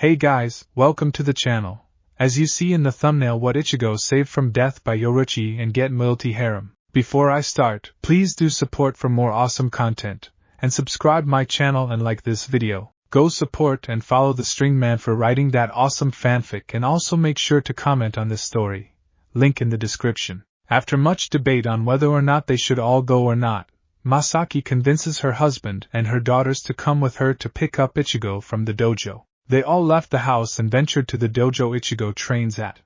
Hey guys, welcome to the channel. As you see in the thumbnail, what Ichigo saved from death by Yoruichi and get Muiltiple Harem. Before I start, please do support for more awesome content, and subscribe my channel and like this video. Go support and follow the StringDman for writing that awesome fanfic, and also make sure to comment on this story. Link in the description. After much debate on whether or not they should all go or not, Masaki convinces her husband and her daughters to come with her to pick up Ichigo from the dojo. They all left the house and ventured to the dojo Ichigo trains at.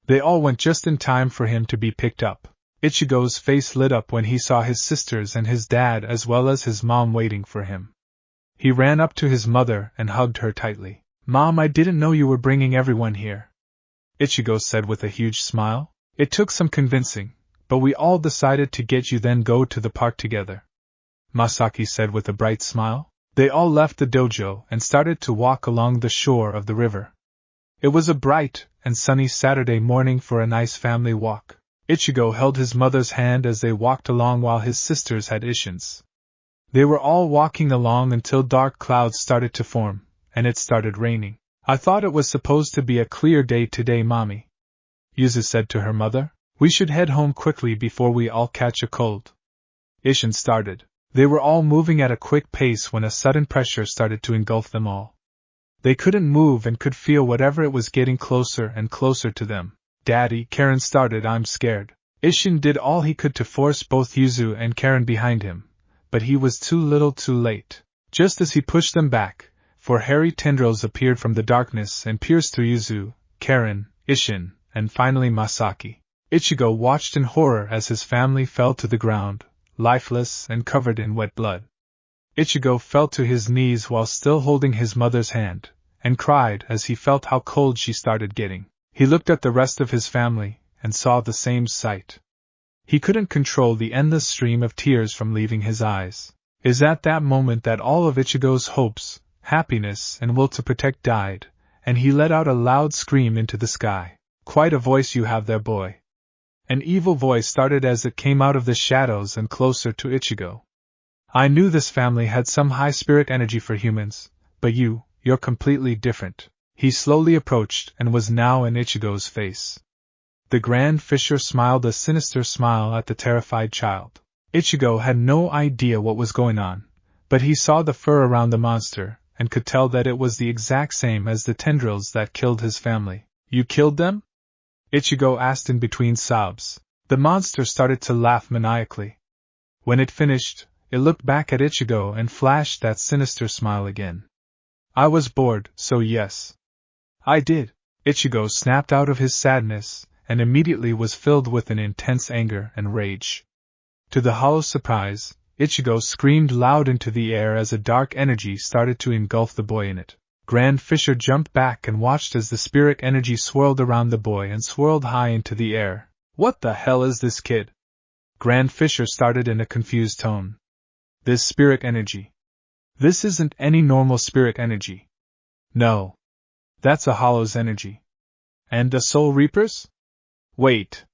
They all went just in time for him to be picked up. Ichigo's face lit up when he saw his sisters and his dad as well as his mom waiting for him. He ran up to his mother and hugged her tightly. "Mom, I didn't know you were bringing everyone here," Ichigo said with a huge smile. "It took some convincing, but we all decided to get you then go to the park together," Masaki said with a bright smile. They all left the dojo and started to walk along the shore of the river. It was a bright and sunny Saturday morning for a nice family walk. Ichigo held his mother's hand as they walked along while his sisters had Ishin's. They were all walking along until dark clouds started to form, and it started raining. "I thought it was supposed to be a clear day today, Mommy," Yuzu said to her mother. "We should head home quickly before we all catch a cold." Ishin started. They were all moving at a quick pace when a sudden pressure started to engulf them all. They couldn't move and could feel whatever it was getting closer and closer to them. "Daddy," Karen started, "I'm scared." Ishin did all he could to force both Yuzu and Karen behind him, but he was too little too late. Just as he pushed them back, four hairy tendrils appeared from the darkness and pierced through Yuzu, Karen, Ishin, and finally Masaki. Ichigo watched in horror as his family fell to the ground, lifeless and covered in wet blood. Ichigo fell to his knees while still holding his mother's hand, and cried as he felt how cold she started getting. He looked at the rest of his family, and saw the same sight. He couldn't control the endless stream of tears from leaving his eyes. Is at that moment that all of Ichigo's hopes, happiness, and will to protect died, and he let out a loud scream into the sky. "Quite a voice you have there, boy." An evil voice started as it came out of the shadows and closer to Ichigo. "I knew this family had some high spirit energy for humans, but you're completely different." He slowly approached and was now in Ichigo's face. The Grand Fisher smiled a sinister smile at the terrified child. Ichigo had no idea what was going on, but he saw the fur around the monster, and could tell that it was the exact same as the tendrils that killed his family. "You killed them?" Ichigo asked in between sobs. The monster started to laugh maniacally. When it finished, it looked back at Ichigo and flashed that sinister smile again. "I was bored, so yes. I did." Ichigo snapped out of his sadness, and immediately was filled with an intense anger and rage. To the hollow's surprise, Ichigo screamed loud into the air as a dark energy started to engulf the boy in it. Grand Fisher jumped back and watched as the spirit energy swirled around the boy and swirled high into the air. "What the hell is this kid?" Grand Fisher started in a confused tone. "This spirit energy. This isn't any normal spirit energy. No. That's a Hollow's energy. And a Soul Reaper's? Wait.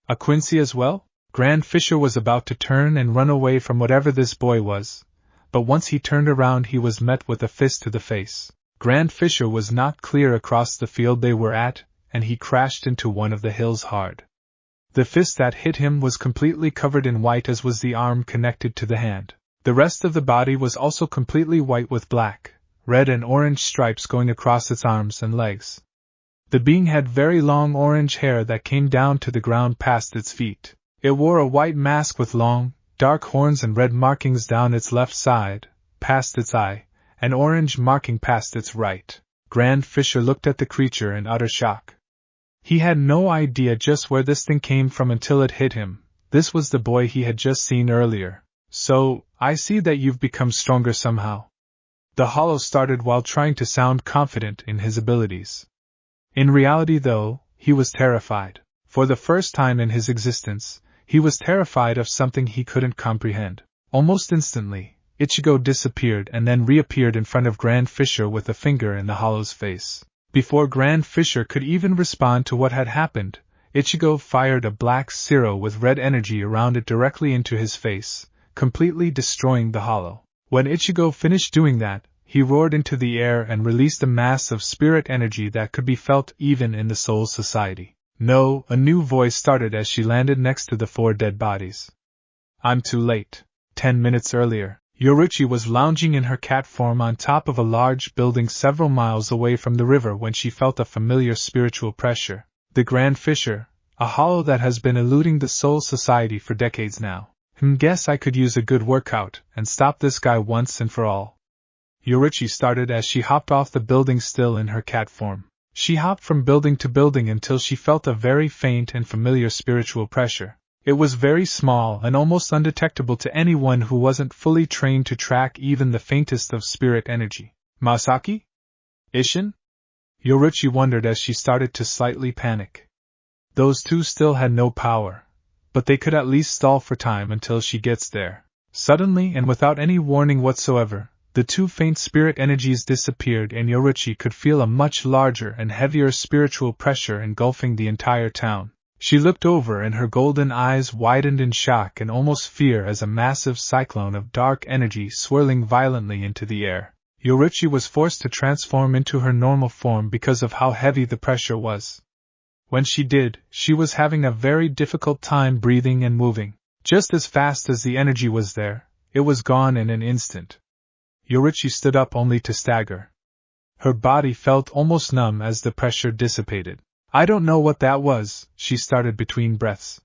A Quincy as well?" Grand Fisher was about to turn and run away from whatever this boy was, but once he turned around he was met with a fist to the face. Grand Fisher was knocked clear across the field they were at, and he crashed into one of the hills hard. The fist that hit him was completely covered in white, as was the arm connected to the hand. The rest of the body was also completely white with black, red and orange stripes going across its arms and legs. The being had very long orange hair that came down to the ground past its feet. It wore a white mask with long, dark horns and red markings down its left side, past its eye, an orange marking past its right. Grand Fisher looked at the creature in utter shock. He had no idea just where this thing came from until it hit him. This was the boy he had just seen earlier. "So, I see that you've become stronger somehow." The Hollow started while trying to sound confident in his abilities. In reality, though, he was terrified. For the first time in his existence, he was terrified of something he couldn't comprehend. Almost instantly, Ichigo disappeared and then reappeared in front of Grand Fisher with a finger in the Hollow's face. Before Grand Fisher could even respond to what had happened, Ichigo fired a black zero with red energy around it directly into his face, completely destroying the Hollow. When Ichigo finished doing that, he roared into the air and released a mass of spirit energy that could be felt even in the Soul Society. No, a new voice started as she landed next to the 4 dead bodies. I'm too late. 10 minutes earlier, Yoruichi was lounging in her cat form on top of a large building several miles away from the river when she felt a familiar spiritual pressure. The Grand Fissure, a hollow that has been eluding the Soul Society for decades now. Guess I could use a good workout and stop this guy once and for all. Yoruichi started as she hopped off the building still in her cat form. She hopped from building to building until she felt a very faint and familiar spiritual pressure. It was very small and almost undetectable to anyone who wasn't fully trained to track even the faintest of spirit energy. Masaki? Isshin? Yoruichi wondered as she started to slightly panic. Those two still had no power, but they could at least stall for time until she gets there. Suddenly and without any warning whatsoever, the 2 faint spirit energies disappeared and Yoruichi could feel a much larger and heavier spiritual pressure engulfing the entire town. She looked over and her golden eyes widened in shock and almost fear as a massive cyclone of dark energy swirling violently into the air. Yoruichi was forced to transform into her normal form because of how heavy the pressure was. When she did, she was having a very difficult time breathing and moving. Just as fast as the energy was there, it was gone in an instant. Yoruichi stood up only to stagger. Her body felt almost numb as the pressure dissipated. I don't know what that was, she started between breaths.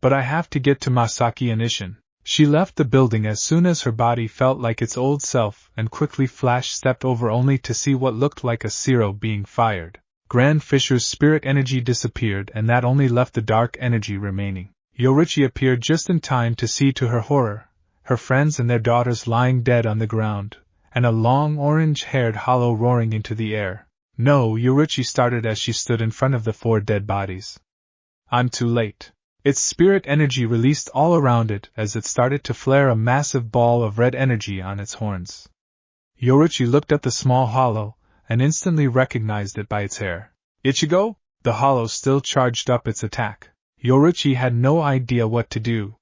But I have to get to Masaki and Isshin. She left the building as soon as her body felt like its old self and quickly flash-stepped over only to see what looked like a zero being fired. Grand Fissure's spirit energy disappeared and that only left the dark energy remaining. Yoruichi appeared just in time to see to her horror, her friends and their daughters lying dead on the ground, and a long orange-haired hollow roaring into the air. No, Yoruichi started as she stood in front of the 4 dead bodies. I'm too late. Its spirit energy released all around it as it started to flare a massive ball of red energy on its horns. Yoruichi looked at the small hollow, and instantly recognized it by its hair. Ichigo? The hollow still charged up its attack. Yoruichi had no idea what to do.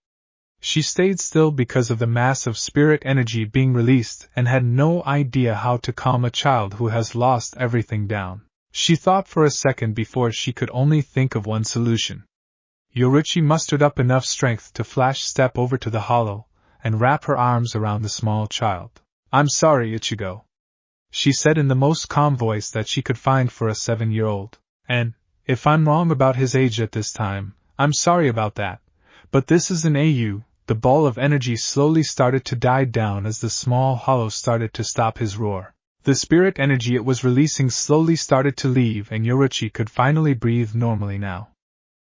She stayed still because of the mass of spirit energy being released and had no idea how to calm a child who has lost everything down. She thought for a second before she could only think of one solution. Yoruichi mustered up enough strength to flash step over to the hollow and wrap her arms around the small child. I'm sorry, Ichigo, she said in the most calm voice that she could find for a 7-year-old. And, if I'm wrong about his age at this time, I'm sorry about that. But this is an AU. The ball of energy slowly started to die down as the small hollow started to stop his roar. The spirit energy it was releasing slowly started to leave and Yoruichi could finally breathe normally now.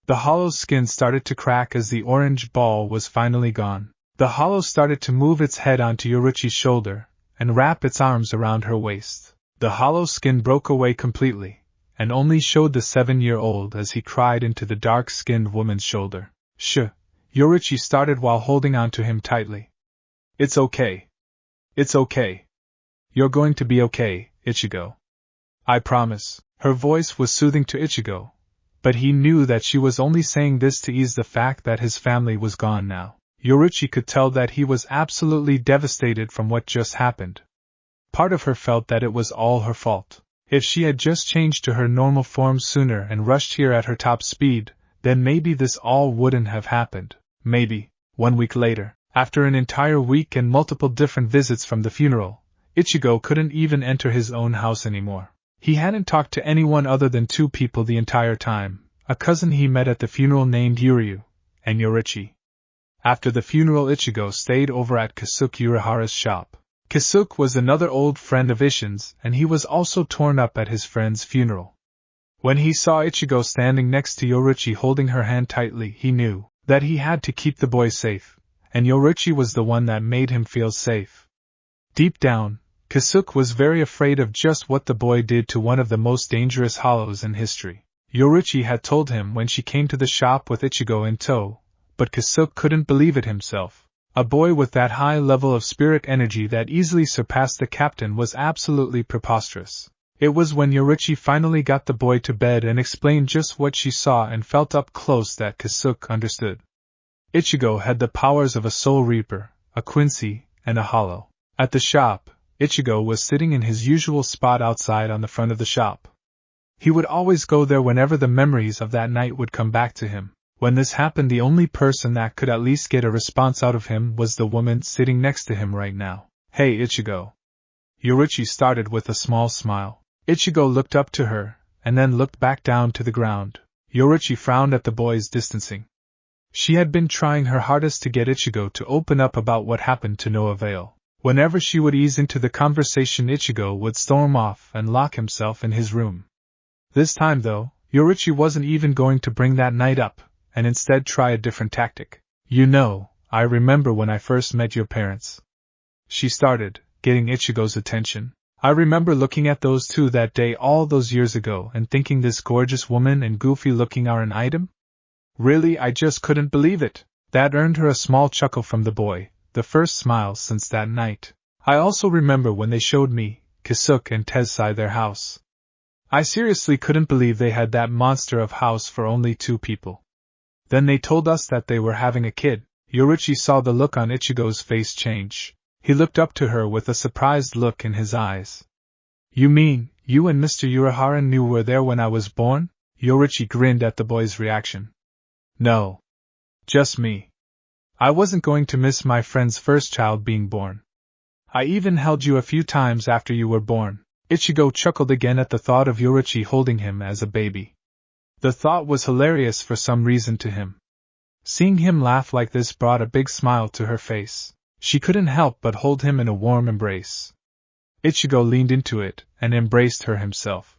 The hollow's skin started to crack as the orange ball was finally gone. The hollow started to move its head onto Yoruichi's shoulder and wrap its arms around her waist. The hollow skin broke away completely and only showed the 7-year-old as he cried into the dark-skinned woman's shoulder. Shh. Yoruichi started while holding on to him tightly. It's okay. It's okay. You're going to be okay, Ichigo. I promise. Her voice was soothing to Ichigo, but he knew that she was only saying this to ease the fact that his family was gone now. Yoruichi could tell that he was absolutely devastated from what just happened. Part of her felt that it was all her fault. If she had just changed to her normal form sooner and rushed here at her top speed, then maybe this all wouldn't have happened. Maybe. 1 week later, after an entire week and multiple different visits from the funeral, Ichigo couldn't even enter his own house anymore. He hadn't talked to anyone other than 2 people the entire time, a cousin he met at the funeral named Yuryu, and Yoruichi. After the funeral, Ichigo stayed over at Kasuke Urahara's shop. Kasuke was another old friend of Isshin's, and he was also torn up at his friend's funeral. When he saw Ichigo standing next to Yoruichi holding her hand tightly, he knew that he had to keep the boy safe, and Yoruichi was the one that made him feel safe. Deep down, Kasuke was very afraid of just what the boy did to one of the most dangerous hollows in history. Yoruichi had told him when she came to the shop with Ichigo in tow, but Kasuke couldn't believe it himself. A boy with that high level of spirit energy that easily surpassed the captain was absolutely preposterous. It was when Yoruichi finally got the boy to bed and explained just what she saw and felt up close that Kasuke understood. Ichigo had the powers of a soul reaper, a Quincy, and a hollow. At the shop, Ichigo was sitting in his usual spot outside on the front of the shop. He would always go there whenever the memories of that night would come back to him. When this happened, the only person that could at least get a response out of him was the woman sitting next to him right now. "Hey, Ichigo." Yoruichi started with a small smile. Ichigo looked up to her, and then looked back down to the ground. Yoruichi frowned at the boy's distancing. She had been trying her hardest to get Ichigo to open up about what happened to no avail. Whenever she would ease into the conversation, Ichigo would storm off and lock himself in his room. This time, though, Yoruichi wasn't even going to bring that night up, and instead try a different tactic. "You know, I remember when I first met your parents," she started, getting Ichigo's attention. "I remember looking at those two that day all those years ago and thinking this gorgeous woman and goofy looking are an item? Really, I just couldn't believe it." That earned her a small chuckle from the boy, the first smile since that night. "I also remember when they showed me, Kisuke and Tezai, their house. I seriously couldn't believe they had that monster of house for only 2 people. Then they told us that they were having a kid." Yoruichi saw the look on Ichigo's face change. He looked up to her with a surprised look in his eyes. "You mean, you and Mr. Urahara knew were there when I was born?" Yoruichi grinned at the boy's reaction. "No. Just me. I wasn't going to miss my friend's first child being born. I even held you a few times after you were born." Ichigo chuckled again at the thought of Yoruichi holding him as a baby. The thought was hilarious for some reason to him. Seeing him laugh like this brought a big smile to her face. She couldn't help but hold him in a warm embrace. Ichigo leaned into it and embraced her himself.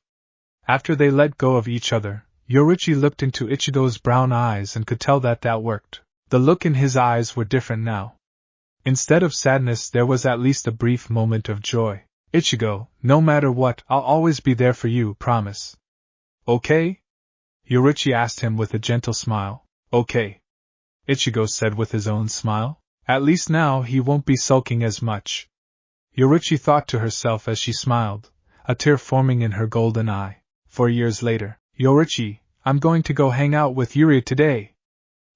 After they let go of each other, Yoruichi looked into Ichigo's brown eyes and could tell that worked. The look in his eyes were different now. Instead of sadness, there was at least a brief moment of joy. "Ichigo, no matter what, I'll always be there for you, promise." "Okay?" Yoruichi asked him with a gentle smile. "Okay," Ichigo said with his own smile. "At least now he won't be sulking as much." Yoruichi thought to herself as she smiled, a tear forming in her golden eye. 4 years later. "Yoruichi, I'm going to go hang out with Yuri today,"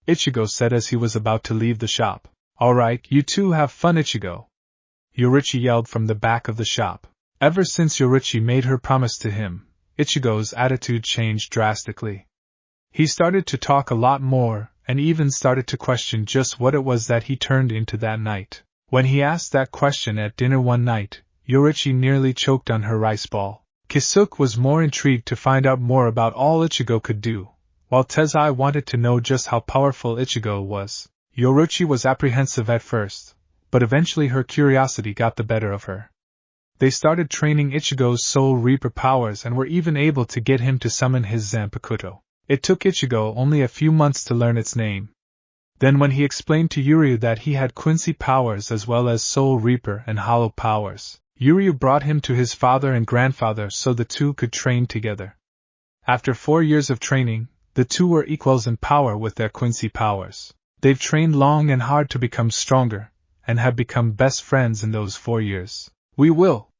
Ichigo said as he was about to leave the shop. "All right, you two have fun, Ichigo," Yoruichi yelled from the back of the shop. Ever since Yoruichi made her promise to him, Ichigo's attitude changed drastically. He started to talk a lot more, and even started to question just what it was that he turned into that night. When he asked that question at dinner one night, Yoruichi nearly choked on her rice ball. Kisuke was more intrigued to find out more about all Ichigo could do, while Tezai wanted to know just how powerful Ichigo was. Yoruichi was apprehensive at first, but eventually her curiosity got the better of her. They started training Ichigo's Soul Reaper powers and were even able to get him to summon his Zanpakuto. It took Ichigo only a few months to learn its name. Then when he explained to Yuryu that he had Quincy powers as well as Soul Reaper and Hollow powers, Yuryu brought him to his father and grandfather so the two could train together. After 4 years of training, the two were equals in power with their Quincy powers. They've trained long and hard to become stronger, and have become best friends in those 4 years. "We will!"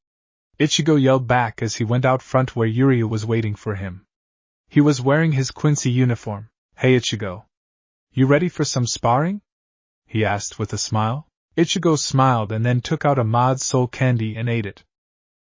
Ichigo yelled back as he went out front where Yuryu was waiting for him. He was wearing his Quincy uniform. "Hey Ichigo. You ready for some sparring?" he asked with a smile. Ichigo smiled and then took out a mod soul candy and ate it.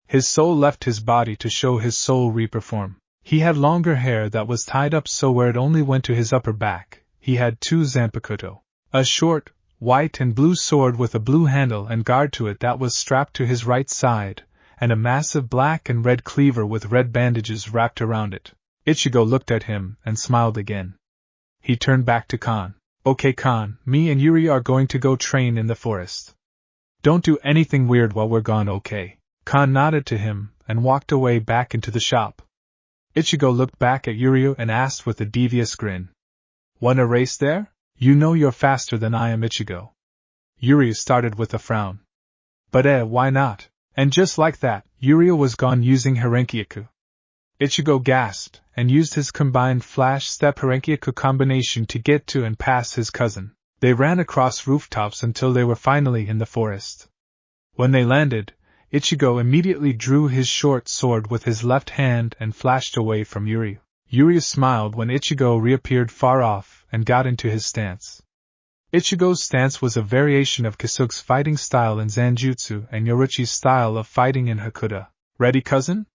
His soul left his body to show his Soul Reaper form. He had longer hair that was tied up so where it only went to his upper back. He had 2 Zanpakuto. A short, white and blue sword with a blue handle and guard to it that was strapped to his right side, and a massive black and red cleaver with red bandages wrapped around it. Ichigo looked at him and smiled again. He turned back to Khan. "Okay Khan, me and Yuri are going to go train in the forest. Don't do anything weird while we're gone, okay?" Khan nodded to him and walked away back into the shop. Ichigo looked back at Yuryu and asked with a devious grin. "Want a race there? You know you're faster than I am, Ichigo." Yuryu started with a frown. "But why not?" And just like that, Yuryu was gone using Harenkyaku. Ichigo gasped, and used his combined flash-step Harenkyaku combination to get to and pass his cousin. They ran across rooftops until they were finally in the forest. When they landed, Ichigo immediately drew his short sword with his left hand and flashed away from Yuryu. Yuryu smiled when Ichigo reappeared far off and got into his stance. Ichigo's stance was a variation of Kisuke's fighting style in Zanjutsu and Yoruichi's style of fighting in Hakuda. Ready, cousin?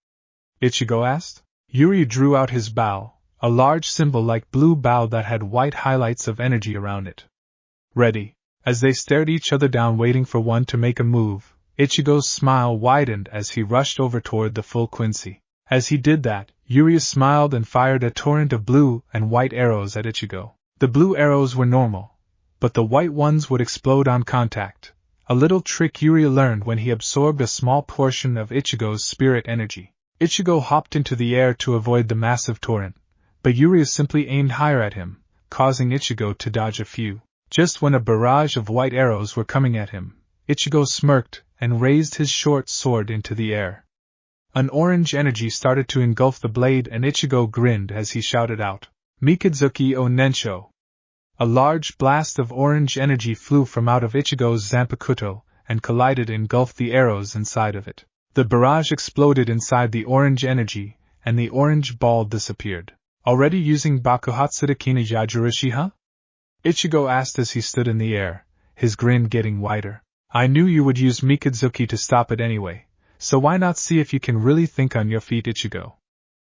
Ichigo asked. Yuri drew out his bow, a large symbol-like blue bow that had white highlights of energy around it. Ready. As they stared each other down waiting for one to make a move, Ichigo's smile widened as he rushed over toward the full Quincy. As he did that, Yuri smiled and fired a torrent of blue and white arrows at Ichigo. The blue arrows were normal, but the white ones would explode on contact, a little trick Yuri learned when he absorbed a small portion of Ichigo's spirit energy. Ichigo hopped into the air to avoid the massive torrent, but Yuri simply aimed higher at him, causing Ichigo to dodge a few. Just when a barrage of white arrows were coming at him, Ichigo smirked and raised his short sword into the air. An orange energy started to engulf the blade and Ichigo grinned as he shouted out, Mikazuki o Nensho! A large blast of orange energy flew from out of Ichigo's Zanpakuto and collided and engulfed the arrows inside of it. The barrage exploded inside the orange energy, and the orange ball disappeared. Already using Bakuhatsudaki no Yajirushi, huh? Ichigo asked as he stood in the air, his grin getting wider. I knew you would use Mikazuki to stop it anyway, so why not see if you can really think on your feet, Ichigo?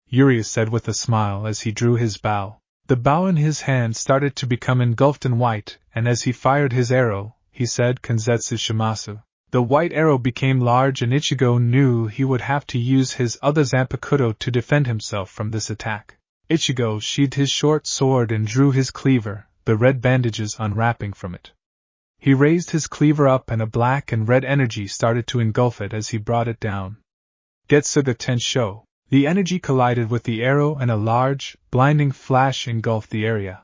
Yuri said with a smile as he drew his bow. The bow in his hand started to become engulfed in white, and as he fired his arrow, he said Kanzetsu Shimasu. The white arrow became large and Ichigo knew he would have to use his other Zanpakuto to defend himself from this attack. Ichigo sheathed his short sword and drew his cleaver, the red bandages unwrapping from it. He raised his cleaver up and a black and red energy started to engulf it as he brought it down. Getsuga Tensho. The energy collided with the arrow and a large, blinding flash engulfed the area.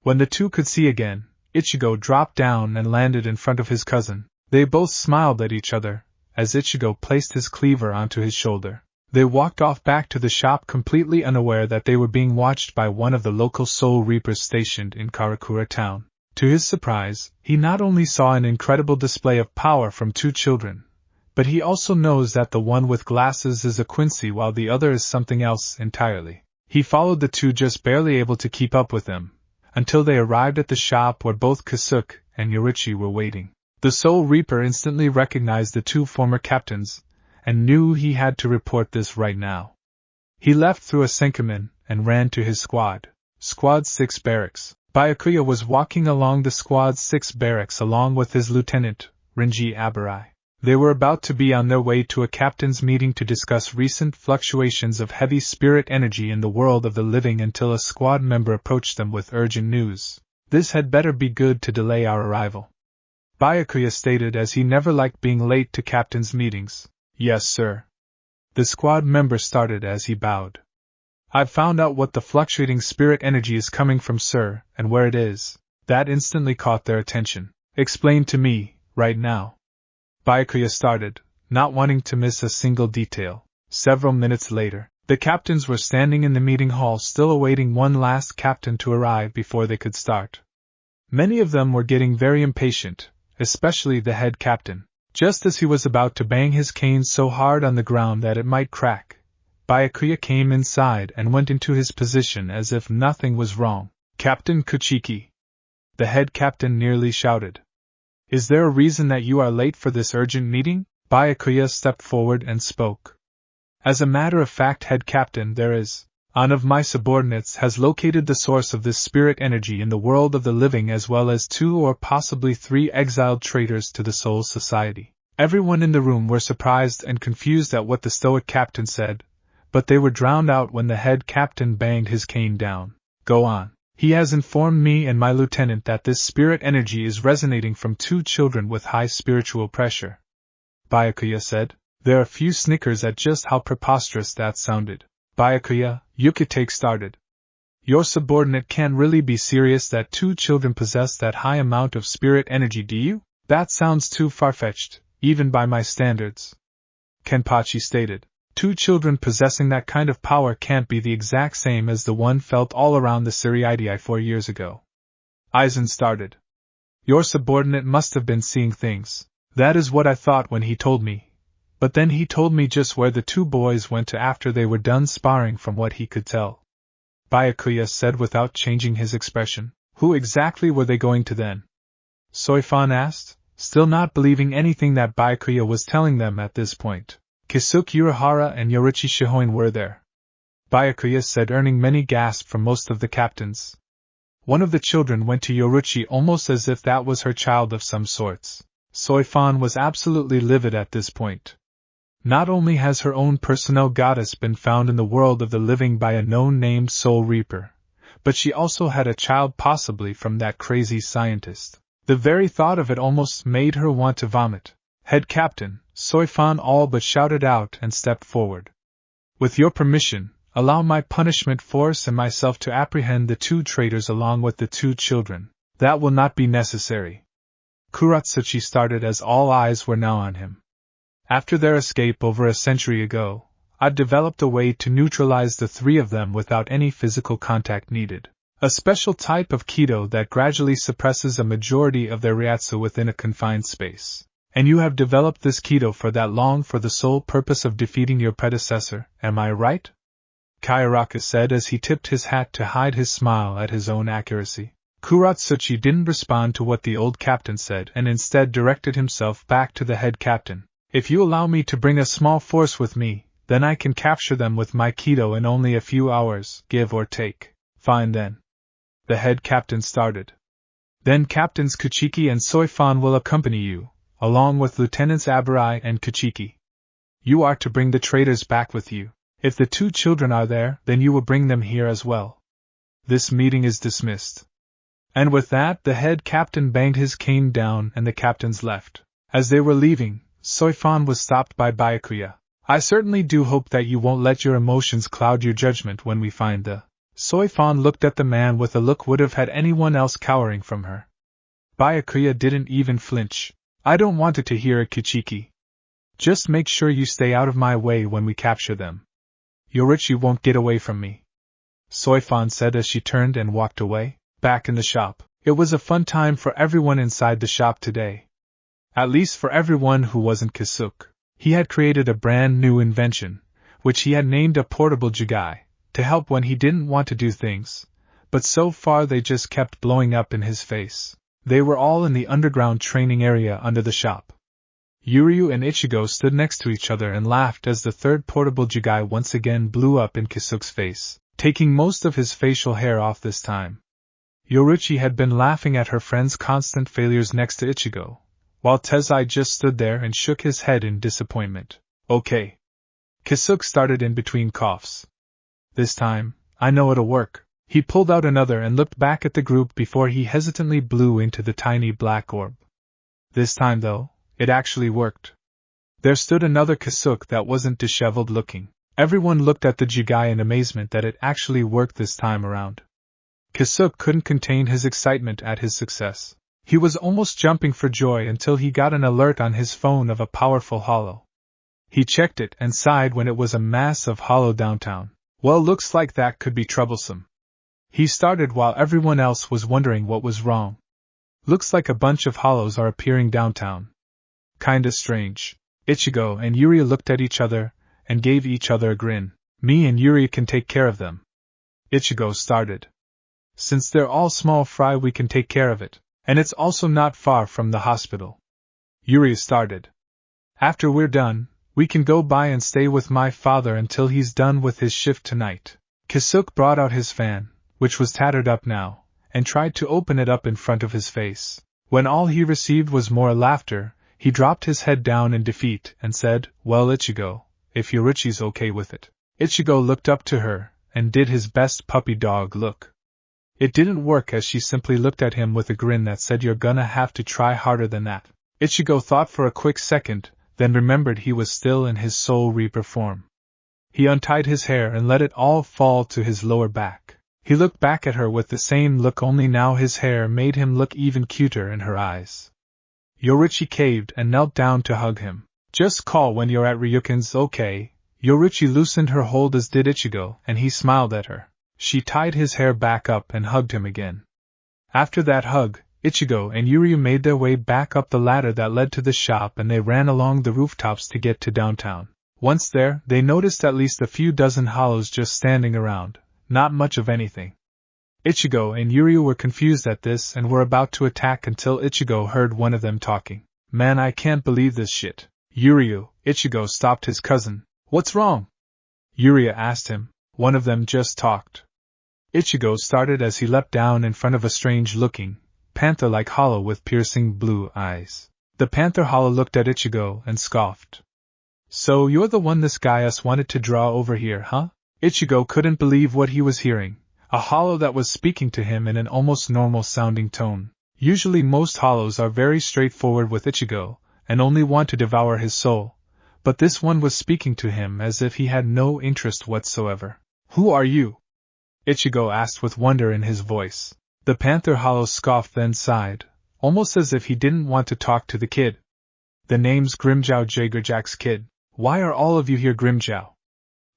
When the two could see again, Ichigo dropped down and landed in front of his cousin. They both smiled at each other, as Ichigo placed his cleaver onto his shoulder. They walked off back to the shop completely unaware that they were being watched by one of the local Soul Reapers stationed in Karakura town. To his surprise, he not only saw an incredible display of power from two children, but he also knows that the one with glasses is a Quincy while the other is something else entirely. He followed the two, just barely able to keep up with them, until they arrived at the shop where both Kisuke and Yoruichi were waiting. The Soul Reaper instantly recognized the two former captains, and knew he had to report this right now. He left through a Senkaman and ran to his squad. Squad 6 barracks. Byakuya was walking along the Squad 6 barracks along with his lieutenant, Renji Abarai. They were about to be on their way to a captain's meeting to discuss recent fluctuations of heavy spirit energy in the world of the living until a squad member approached them with urgent news. This had better be good to delay our arrival. Byakuya stated as he never liked being late to captain's meetings. Yes, sir. The squad member started as he bowed. I've found out what the fluctuating spirit energy is coming from, sir, and where it is. That instantly caught their attention. Explain to me, right now. Byakuya started, not wanting to miss a single detail. Several minutes later, the captains were standing in the meeting hall still awaiting one last captain to arrive before they could start. Many of them were getting very impatient, especially the head captain. Just as he was about to bang his cane so hard on the ground that it might crack, Byakuya came inside and went into his position as if nothing was wrong. Captain Kuchiki! The head captain nearly shouted. Is there a reason that you are late for this urgent meeting? Byakuya stepped forward and spoke. As a matter of fact, head captain, there is. One of my subordinates has located the source of this spirit energy in the world of the living, as well as 2 or possibly 3 exiled traitors to the Soul Society. Everyone in the room were surprised and confused at what the stoic captain said, but they were drowned out when the head captain banged his cane down. Go on. He has informed me and my lieutenant that this spirit energy is resonating from 2 children with high spiritual pressure. Byakuya said. There are few snickers at just how preposterous that sounded. Byakuya, Yukitake started. Your subordinate can't really be serious that 2 children possess that high amount of spirit energy, do you? That sounds too far-fetched, even by my standards. Kenpachi stated. 2 children possessing that kind of power can't be the exact same as the one felt all around the Siriidii 4 years ago. Aizen started. Your subordinate must have been seeing things. That is what I thought when he told me. But then he told me just where the 2 boys went to after they were done sparring, from what he could tell. Byakuya said without changing his expression. Who exactly were they going to then? Soifan asked, still not believing anything that Byakuya was telling them at this point. Kisuke Urahara and Yoruichi Shihoin were there. Byakuya said, earning many gasps from most of the captains. One of the children went to Yoruichi almost as if that was her child of some sorts. Soifan was absolutely livid at this point. Not only has her own personnel goddess been found in the world of the living by a known-named Soul Reaper, but she also had a child possibly from that crazy scientist. The very thought of it almost made her want to vomit. Head Captain, Soifan all but shouted out and stepped forward. With your permission, allow my punishment force and myself to apprehend the 2 traitors along with the 2 children. That will not be necessary. Kuratsuchi started as all eyes were now on him. After their escape over a century ago, I've developed a way to neutralize the 3 of them without any physical contact needed. A special type of Kido that gradually suppresses a majority of their Ryatsu within a confined space. And you have developed this Kido for that long for the sole purpose of defeating your predecessor, am I right? Kaiaraka said as he tipped his hat to hide his smile at his own accuracy. Kuratsuchi didn't respond to what the old captain said and instead directed himself back to the head captain. If you allow me to bring a small force with me, then I can capture them with my Kido in only a few hours, give or take. Fine then. The head captain started. Then Captains Kuchiki and Soifan will accompany you, along with Lieutenants Abarai and Kuchiki. You are to bring the traitors back with you. If the 2 children are there, then you will bring them here as well. This meeting is dismissed. And with that, the head captain banged his cane down and the captains left. As they were leaving, Soifan was stopped by Byakuya. I certainly do hope that you won't let your emotions cloud your judgment when we find the... Soifan looked at the man with a look would have had anyone else cowering from her. Byakuya didn't even flinch. I don't want it to hear it, Kuchiki. Just make sure you stay out of my way when we capture them. Yoruichi won't get away from me. Soifan said as she turned and walked away. Back in the shop, it was a fun time for everyone inside the shop today. At least for everyone who wasn't Kisuke. He had created a brand new invention, which he had named a portable jigai, to help when he didn't want to do things, but so far they just kept blowing up in his face. They were all in the underground training area under the shop. Yuryu and Ichigo stood next to each other and laughed as the 3rd portable jigai once again blew up in Kisuke's face, taking most of his facial hair off this time. Yoruichi had been laughing at her friend's constant failures next to Ichigo, while Tezai just stood there and shook his head in disappointment. Okay. Kisuke started in between coughs. This time, I know it'll work. He pulled out another and looked back at the group before he hesitantly blew into the tiny black orb. This time though, it actually worked. There stood another Kisuke that wasn't disheveled looking. Everyone looked at the jigai in amazement that it actually worked this time around. Kisuke couldn't contain his excitement at his success. He was almost jumping for joy until he got an alert on his phone of a powerful holo. He checked it and sighed when it was a mass of holo downtown. Well, looks like that could be troublesome. He started while everyone else was wondering what was wrong. Looks like a bunch of holos are appearing downtown. Kinda strange. Ichigo and Yuri looked at each other and gave each other a grin. Me and Yuri can take care of them. Ichigo started. Since they're all small fry, we can take care of it. And it's also not far from the hospital. Yuri started. After we're done, we can go by and stay with my father until he's done with his shift tonight. Kisuke brought out his fan, which was tattered up now, and tried to open it up in front of his face. When all he received was more laughter, he dropped his head down in defeat and said, Well, Ichigo, if Yoruichi's okay with it. Ichigo looked up to her and did his best puppy dog look. It didn't work as she simply looked at him with a grin that said, You're gonna have to try harder than that. Ichigo thought for a quick second, then remembered he was still in his Soul Reaper form. He untied his hair and let it all fall to his lower back. He looked back at her with the same look, only now his hair made him look even cuter in her eyes. Yoruichi caved and knelt down to hug him. Just call when you're at Ryuken's, okay? Yoruichi loosened her hold as did Ichigo, and he smiled at her. She tied his hair back up and hugged him again. After that hug, Ichigo and Yuryu made their way back up the ladder that led to the shop, and they ran along the rooftops to get to downtown. Once there, they noticed at least a few dozen holos just standing around, not much of anything. Ichigo and Yuryu were confused at this and were about to attack until Ichigo heard one of them talking. Man, I can't believe this shit. Yuryu, Ichigo stopped his cousin. What's wrong? Yuryu asked him. One of them just talked. Ichigo started as he leapt down in front of a strange-looking, panther-like hollow with piercing blue eyes. The panther hollow looked at Ichigo and scoffed. So you're the one this guy us wanted to draw over here, huh? Ichigo couldn't believe what he was hearing. A hollow that was speaking to him in an almost normal-sounding tone. Usually most hollows are very straightforward with Ichigo, and only want to devour his soul, but this one was speaking to him as if he had no interest whatsoever. Who are you? Ichigo asked with wonder in his voice. The panther hollow scoffed then sighed, almost as if he didn't want to talk to the kid. The name's Grimmjow Jagerjack's kid. Why are all of you here, Grimmjow?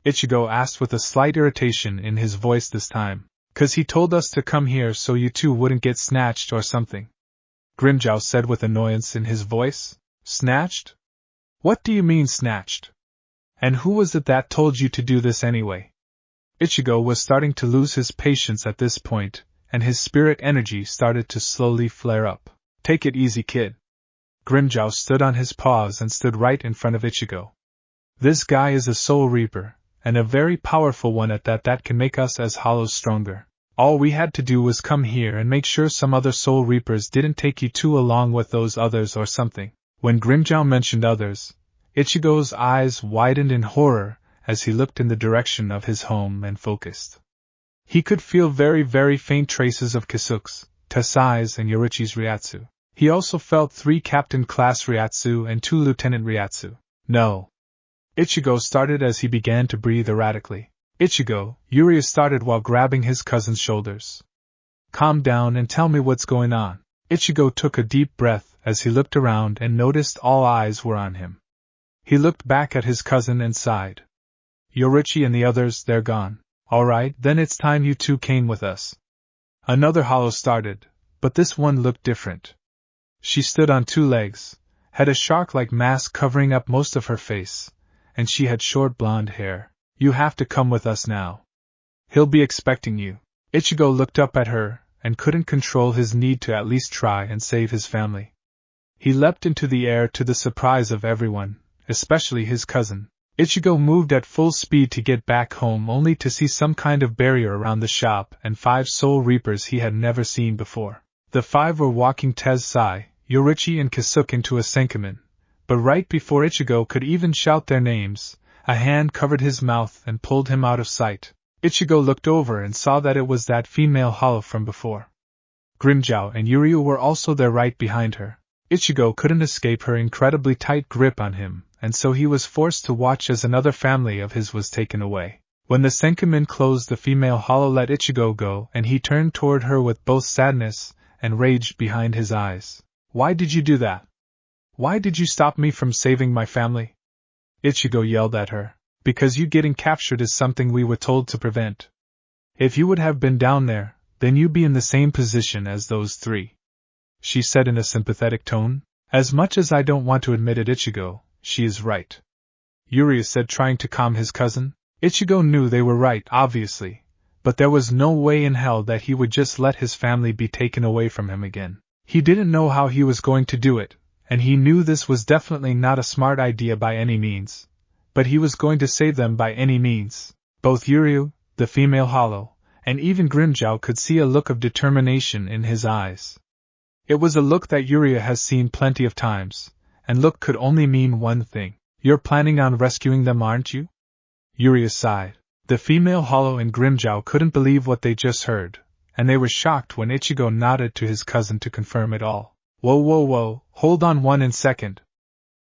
Ichigo asked with a slight irritation in his voice this time. 'Cause he told us to come here so you two wouldn't get snatched or something. Grimmjow said with annoyance in his voice. Snatched? What do you mean snatched? And who was it that told you to do this anyway? Ichigo was starting to lose his patience at this point, and his spirit energy started to slowly flare up. Take it easy, kid. Grimmjow stood on his paws and stood right in front of Ichigo. This guy is a soul reaper, and a very powerful one at that can make us as hollows stronger. All we had to do was come here and make sure some other soul reapers didn't take you two along with those others or something. When Grimmjow mentioned others, Ichigo's eyes widened in horror as he looked in the direction of his home and focused. He could feel very faint traces of Kisuke's, Tasai's and Yoruichi's Ryatsu. He also felt 3 captain-class Ryatsu and 2 lieutenant Ryatsu. No. Ichigo started as he began to breathe erratically. Ichigo, Yuryu started while grabbing his cousin's shoulders. Calm down and tell me what's going on. Ichigo took a deep breath as he looked around and noticed all eyes were on him. He looked back at his cousin and sighed. Yoruichi and the others, they're gone. Alright, then it's time you two came with us. Another hollow started, but this one looked different. She stood on 2 legs, had a shark-like mask covering up most of her face, and she had short blonde hair. You have to come with us now. He'll be expecting you. Ichigo looked up at her, and couldn't control his need to at least try and save his family. He leapt into the air to the surprise of everyone, especially his cousin. Ichigo moved at full speed to get back home only to see some kind of barrier around the shop and 5 soul reapers he had never seen before. The 5 were walking Tensai, Yoruichi and Kisuke into a Senkaman, but right before Ichigo could even shout their names, a hand covered his mouth and pulled him out of sight. Ichigo looked over and saw that it was that female hollow from before. Grimmjow and Yuryu were also there right behind her. Ichigo couldn't escape her incredibly tight grip on him, and so he was forced to watch as another family of his was taken away. When the Senkaman closed, the female hollow let Ichigo go and he turned toward her with both sadness and rage behind his eyes. Why did you do that? Why did you stop me from saving my family? Ichigo yelled at her. Because you getting captured is something we were told to prevent. If you would have been down there, then you'd be in the same position as those 3. She said in a sympathetic tone. As much as I don't want to admit it, Ichigo, she is right. Yuryu said, trying to calm his cousin. Ichigo knew they were right, obviously, but there was no way in hell that he would just let his family be taken away from him again. He didn't know how he was going to do it, and he knew this was definitely not a smart idea by any means. But he was going to save them by any means. Both Yuryu, the female hollow, and even Grimmjow could see a look of determination in his eyes. It was a look that Yuryu has seen plenty of times, and look could only mean one thing. You're planning on rescuing them, aren't you? Yuryu sighed. The female hollow and Grimmjow couldn't believe what they just heard, and they were shocked when Ichigo nodded to his cousin to confirm it all. Whoa, hold on 1 second.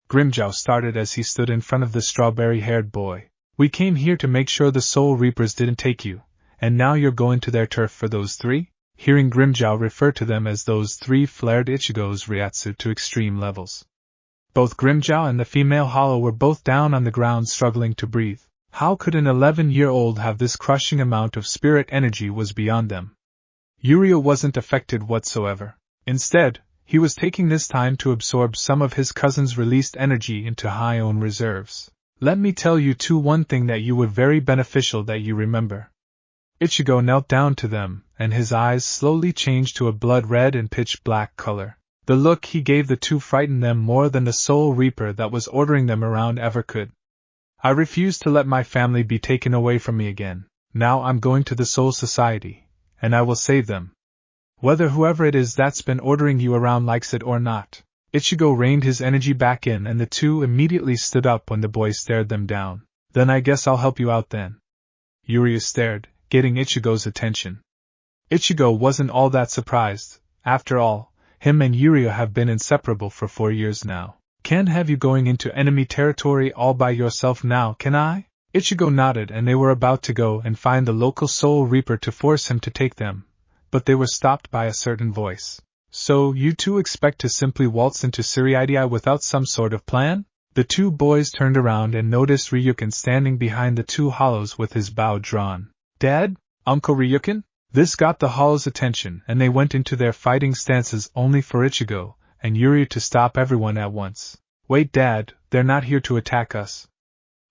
Grimmjow started as he stood in front of the strawberry-haired boy. We came here to make sure the Soul Reapers didn't take you, and now you're going to their turf for those 3? Hearing Grimmjow refer to them as those 3 flared Ichigo's Ryatsu to extreme levels. Both Grimmjow and the female hollow were both down on the ground struggling to breathe. How could an 11-year-old have this crushing amount of spirit energy was beyond them. Yuryu wasn't affected whatsoever. Instead, he was taking this time to absorb some of his cousin's released energy into high own reserves. Let me tell you one thing that you would very beneficial that you remember. Ichigo knelt down to them and his eyes slowly changed to a blood red and pitch black color. The look he gave the two frightened them more than the Soul Reaper that was ordering them around ever could. I refuse to let my family be taken away from me again. Now I'm going to the Soul Society, and I will save them. Whether whoever it is that's been ordering you around likes it or not. Ichigo reined his energy back in and the two immediately stood up when the boy stared them down. Then I guess I'll help you out then. Yuria stared, getting Ichigo's attention. Ichigo wasn't all that surprised. After all, him and Yuria have been inseparable for 4 years now. Can't have you going into enemy territory all by yourself now, can I? Ichigo nodded and they were about to go and find the local Soul Reaper to force him to take them, but they were stopped by a certain voice. So, you two expect to simply waltz into Siriidii without some sort of plan? The two boys turned around and noticed Ryukin standing behind the two hollows with his bow drawn. Dad? Uncle Ryukin? This got the hollows' attention and they went into their fighting stances only for Ichigo and Yuri to stop everyone at once. Wait, Dad, they're not here to attack us.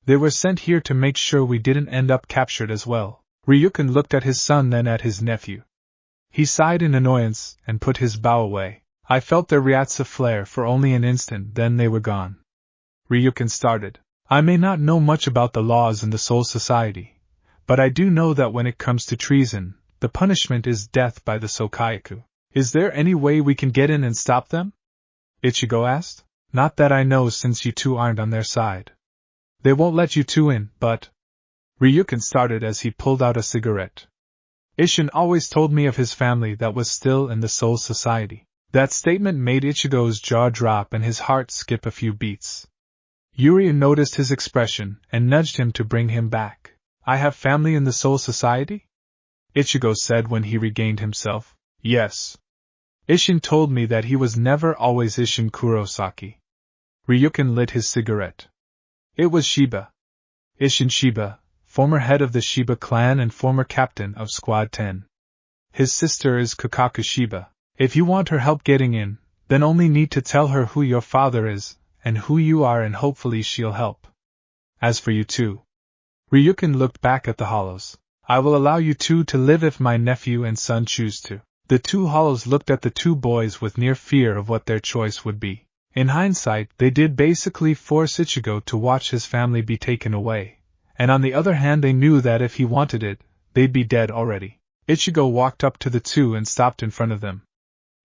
They were sent here to make sure we didn't end up captured as well. Ryukin looked at his son then at his nephew. He sighed in annoyance and put his bow away. I felt their Ryatsu flare for only an instant, then they were gone. Ryukin started. I may not know much about the laws in the Soul Society, but I do know that when it comes to treason, the punishment is death by the Sokayaku. Is there any way we can get in and stop them? Ichigo asked. Not that I know, since you two aren't on their side. They won't let you two in, but... Ryukin started as he pulled out a cigarette. Isshin always told me of his family that was still in the Soul Society. That statement made Ichigo's jaw drop and his heart skip a few beats. Yuri noticed his expression and nudged him to bring him back. I have family in the Soul Society? Ichigo said when he regained himself. Yes. Isshin told me that he was never always Isshin Kurosaki. Ryukin lit his cigarette. It was Shiba. Isshin Shiba, former head of the Shiba clan and former captain of Squad 10. His sister is Kakaku Shiba. If you want her help getting in, then only need to tell her who your father is, and who you are, and hopefully she'll help. As for you two. Ryukin looked back at the hollows. I will allow you two to live if my nephew and son choose to. The two hollows looked at the two boys with near fear of what their choice would be. In hindsight, they did basically force Ichigo to watch his family be taken away, and on the other hand they knew that if he wanted it, they'd be dead already. Ichigo walked up to the two and stopped in front of them.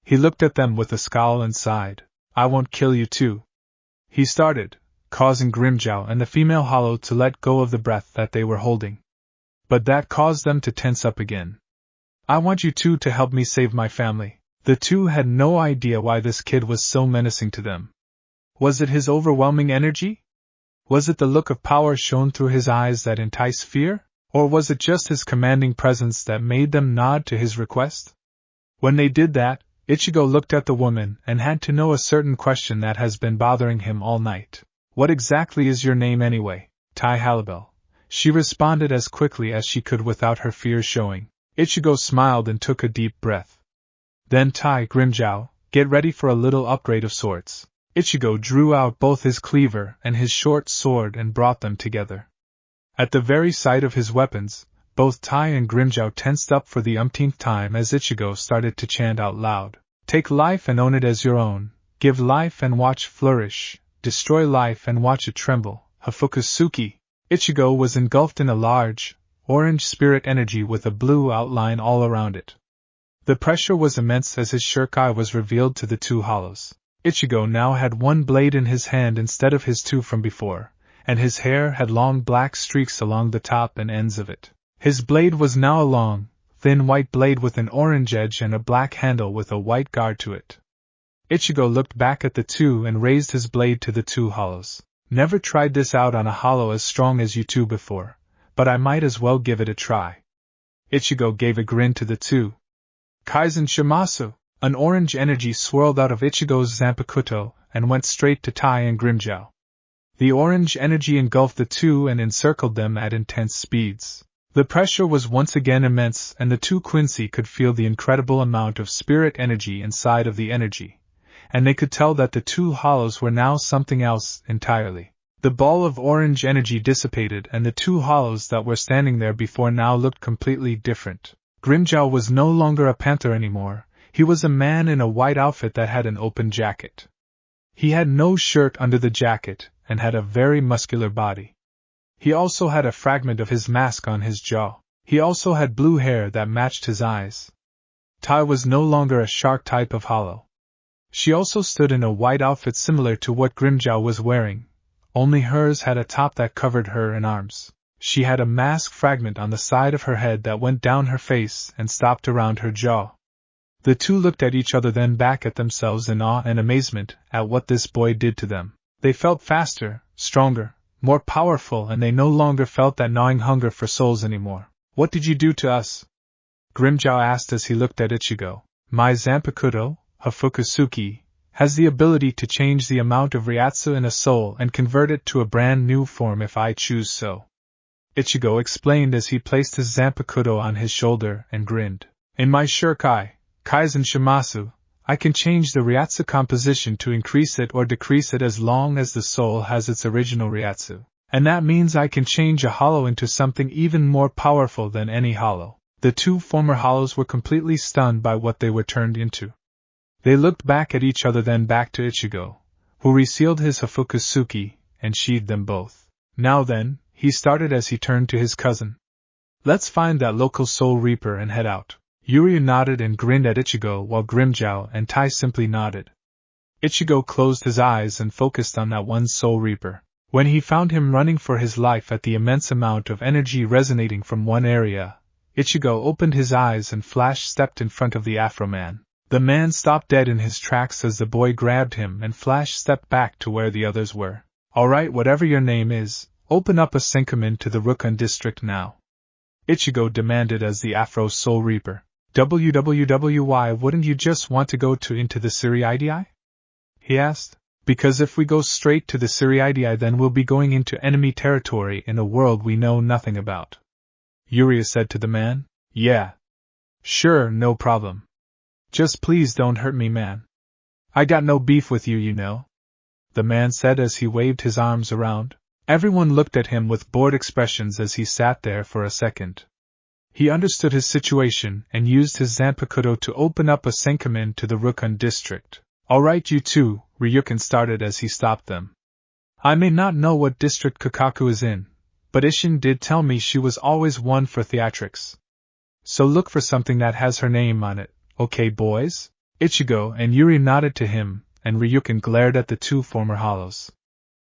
He looked at them with a scowl and sighed. I won't kill you two. He started, causing Grimjow and the female hollow to let go of the breath that they were holding. But that caused them to tense up again. I want you two to help me save my family. The two had no idea why this kid was so menacing to them. Was it his overwhelming energy? Was it the look of power shown through his eyes that enticed fear? Or was it just his commanding presence that made them nod to his request? When they did that, Ichigo looked at the woman and had to know a certain question that has been bothering him all night. What exactly is your name anyway? Tai Halibel. She responded as quickly as she could without her fear showing. Ichigo smiled and took a deep breath. Then Tai Grimjow, get ready for a little upgrade of sorts. Ichigo drew out both his cleaver and his short sword and brought them together. At the very sight of his weapons, both Tai and Grimjow tensed up for the umpteenth time as Ichigo started to chant out loud. Take life and own it as your own, give life and watch flourish, destroy life and watch it tremble, Hafukusuki. Ichigo was engulfed in a large, orange spirit energy with a blue outline all around it. The pressure was immense as his shuriken was revealed to the two hollows. Ichigo now had one blade in his hand instead of his two from before, and his hair had long black streaks along the top and ends of it. His blade was now a long, thin white blade with an orange edge and a black handle with a white guard to it. Ichigo looked back at the two and raised his blade to the two hollows. Never tried this out on a hollow as strong as you two before, but I might as well give it a try. Ichigo gave a grin to the two. Kaizen Shimasu! An orange energy swirled out of Ichigo's Zanpakuto and went straight to Tai and Grimjow. The orange energy engulfed the two and encircled them at intense speeds. The pressure was once again immense and the two Quincy could feel the incredible amount of spirit energy inside of the energy, and they could tell that the two hollows were now something else entirely. The ball of orange energy dissipated and the two hollows that were standing there before now looked completely different. Grimjow was no longer a panther anymore, he was a man in a white outfit that had an open jacket. He had no shirt under the jacket, and had a very muscular body. He also had a fragment of his mask on his jaw. He also had blue hair that matched his eyes. Tai was no longer a shark type of hollow. She also stood in a white outfit similar to what Grimjow was wearing, only hers had a top that covered her and arms. She had a mask fragment on the side of her head that went down her face and stopped around her jaw. The two looked at each other, then back at themselves in awe and amazement at what this boy did to them. They felt faster, stronger, more powerful, and they no longer felt that gnawing hunger for souls anymore. What did you do to us? Grimjow asked as he looked at Ichigo. My Zanpakuto, Hafukusuki, has the ability to change the amount of Ryatsu in a soul and convert it to a brand new form if I choose so. Ichigo explained as he placed his Zanpakuto on his shoulder and grinned. In my Shurikai, Kaizen Shimasu, I can change the Ryatsu composition to increase it or decrease it as long as the soul has its original Ryatsu. And that means I can change a hollow into something even more powerful than any hollow. The two former hollows were completely stunned by what they were turned into. They looked back at each other, then back to Ichigo, who resealed his Hafukusuki and sheathed them both. Now then, he started as he turned to his cousin. Let's find that local Soul Reaper and head out. Yuri nodded and grinned at Ichigo while Grimjow and Tai simply nodded. Ichigo closed his eyes and focused on that one Soul Reaper. When he found him running for his life at the immense amount of energy resonating from one area, Ichigo opened his eyes and Flash stepped in front of the Afro Man. The man stopped dead in his tracks as the boy grabbed him and Flash stepped back to where the others were. Alright, whatever your name is, open up a Senkamin to the Rukun district now. Ichigo demanded as the Afro Soul Reaper. Why wouldn't you just want to go into the Siriidii? He asked. Because if we go straight to the Siriidii, then we'll be going into enemy territory in a world we know nothing about. Yuri said to the man. Yeah. Sure, no problem. Just please don't hurt me, man. I got no beef with you, you know. The man said as he waved his arms around. Everyone looked at him with bored expressions as he sat there for a second. He understood his situation and used his Zanpakuto to open up a Senkamin to the Rukun district. Alright, you two, Ryukin started as he stopped them. I may not know what district Kakaku is in, but Ishin did tell me she was always one for theatrics. So look for something that has her name on it, okay boys? Ichigo and Yuri nodded to him, and Ryukin glared at the two former hollows.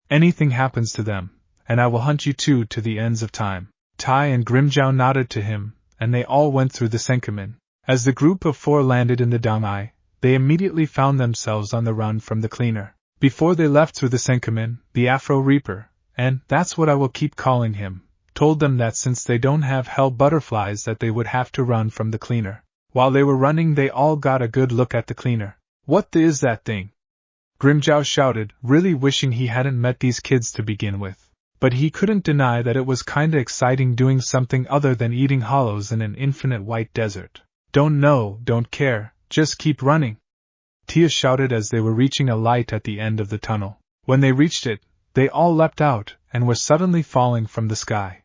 Anything happens to them, and I will hunt you two to the ends of time. Tai and Grimjow nodded to him, and they all went through the Senkamin. As the group of four landed in the Dangai, they immediately found themselves on the run from the cleaner. Before they left through the Senkamin, the Afro Reaper, and that's what I will keep calling him, told them that since they don't have hell butterflies that they would have to run from the cleaner. While they were running, they all got a good look at the cleaner. What the is that thing? Grimjow shouted, really wishing he hadn't met these kids to begin with. But he couldn't deny that it was kinda exciting doing something other than eating hollows in an infinite white desert. Don't know, don't care, just keep running. Tia shouted as they were reaching a light at the end of the tunnel. When they reached it, they all leapt out and were suddenly falling from the sky.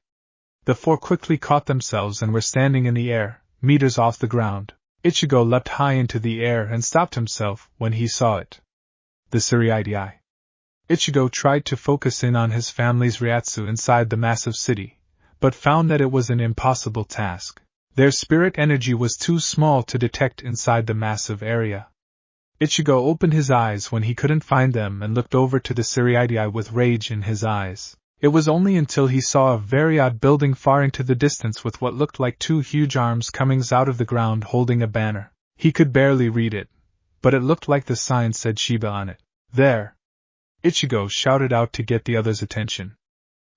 The four quickly caught themselves and were standing in the air, meters off the ground. Ichigo leapt high into the air and stopped himself when he saw it. The Siriidii. Ichigo tried to focus in on his family's Ryatsu inside the massive city, but found that it was an impossible task. Their spirit energy was too small to detect inside the massive area. Ichigo opened his eyes when he couldn't find them and looked over to the Siriidii with rage in his eyes. It was only until he saw a very odd building far into the distance with what looked like two huge arms coming out of the ground holding a banner. He could barely read it, but it looked like the sign said Shiba on it. There! Ichigo shouted out to get the others' attention.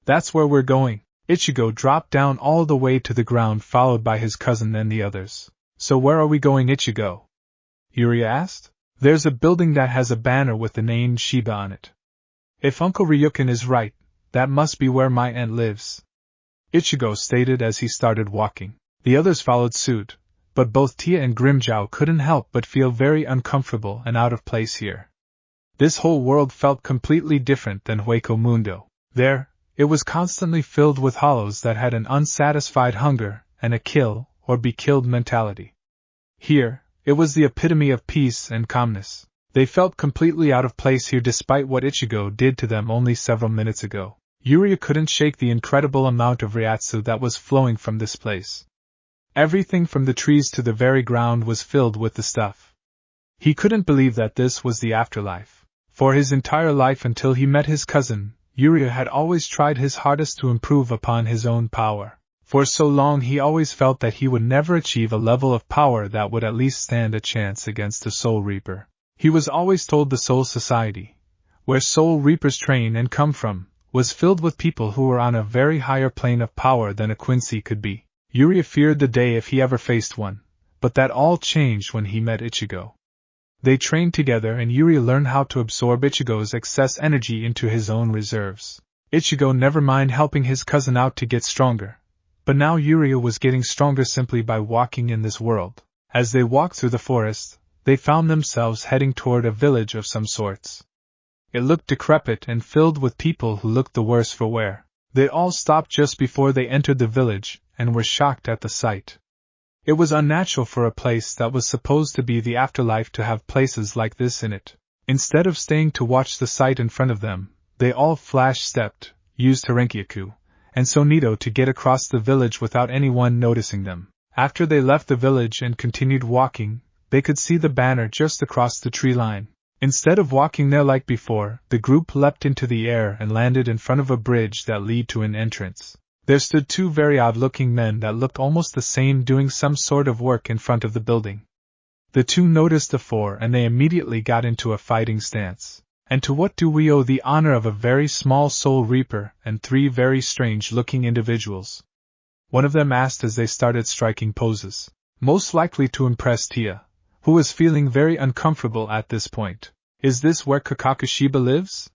That's where we're going. Ichigo dropped down all the way to the ground followed by his cousin and the others. So where are we going, Ichigo? Yuri asked. There's a building that has a banner with the name Shiba on it. If Uncle Ryukin is right, that must be where my aunt lives. Ichigo stated as he started walking. The others followed suit, but both Tia and Grimjow couldn't help but feel very uncomfortable and out of place here. This whole world felt completely different than Hueco Mundo. There, it was constantly filled with hollows that had an unsatisfied hunger and a kill or be killed mentality. Here, it was the epitome of peace and calmness. They felt completely out of place here despite what Ichigo did to them only several minutes ago. Yuria couldn't shake the incredible amount of Ryatsu that was flowing from this place. Everything from the trees to the very ground was filled with the stuff. He couldn't believe that this was the afterlife. For his entire life until he met his cousin, Yuria had always tried his hardest to improve upon his own power. For so long he always felt that he would never achieve a level of power that would at least stand a chance against a Soul Reaper. He was always told the Soul Society, where Soul Reapers train and come from, was filled with people who were on a very higher plane of power than a Quincy could be. Yuria feared the day if he ever faced one, but that all changed when he met Ichigo. They trained together and Yuria learned how to absorb Ichigo's excess energy into his own reserves. Ichigo never mind helping his cousin out to get stronger. But now Yuria was getting stronger simply by walking in this world. As they walked through the forest, they found themselves heading toward a village of some sorts. It looked decrepit and filled with people who looked the worse for wear. They all stopped just before they entered the village, and were shocked at the sight. It was unnatural for a place that was supposed to be the afterlife to have places like this in it. Instead of staying to watch the sight in front of them, they all flash-stepped, used Harenkyaku and Sonito to get across the village without anyone noticing them. After they left the village and continued walking, they could see the banner just across the tree line. Instead of walking there like before, the group leapt into the air and landed in front of a bridge that led to an entrance. There stood two very odd-looking men that looked almost the same doing some sort of work in front of the building. The two noticed the four and they immediately got into a fighting stance. And to what do we owe the honor of a very small Soul Reaper and three very strange-looking individuals? One of them asked as they started striking poses, most likely to impress Tia, who was feeling very uncomfortable at this point. Is this where Kakakushiba lives?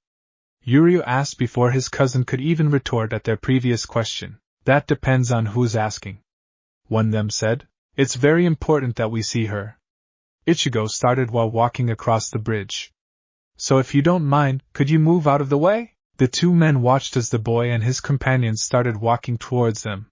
Yuria asked before his cousin could even retort at their previous question. That depends on who's asking. One of them said. It's very important that we see her. Ichigo started while walking across the bridge. So if you don't mind, could you move out of the way? The two men watched as the boy and his companions started walking towards them.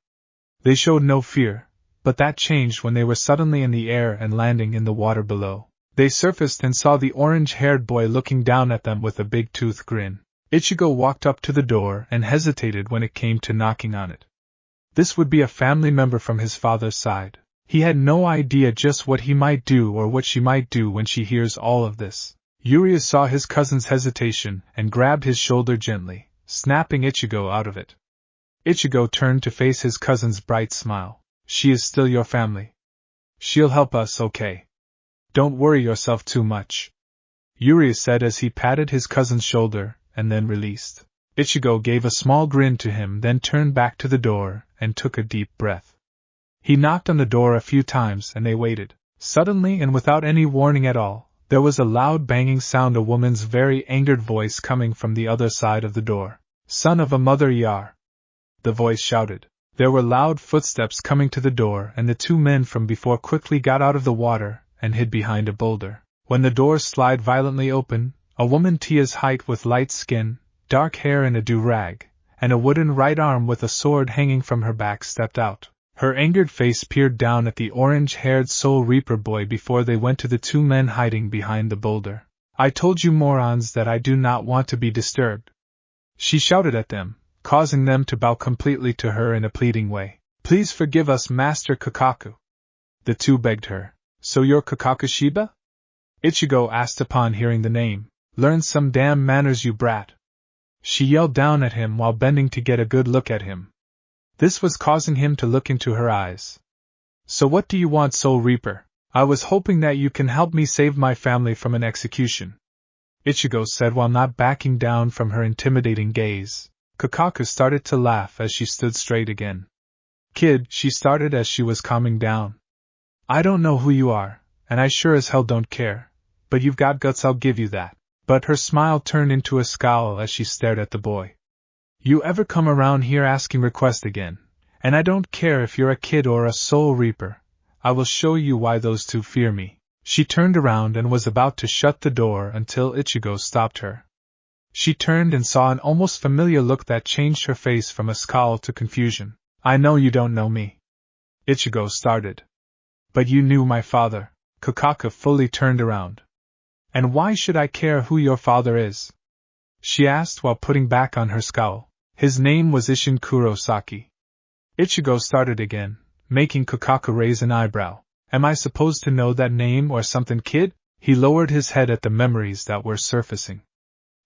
They showed no fear, but that changed when they were suddenly in the air and landing in the water below. They surfaced and saw the orange-haired boy looking down at them with a big tooth grin. Ichigo walked up to the door and hesitated when it came to knocking on it. This would be a family member from his father's side. He had no idea just what he might do or what she might do when she hears all of this. Yuria saw his cousin's hesitation and grabbed his shoulder gently, snapping Ichigo out of it. Ichigo turned to face his cousin's bright smile. She is still your family. She'll help us, okay? Don't worry yourself too much. Yuria said as he patted his cousin's shoulder, and then released. Ichigo gave a small grin to him, then turned back to the door and took a deep breath. He knocked on the door a few times and they waited. Suddenly and without any warning at all, there was a loud banging sound, a woman's very angered voice coming from the other side of the door. Son of a mother Yar! The voice shouted. There were loud footsteps coming to the door and the two men from before quickly got out of the water and hid behind a boulder. When the door slid violently open, a woman Tia's height with light skin, dark hair and a do-rag, and a wooden right arm with a sword hanging from her back stepped out. Her angered face peered down at the orange-haired Soul Reaper boy before they went to the two men hiding behind the boulder. I told you morons that I do not want to be disturbed. She shouted at them, causing them to bow completely to her in a pleading way. Please forgive us, Master Kakaku. The two begged her. So you're Kakakushiba? Ichigo asked upon hearing the name. Learn some damn manners, you brat. She yelled down at him while bending to get a good look at him. This was causing him to look into her eyes. So what do you want, Soul Reaper? I was hoping that you can help me save my family from an execution, Ichigo said while not backing down from her intimidating gaze. Kakaku started to laugh as she stood straight again. Kid, she started as she was calming down. I don't know who you are, and I sure as hell don't care, but you've got guts, I'll give you that. But her smile turned into a scowl as she stared at the boy. You ever come around here asking requests again, and I don't care if you're a kid or a Soul Reaper, I will show you why those two fear me. She turned around and was about to shut the door until Ichigo stopped her. She turned and saw an almost familiar look that changed her face from a scowl to confusion. I know you don't know me. Ichigo started. But you knew my father. Kakaku fully turned around. And why should I care who your father is? She asked while putting back on her scowl. His name was Isshin Kurosaki. Ichigo started again, making Kakaku raise an eyebrow. Am I supposed to know that name or something, kid? He lowered his head at the memories that were surfacing.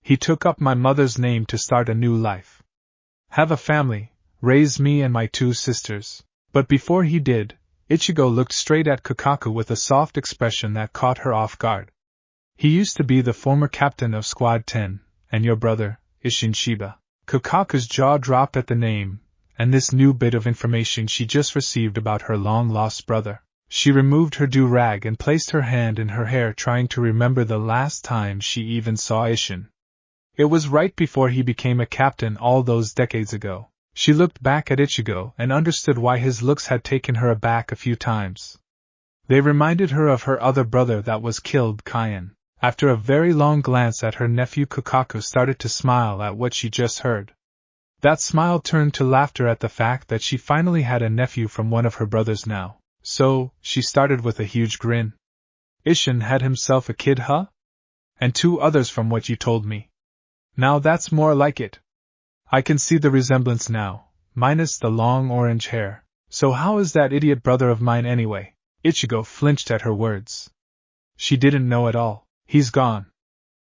He took up my mother's name to start a new life. Have a family, raise me and my 2 sisters. But before he did, Ichigo looked straight at Kakaku with a soft expression that caught her off guard. He used to be the former captain of Squad 10, and your brother, Isshin Shiba. Kakaku's jaw dropped at the name, and this new bit of information she just received about her long-lost brother. She removed her do-rag and placed her hand in her hair, trying to remember the last time she even saw Isshin. It was right before he became a captain all those decades ago. She looked back at Ichigo and understood why his looks had taken her aback a few times. They reminded her of her other brother that was killed, Kaien. After a very long glance at her nephew, Kakaku started to smile at what she just heard. That smile turned to laughter at the fact that she finally had a nephew from one of her brothers now. So, she started with a huge grin. Isshin had himself a kid, huh? And 2 others from what you told me. Now that's more like it. I can see the resemblance now, minus the long orange hair. So how is that idiot brother of mine anyway? Ichigo flinched at her words. She didn't know at all. He's gone,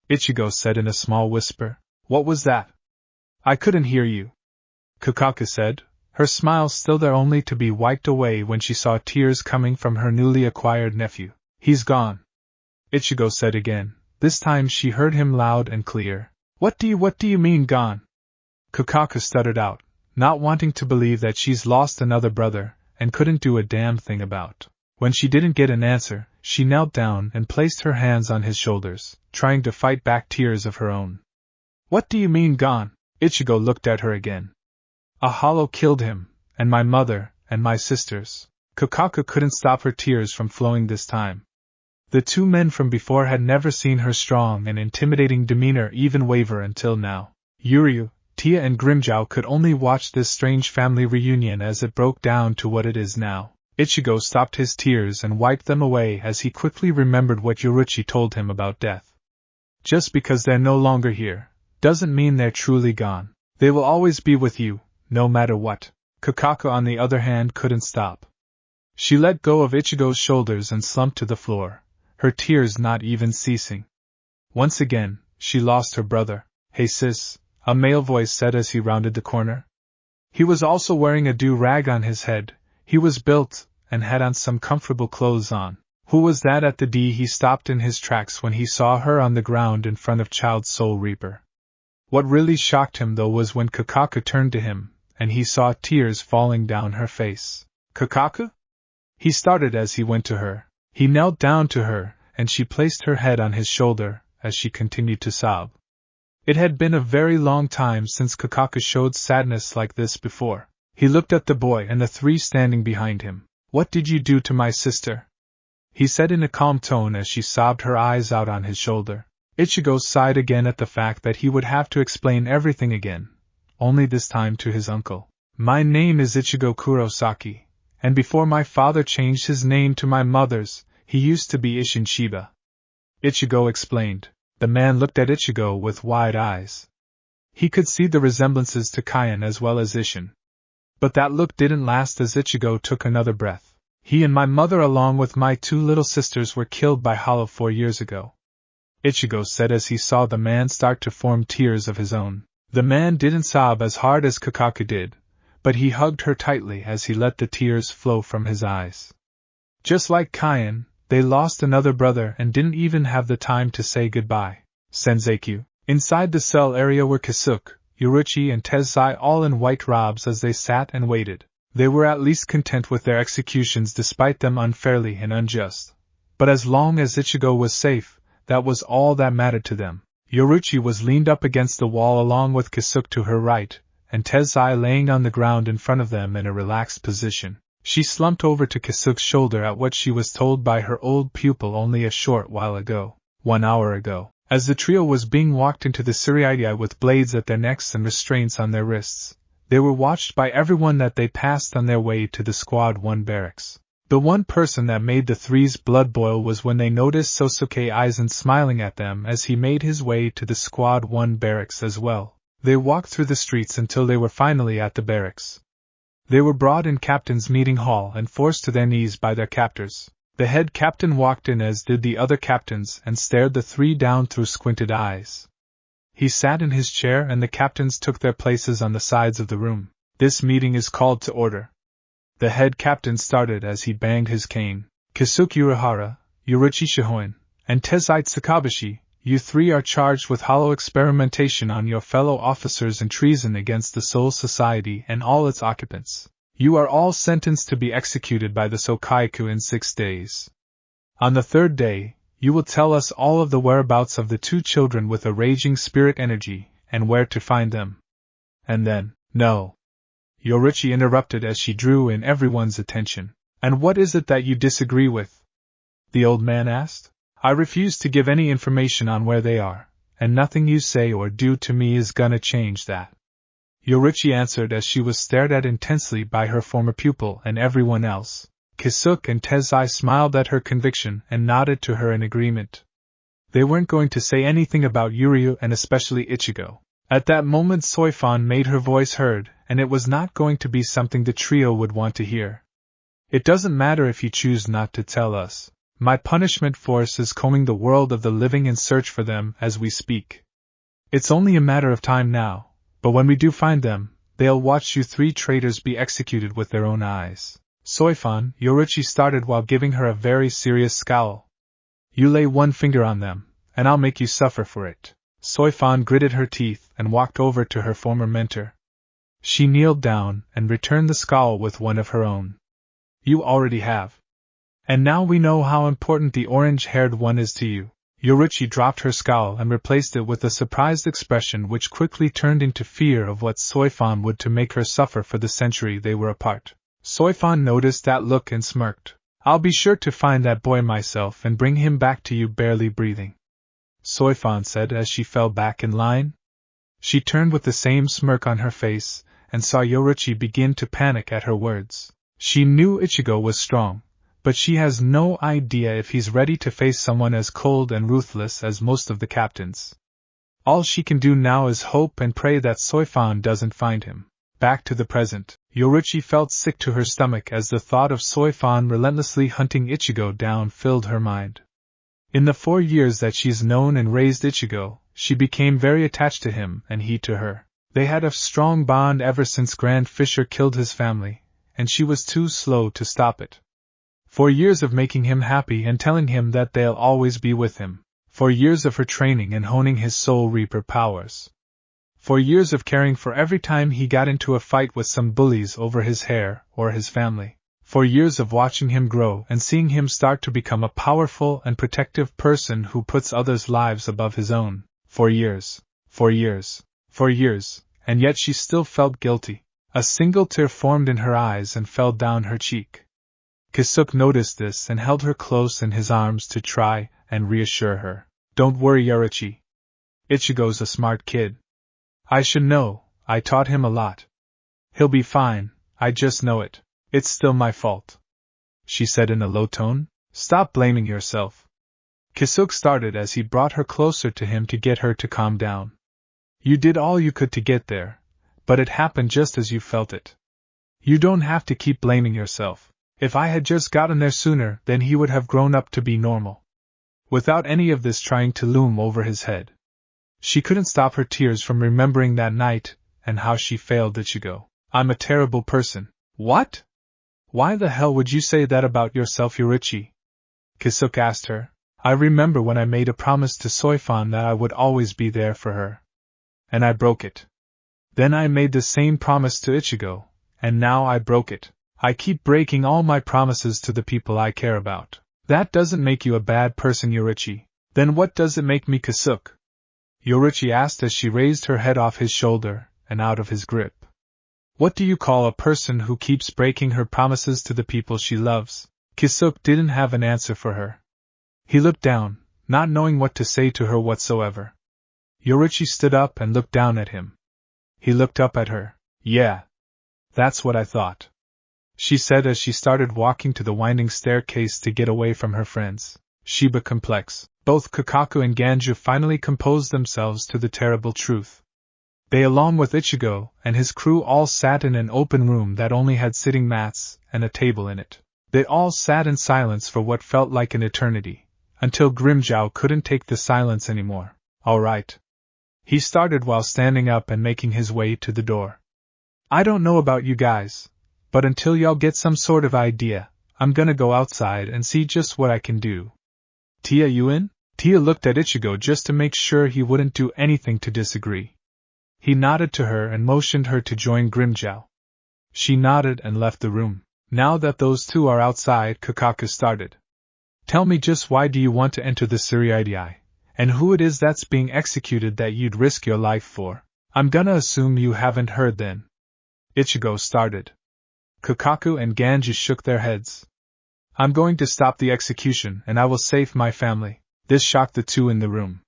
Ichigo said in a small whisper. What was that? I couldn't hear you, Kakaku said, her smile still there only to be wiped away when she saw tears coming from her newly acquired nephew. He's gone, Ichigo said again. This time she heard him loud and clear. What do you mean gone? Kakaku stuttered out, not wanting to believe that she's lost another brother, and couldn't do a damn thing about. When she didn't get an answer, she knelt down and placed her hands on his shoulders, trying to fight back tears of her own. What do you mean gone? Ichigo looked at her again. A hollow killed him, and my mother, and my sisters. Kakaku couldn't stop her tears from flowing this time. The 2 men from before had never seen her strong and intimidating demeanor even waver until now. Yuryu, Tia and Grimjow could only watch this strange family reunion as it broke down to what it is now. Ichigo stopped his tears and wiped them away as he quickly remembered what Yoruichi told him about death. Just because they're no longer here, doesn't mean they're truly gone. They will always be with you, no matter what. Kakaku on the other hand couldn't stop. She let go of Ichigo's shoulders and slumped to the floor, her tears not even ceasing. Once again, she lost her brother. Hey sis, a male voice said as he rounded the corner. He was also wearing a do-rag on his head. He was built, and had on some comfortable clothes on. Who was that at the D? He stopped in his tracks when he saw her on the ground in front of Child Soul Reaper. What really shocked him though was when Kakaku turned to him, and he saw tears falling down her face. Kakaku? He started as he went to her. He knelt down to her, and she placed her head on his shoulder, as she continued to sob. It had been a very long time since Kakaku showed sadness like this before. He looked at the boy and the 3 standing behind him. What did you do to my sister? He said in a calm tone as she sobbed her eyes out on his shoulder. Ichigo sighed again at the fact that he would have to explain everything again, only this time to his uncle. My name is Ichigo Kurosaki, and before my father changed his name to my mother's, he used to be Isshin Shiba. Ichigo explained. The man looked at Ichigo with wide eyes. He could see the resemblances to Kaien as well as Isshin. But that look didn't last as Ichigo took another breath. He and my mother along with my 2 little sisters were killed by Hollow 4 years ago, Ichigo said as he saw the man start to form tears of his own. The man didn't sob as hard as Kakaku did, but he hugged her tightly as he let the tears flow from his eyes. Just like Kaien, they lost another brother and didn't even have the time to say goodbye. Senseiku. Inside the cell area were Kasuke, Yoruichi and Tezai all in white robes as they sat and waited. They were at least content with their executions despite them unfairly and unjust. But as long as Ichigo was safe, that was all that mattered to them. Yoruichi was leaned up against the wall along with Kasuke to her right, and Tezai laying on the ground in front of them in a relaxed position. She slumped over to Kasuke's shoulder at what she was told by her old pupil only a short while ago. 1 hour ago. As the trio was being walked into the Siriaii with blades at their necks and restraints on their wrists, They were watched by everyone that they passed on their way to the Squad 1 barracks. The one person that made the three's blood boil was when they noticed Sosuke Aizen smiling at them as he made his way to the Squad 1 barracks as well. They walked through the streets until they were finally at the barracks. They were brought in captain's meeting hall and forced to their knees by their captors. The head captain walked in as did the other captains and stared the three down through squinted eyes. He sat in his chair and the captains took their places on the sides of the room. This meeting is called to order. The head captain started as he banged his cane. Kisuke Urahara, Yoruichi Shihoin, and Tezzite Sakabashi, you three are charged with hollow experimentation on your fellow officers and treason against the Soul Society and all its occupants. You are all sentenced to be executed by the Sokaiku in 6 days. On the 3rd day, you will tell us all of the whereabouts of the 2 children with a raging spirit energy, and where to find them. And then, no. Yoruichi interrupted as she drew in everyone's attention. And what is it that you disagree with? The old man asked. I refuse to give any information on where they are, and nothing you say or do to me is gonna change that. Yoruichi answered as she was stared at intensely by her former pupil and everyone else. Kisuke and Tezzai smiled at her conviction and nodded to her in agreement. They weren't going to say anything about Yuryu and especially Ichigo. At that moment Soifan made her voice heard, and it was not going to be something the trio would want to hear. It doesn't matter if you choose not to tell us. My punishment force is combing the world of the living in search for them as we speak. It's only a matter of time now, but when we do find them, they'll watch you 3 traitors be executed with their own eyes. Soifan, Yoruichi started while giving her a very serious scowl. You lay one finger on them, and I'll make you suffer for it. Soifan gritted her teeth and walked over to her former mentor. She kneeled down and returned the scowl with one of her own. You already have. And now we know how important the orange-haired one is to you. Yoruichi dropped her scowl and replaced it with a surprised expression which quickly turned into fear of what Soifan would to make her suffer for the century they were apart. Soifan noticed that look and smirked. I'll be sure to find that boy myself and bring him back to you barely breathing. Soifan said as she fell back in line. She turned with the same smirk on her face, and saw Yoruichi begin to panic at her words. She knew Ichigo was strong, but she has no idea if he's ready to face someone as cold and ruthless as most of the captains. All she can do now is hope and pray that Soifan doesn't find him. Back to the present, Yoruichi felt sick to her stomach as the thought of Soifan relentlessly hunting Ichigo down filled her mind. In the 4 years that she's known and raised Ichigo, she became very attached to him and he to her. They had a strong bond ever since Grand Fisher killed his family, and she was too slow to stop it. 4 years of making him happy and telling him that they'll always be with him. 4 years of her training and honing his Soul Reaper powers. 4 years of caring for every time he got into a fight with some bullies over his hair or his family. 4 years of watching him grow and seeing him start to become a powerful and protective person who puts others' lives above his own. 4 years. 4 years. 4 years, and yet she still felt guilty. A single tear formed in her eyes and fell down her cheek. Kisuke noticed this and held her close in his arms to try and reassure her. Don't worry, Yoruichi. Ichigo's a smart kid. I should know, I taught him a lot. He'll be fine, I just know it. It's still my fault. She said in a low tone. Stop blaming yourself. Kisuke started as he brought her closer to him to get her to calm down. You did all you could to get there, but it happened just as you felt it. You don't have to keep blaming yourself. If I had just gotten there sooner, then he would have grown up to be normal. Without any of this trying to loom over his head. She couldn't stop her tears from remembering that night, and how she failed Ichigo. I'm a terrible person. What? Why the hell would you say that about yourself, Yoruichi? Kisuke asked her. I remember when I made a promise to Soifan that I would always be there for her. And I broke it. Then I made the same promise to Ichigo, and now I broke it. I keep breaking all my promises to the people I care about. That doesn't make you a bad person, Yoruichi. Then what does it make me, Kisuke? Yoruichi asked as she raised her head off his shoulder and out of his grip. What do you call a person who keeps breaking her promises to the people she loves? Kisuke didn't have an answer for her. He looked down, not knowing what to say to her whatsoever. Yoruichi stood up and looked down at him. He looked up at her. Yeah. That's what I thought, she said as she started walking to the winding staircase to get away from her friends. Shiba complex. Both Kakaku and Ganju finally composed themselves to the terrible truth. They, along with Ichigo and his crew, all sat in an open room that only had sitting mats and a table in it. They all sat in silence for what felt like an eternity, until Grimjow couldn't take the silence anymore. All right, he started while standing up and making his way to the door. I don't know about you guys, but until y'all get some sort of idea, I'm gonna go outside and see just what I can do. Tia, you in? Tia looked at Ichigo just to make sure he wouldn't do anything to disagree. He nodded to her and motioned her to join Grimjow. She nodded and left the room. Now that those two are outside, Kakaku started. Tell me, just why do you want to enter the Suriidai, and who it is that's being executed that you'd risk your life for? I'm gonna assume you haven't heard then. Ichigo started. Kakaku and Ganju shook their heads. I'm going to stop the execution and I will save my family. This shocked the two in the room.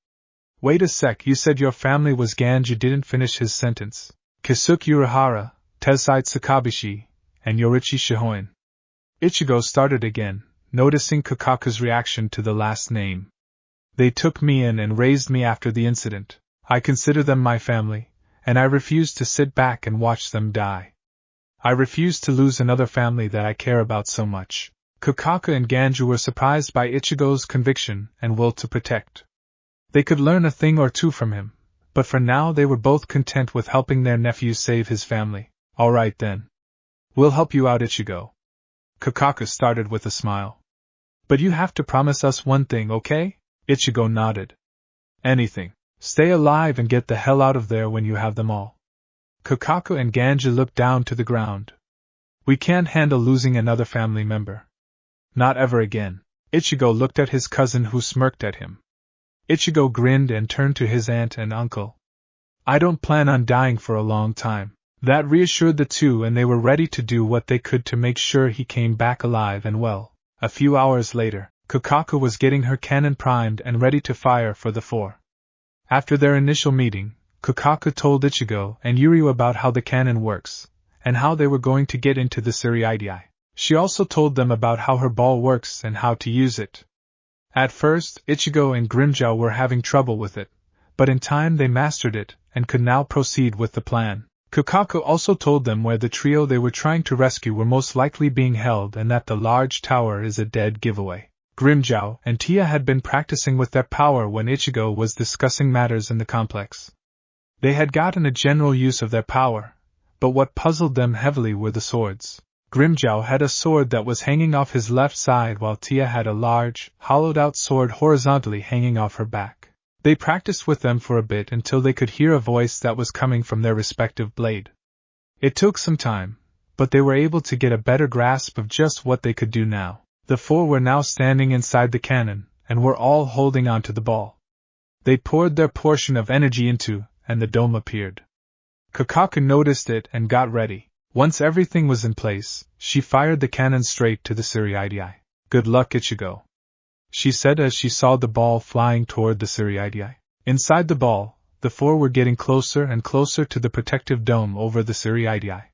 Wait a sec, you said your family was... Ganju didn't finish his sentence. Kisuke Urahara, Tensai Tsukabeishi, and Yoruichi Shihoin. Ichigo started again, noticing Kakaku's reaction to the last name. They took me in and raised me after the incident. I consider them my family, and I refuse to sit back and watch them die. I refuse to lose another family that I care about so much. Kakaku and Ganju were surprised by Ichigo's conviction and will to protect. They could learn a thing or two from him, but for now they were both content with helping their nephew save his family. All right then. We'll help you out, Ichigo. Kakaku started with a smile. But you have to promise us one thing, okay? Ichigo nodded. Anything. Stay alive and get the hell out of there when you have them all. Kakaku and Ganju looked down to the ground. We can't handle losing another family member. Not ever again. Ichigo looked at his cousin, who smirked at him. Ichigo grinned and turned to his aunt and uncle. I don't plan on dying for a long time. That reassured the two, and they were ready to do what they could to make sure he came back alive and well. A few hours later, Kakaku was getting her cannon primed and ready to fire for the four. After their initial meeting, Kakaku told Ichigo and Yuryu about how the cannon works, and how they were going to get into the Suriidai. She also told them about how her ball works and how to use it. At first, Ichigo and Grimjow were having trouble with it, but in time they mastered it and could now proceed with the plan. Kakaku also told them where the trio they were trying to rescue were most likely being held and that the large tower is a dead giveaway. Grimjow and Tia had been practicing with their power when Ichigo was discussing matters in the complex. They had gotten a general use of their power, but what puzzled them heavily were the swords. Grimjow had a sword that was hanging off his left side, while Tia had a large, hollowed-out sword horizontally hanging off her back. They practiced with them for a bit until they could hear a voice that was coming from their respective blade. It took some time, but they were able to get a better grasp of just what they could do now. The four were now standing inside the cannon, and were all holding onto the ball. They poured their portion of energy into, and the dome appeared. Kakaku noticed it and got ready. Once everything was in place, she fired the cannon straight to the Suriidai. Good luck, Ichigo, she said as she saw the ball flying toward the Suriidai. Inside the ball, the four were getting closer and closer to the protective dome over the Suriidai.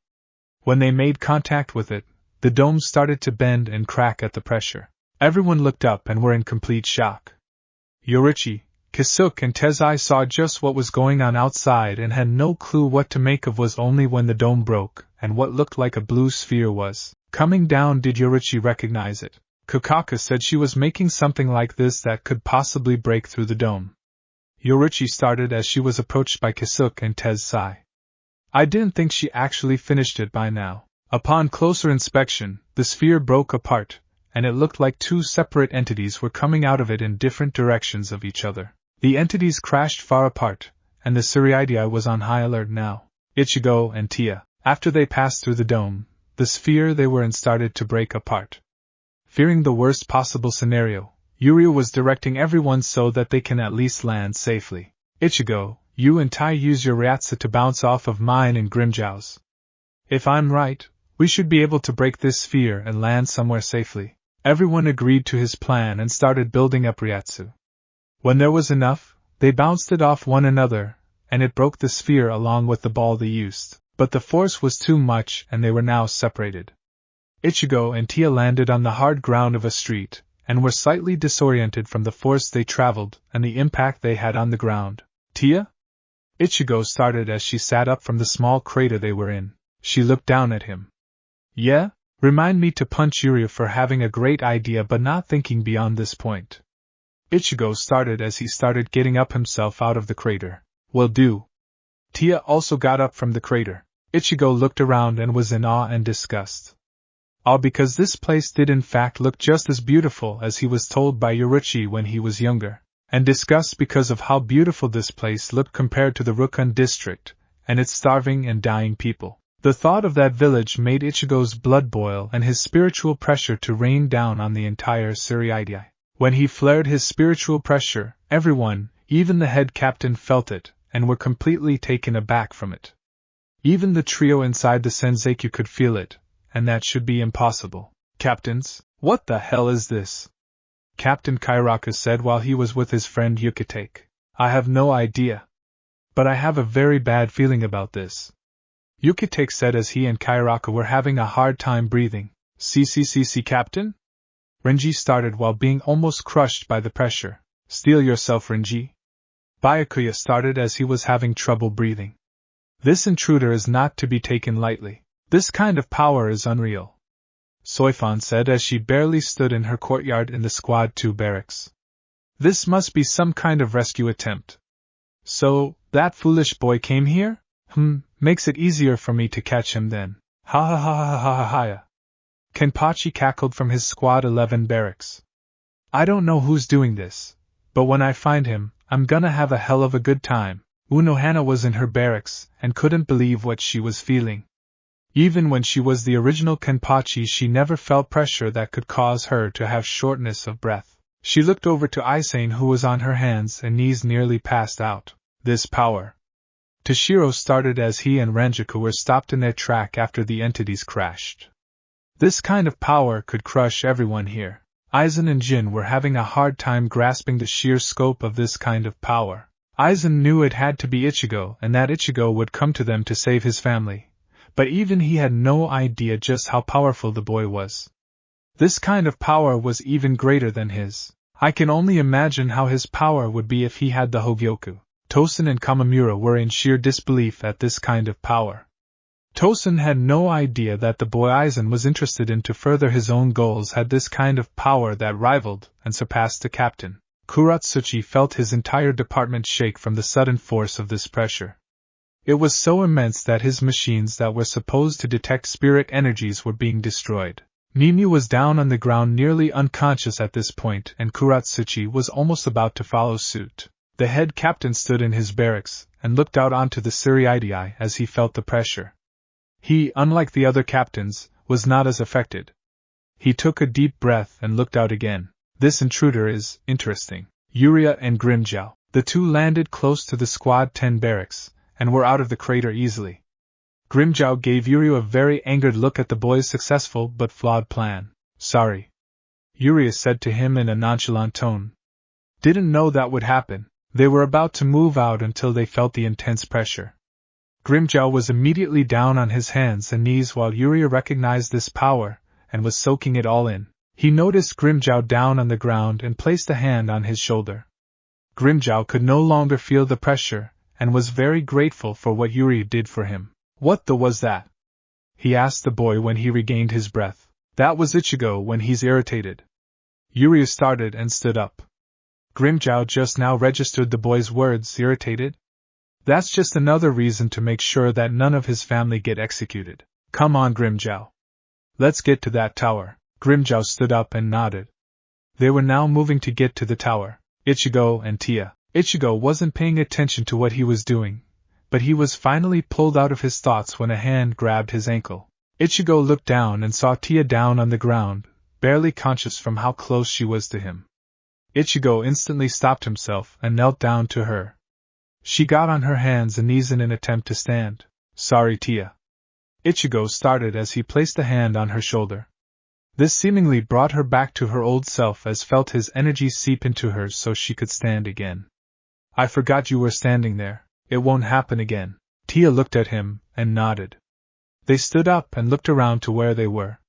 When they made contact with it, the dome started to bend and crack at the pressure. Everyone looked up and were in complete shock. Yoruichi, Kisuke and Tensai saw just what was going on outside and had no clue what to make of was only when the dome broke, and what looked like a blue sphere was coming down did Yoruichi recognize it. Kakaku said she was making something like this that could possibly break through the dome. Yoruichi started as she was approached by Kisuke and Tensai. I didn't think she actually finished it by now. Upon closer inspection, the sphere broke apart, and it looked like two separate entities were coming out of it in different directions of each other. The entities crashed far apart, and the Suriidai was on high alert now. Ichigo and Tia, after they passed through the dome, the sphere they were in started to break apart. Fearing the worst possible scenario, Yuryu was directing everyone so that they can at least land safely. Ichigo, you and Tai use your Ryatsu to bounce off of mine and Grimjow's. If I'm right, we should be able to break this sphere and land somewhere safely. Everyone agreed to his plan and started building up Ryatsu. When there was enough, they bounced it off one another, and it broke the sphere along with the ball they used. But the force was too much and they were now separated. Ichigo and Tia landed on the hard ground of a street, and were slightly disoriented from the force they traveled and the impact they had on the ground. Tia? Ichigo started as she sat up from the small crater they were in. She looked down at him. Yeah? Remind me to punch Yuria for having a great idea but not thinking beyond this point. Ichigo started as he started getting up himself out of the crater. Will do. Tia also got up from the crater. Ichigo looked around and was in awe and disgust. All because this place did in fact look just as beautiful as he was told by Yoruichi when he was younger, and disgust because of how beautiful this place looked compared to the Rukun district, and its starving and dying people. The thought of that village made Ichigo's blood boil and his spiritual pressure to rain down on the entire Suriidai. When he flared his spiritual pressure, everyone, even the head captain, felt it, and were completely taken aback from it. Even the trio inside the Senzeiku could feel it, and that should be impossible. Captains, what the hell is this? Captain Kairaku said while he was with his friend Yukitake. I have no idea. But I have a very bad feeling about this. Yukitake said as he and Kairaku were having a hard time breathing. CCCC Captain? Renji started while being almost crushed by the pressure. Steel yourself, Renji. Byakuya started as he was having trouble breathing. This intruder is not to be taken lightly. This kind of power is unreal. Soifan said as she barely stood in her courtyard in the Squad 2 barracks. This must be some kind of rescue attempt. So, that foolish boy came here? Makes it easier for me to catch him then. Ha ha ha ha ha ha ha. Kenpachi cackled from his Squad 11 barracks. I don't know who's doing this, but when I find him, I'm gonna have a hell of a good time. Unohana was in her barracks and couldn't believe what she was feeling. Even when she was the original Kenpachi, she never felt pressure that could cause her to have shortness of breath. She looked over to Aizen, who was on her hands and knees nearly passed out. This power. Toshiro started as he and Ranjaku were stopped in their track after the entities crashed. This kind of power could crush everyone here. Aizen and Jin were having a hard time grasping the sheer scope of this kind of power. Aizen knew it had to be Ichigo and that Ichigo would come to them to save his family. But even he had no idea just how powerful the boy was. This kind of power was even greater than his. I can only imagine how his power would be if he had the Hogyoku. Tosen and Kamamura were in sheer disbelief at this kind of power. Tosen had no idea that the boy Aizen was interested in to further his own goals had this kind of power that rivaled and surpassed the captain. Kuratsuchi felt his entire department shake from the sudden force of this pressure. It was so immense that his machines that were supposed to detect spirit energies were being destroyed. Nimi was down on the ground nearly unconscious at this point, and Kuratsuchi was almost about to follow suit. The head captain stood in his barracks and looked out onto the Suriidai as he felt the pressure. He, unlike the other captains, was not as affected. He took a deep breath and looked out again. This intruder is interesting. Yuria and Grimjow. The two landed close to the Squad 10 barracks, and were out of the crater easily. Grimjow gave Yuria a very angered look at the boy's successful but flawed plan. Sorry. Yuria said to him in a nonchalant tone. Didn't know that would happen. They were about to move out until they felt the intense pressure. Grimjow was immediately down on his hands and knees while Yuria recognized this power, and was soaking it all in. He noticed Grimjow down on the ground and placed a hand on his shoulder. Grimjow could no longer feel the pressure, and was very grateful for what Yuria did for him. What the was that? He asked the boy when he regained his breath. That was Ichigo when he's irritated. Yuria started and stood up. Grimjow just now registered the boy's words, irritated? That's just another reason to make sure that none of his family get executed. Come on, Grimjow. Let's get to that tower. Grimjow stood up and nodded. They were now moving to get to the tower. Ichigo and Tia. Ichigo wasn't paying attention to what he was doing, but he was finally pulled out of his thoughts when a hand grabbed his ankle. Ichigo looked down and saw Tia down on the ground, barely conscious from how close she was to him. Ichigo instantly stopped himself and knelt down to her. She got on her hands and knees in an attempt to stand. Sorry, Tia. Ichigo started as he placed a hand on her shoulder. This seemingly brought her back to her old self as felt his energy seep into her so she could stand again. I forgot you were standing there. It won't happen again. Tia looked at him, and nodded. They stood up and looked around to where they were.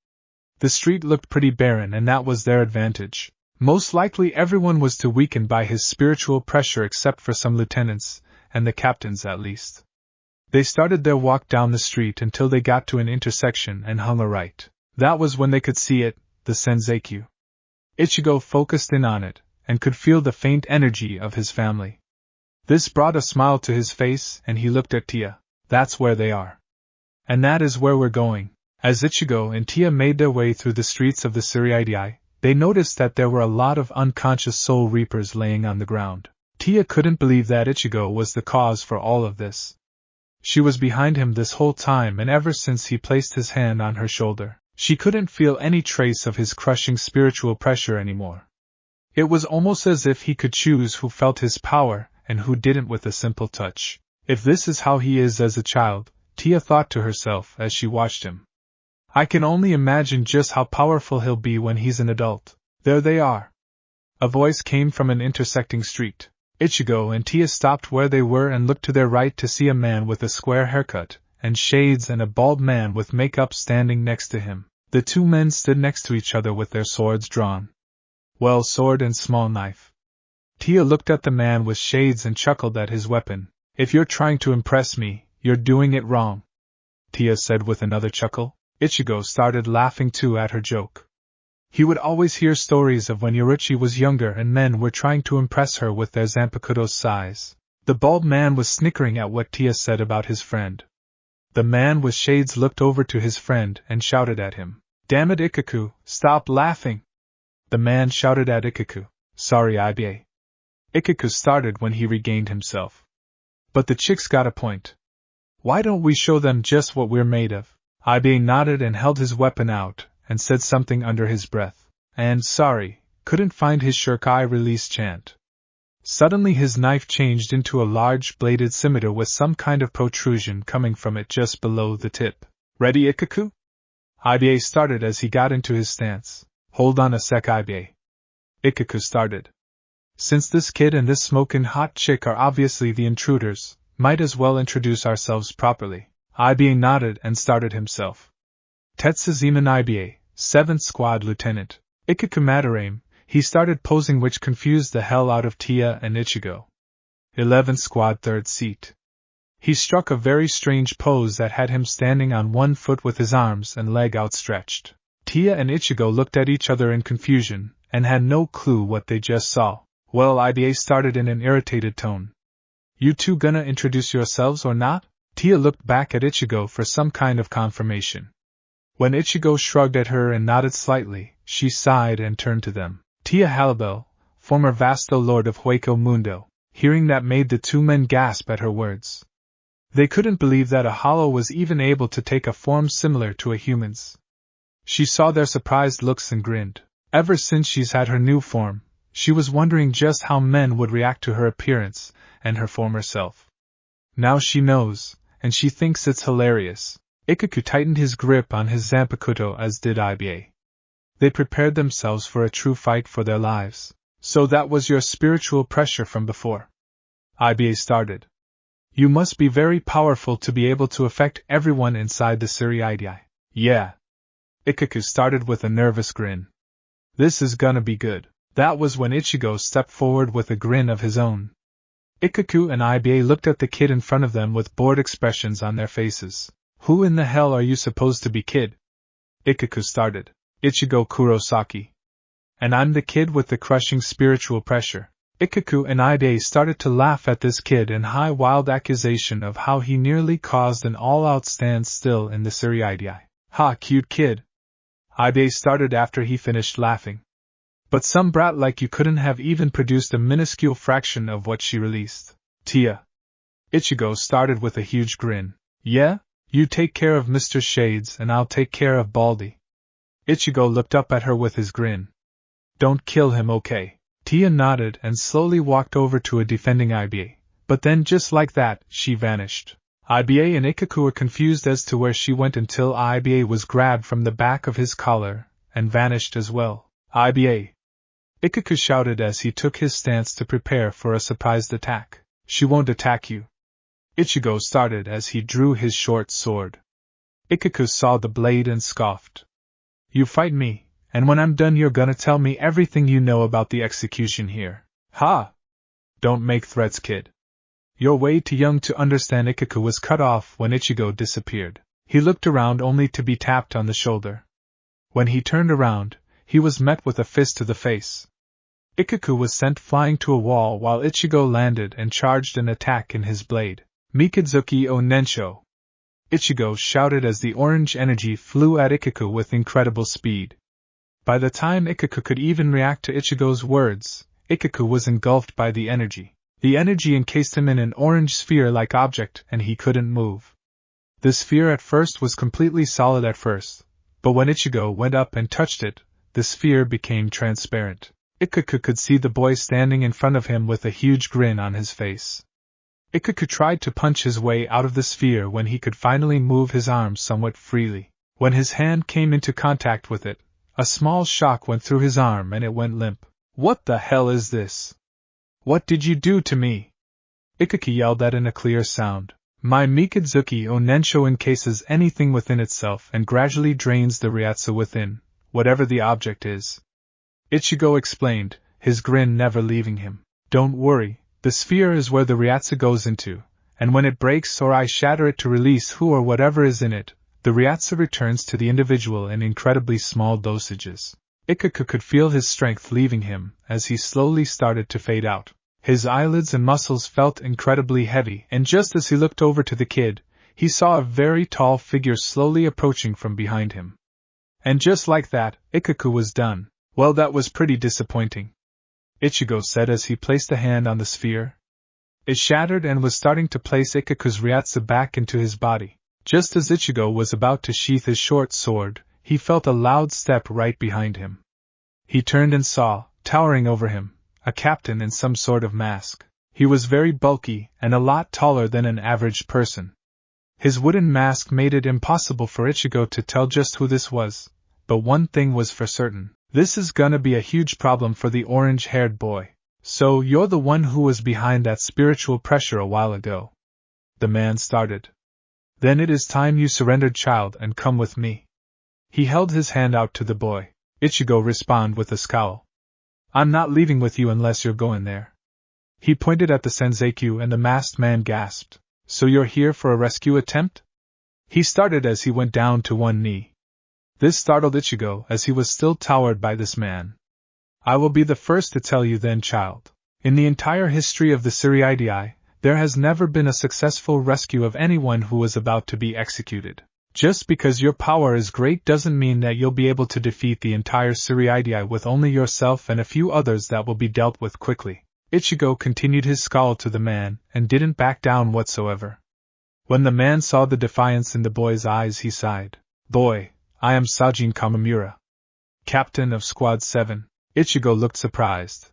The street looked pretty barren, and that was their advantage. Most likely everyone was too weakened by his spiritual pressure except for some lieutenants, and the captains at least. They started their walk down the street until they got to an intersection and hung a right. That was when they could see it, the Senzakyu. Ichigo focused in on it, and could feel the faint energy of his family. This brought a smile to his face, and he looked at Tia. That's where they are. And that is where we're going. As Ichigo and Tia made their way through the streets of the Suriidai, they noticed that there were a lot of unconscious soul reapers laying on the ground. Tia couldn't believe that Ichigo was the cause for all of this. She was behind him this whole time, and ever since he placed his hand on her shoulder, she couldn't feel any trace of his crushing spiritual pressure anymore. It was almost as if he could choose who felt his power and who didn't with a simple touch. If this is how he is as a child, Tia thought to herself as she watched him, I can only imagine just how powerful he'll be when he's an adult. There they are. A voice came from an intersecting street. Ichigo and Tia stopped where they were and looked to their right to see a man with a square haircut and shades and a bald man with makeup standing next to him. The two men stood next to each other with their swords drawn. Well, sword and small knife. Tia looked at the man with shades and chuckled at his weapon. If you're trying to impress me, you're doing it wrong, Tia said with another chuckle. Ichigo started laughing too at her joke. He would always hear stories of when Yoruichi was younger and men were trying to impress her with their Zanpakuto's size. The bald man was snickering at what Tia said about his friend. The man with shades looked over to his friend and shouted at him. Damn it, Ikaku, stop laughing! The man shouted at Ikaku. Sorry, Iba. Ikaku started when he regained himself. But the chicks got a point. Why don't we show them just what we're made of? Iba nodded and held his weapon out, and said something under his breath. And sorry, couldn't find his Shirkai release chant. Suddenly his knife changed into a large bladed scimitar with some kind of protrusion coming from it just below the tip. Ready, Ikaku? Iba started as he got into his stance. Hold on a sec, Iba. Ikaku started. Since this kid and this smokin' hot chick are obviously the intruders, might as well introduce ourselves properly. Iba nodded and started himself. Tetsuziman Iba, 7th Squad Lieutenant. Ikaku Madarame, he started posing, which confused the hell out of Tia and Ichigo. 11th Squad 3rd Seat. He struck a very strange pose that had him standing on one foot with his arms and leg outstretched. Tia and Ichigo looked at each other in confusion, and had no clue what they just saw. Well, Iba started in an irritated tone. You two gonna introduce yourselves or not? Tia looked back at Ichigo for some kind of confirmation. When Ichigo shrugged at her and nodded slightly, she sighed and turned to them. Tia Halibel, former Vasto Lord of Hueco Mundo. Hearing that made the two men gasp at her words. They couldn't believe that a hollow was even able to take a form similar to a human's. She saw their surprised looks and grinned. Ever since she's had her new form, she was wondering just how men would react to her appearance and her former self. Now she knows, and she thinks it's hilarious. Ikaku tightened his grip on his Zanpakuto, as did Iba. They prepared themselves for a true fight for their lives. So that was your spiritual pressure from before? Iba started. You must be very powerful to be able to affect everyone inside the Suriidai. Yeah. Ikaku started with a nervous grin. This is gonna be good. That was when Ichigo stepped forward with a grin of his own. Ikaku and Iba looked at the kid in front of them with bored expressions on their faces. Who in the hell are you supposed to be, kid? Ikaku started. Ichigo Kurosaki. And I'm the kid with the crushing spiritual pressure. Ikaku and Iba started to laugh at this kid and high wild accusation of how he nearly caused an all-out standstill in the Suriidai. Ha, cute kid. Iba started after he finished laughing. But some brat like you couldn't have even produced a minuscule fraction of what she released. Tia. Ichigo started with a huge grin. Yeah? You take care of Mr. Shades and I'll take care of Baldy. Ichigo looked up at her with his grin. Don't kill him, okay? Tia nodded and slowly walked over to a defending Iba, but then just like that, she vanished. Iba and Ikaku were confused as to where she went until Iba was grabbed from the back of his collar and vanished as well. Iba! Ikaku shouted as he took his stance to prepare for a surprised attack. She won't attack you. Ichigo started as he drew his short sword. Ikaku saw the blade and scoffed. You fight me, and when I'm done you're gonna tell me everything you know about the execution here. Ha! Don't make threats, kid. You're way too young to understand. Ikaku was cut off when Ichigo disappeared. He looked around only to be tapped on the shoulder. When he turned around, he was met with a fist to the face. Ikaku was sent flying to a wall while Ichigo landed and charged an attack in his blade. Mikazuki o Nensho! Ichigo shouted as the orange energy flew at Ikaku with incredible speed. By the time Ikaku could even react to Ichigo's words, Ikaku was engulfed by the energy. The energy encased him in an orange sphere-like object and he couldn't move. The sphere at first was completely solid at first, but when Ichigo went up and touched it, the sphere became transparent. Ikaku could see the boy standing in front of him with a huge grin on his face. Ikaku tried to punch his way out of the sphere when he could finally move his arms somewhat freely. When his hand came into contact with it, a small shock went through his arm and it went limp. What the hell is this? What did you do to me? Ikaku yelled at in a clear sound. My Mikazuki o Nensho encases anything within itself and gradually drains the Ryatsu within, whatever the object is. Ichigo explained, his grin never leaving him. Don't worry, the sphere is where the Ryatsu goes into, and when it breaks or I shatter it to release who or whatever is in it, the Ryatsu returns to the individual in incredibly small dosages. Ikaku could feel his strength leaving him as he slowly started to fade out. His eyelids and muscles felt incredibly heavy, and just as he looked over to the kid, he saw a very tall figure slowly approaching from behind him. And just like that, Ikaku was done. Well, that was pretty disappointing, Ichigo said as he placed a hand on the sphere. It shattered and was starting to place Ikaku's Ryatsu back into his body. Just as Ichigo was about to sheath his short sword, he felt a loud step right behind him. He turned and saw, towering over him, a captain in some sort of mask. He was very bulky and a lot taller than an average person. His wooden mask made it impossible for Ichigo to tell just who this was, but one thing was for certain. This is gonna be a huge problem for the orange-haired boy. So you're the one who was behind that spiritual pressure a while ago. The man started. Then it is time you surrendered, child, and come with me. He held his hand out to the boy. Ichigo responded with a scowl. I'm not leaving with you unless you're going there. He pointed at the Senzeikyuu and the masked man gasped. So you're here for a rescue attempt? He started as he went down to one knee. This startled Ichigo as he was still towered by this man. I will be the first to tell you then, child. In the entire history of the Suriidai, there has never been a successful rescue of anyone who was about to be executed. Just because your power is great doesn't mean that you'll be able to defeat the entire Suriidai with only yourself and a few others that will be dealt with quickly. Ichigo continued his scowl to the man and didn't back down whatsoever. When the man saw the defiance in the boy's eyes, he sighed. Boy, I am Sajin Kamamura, captain of Squad 7. Ichigo looked surprised.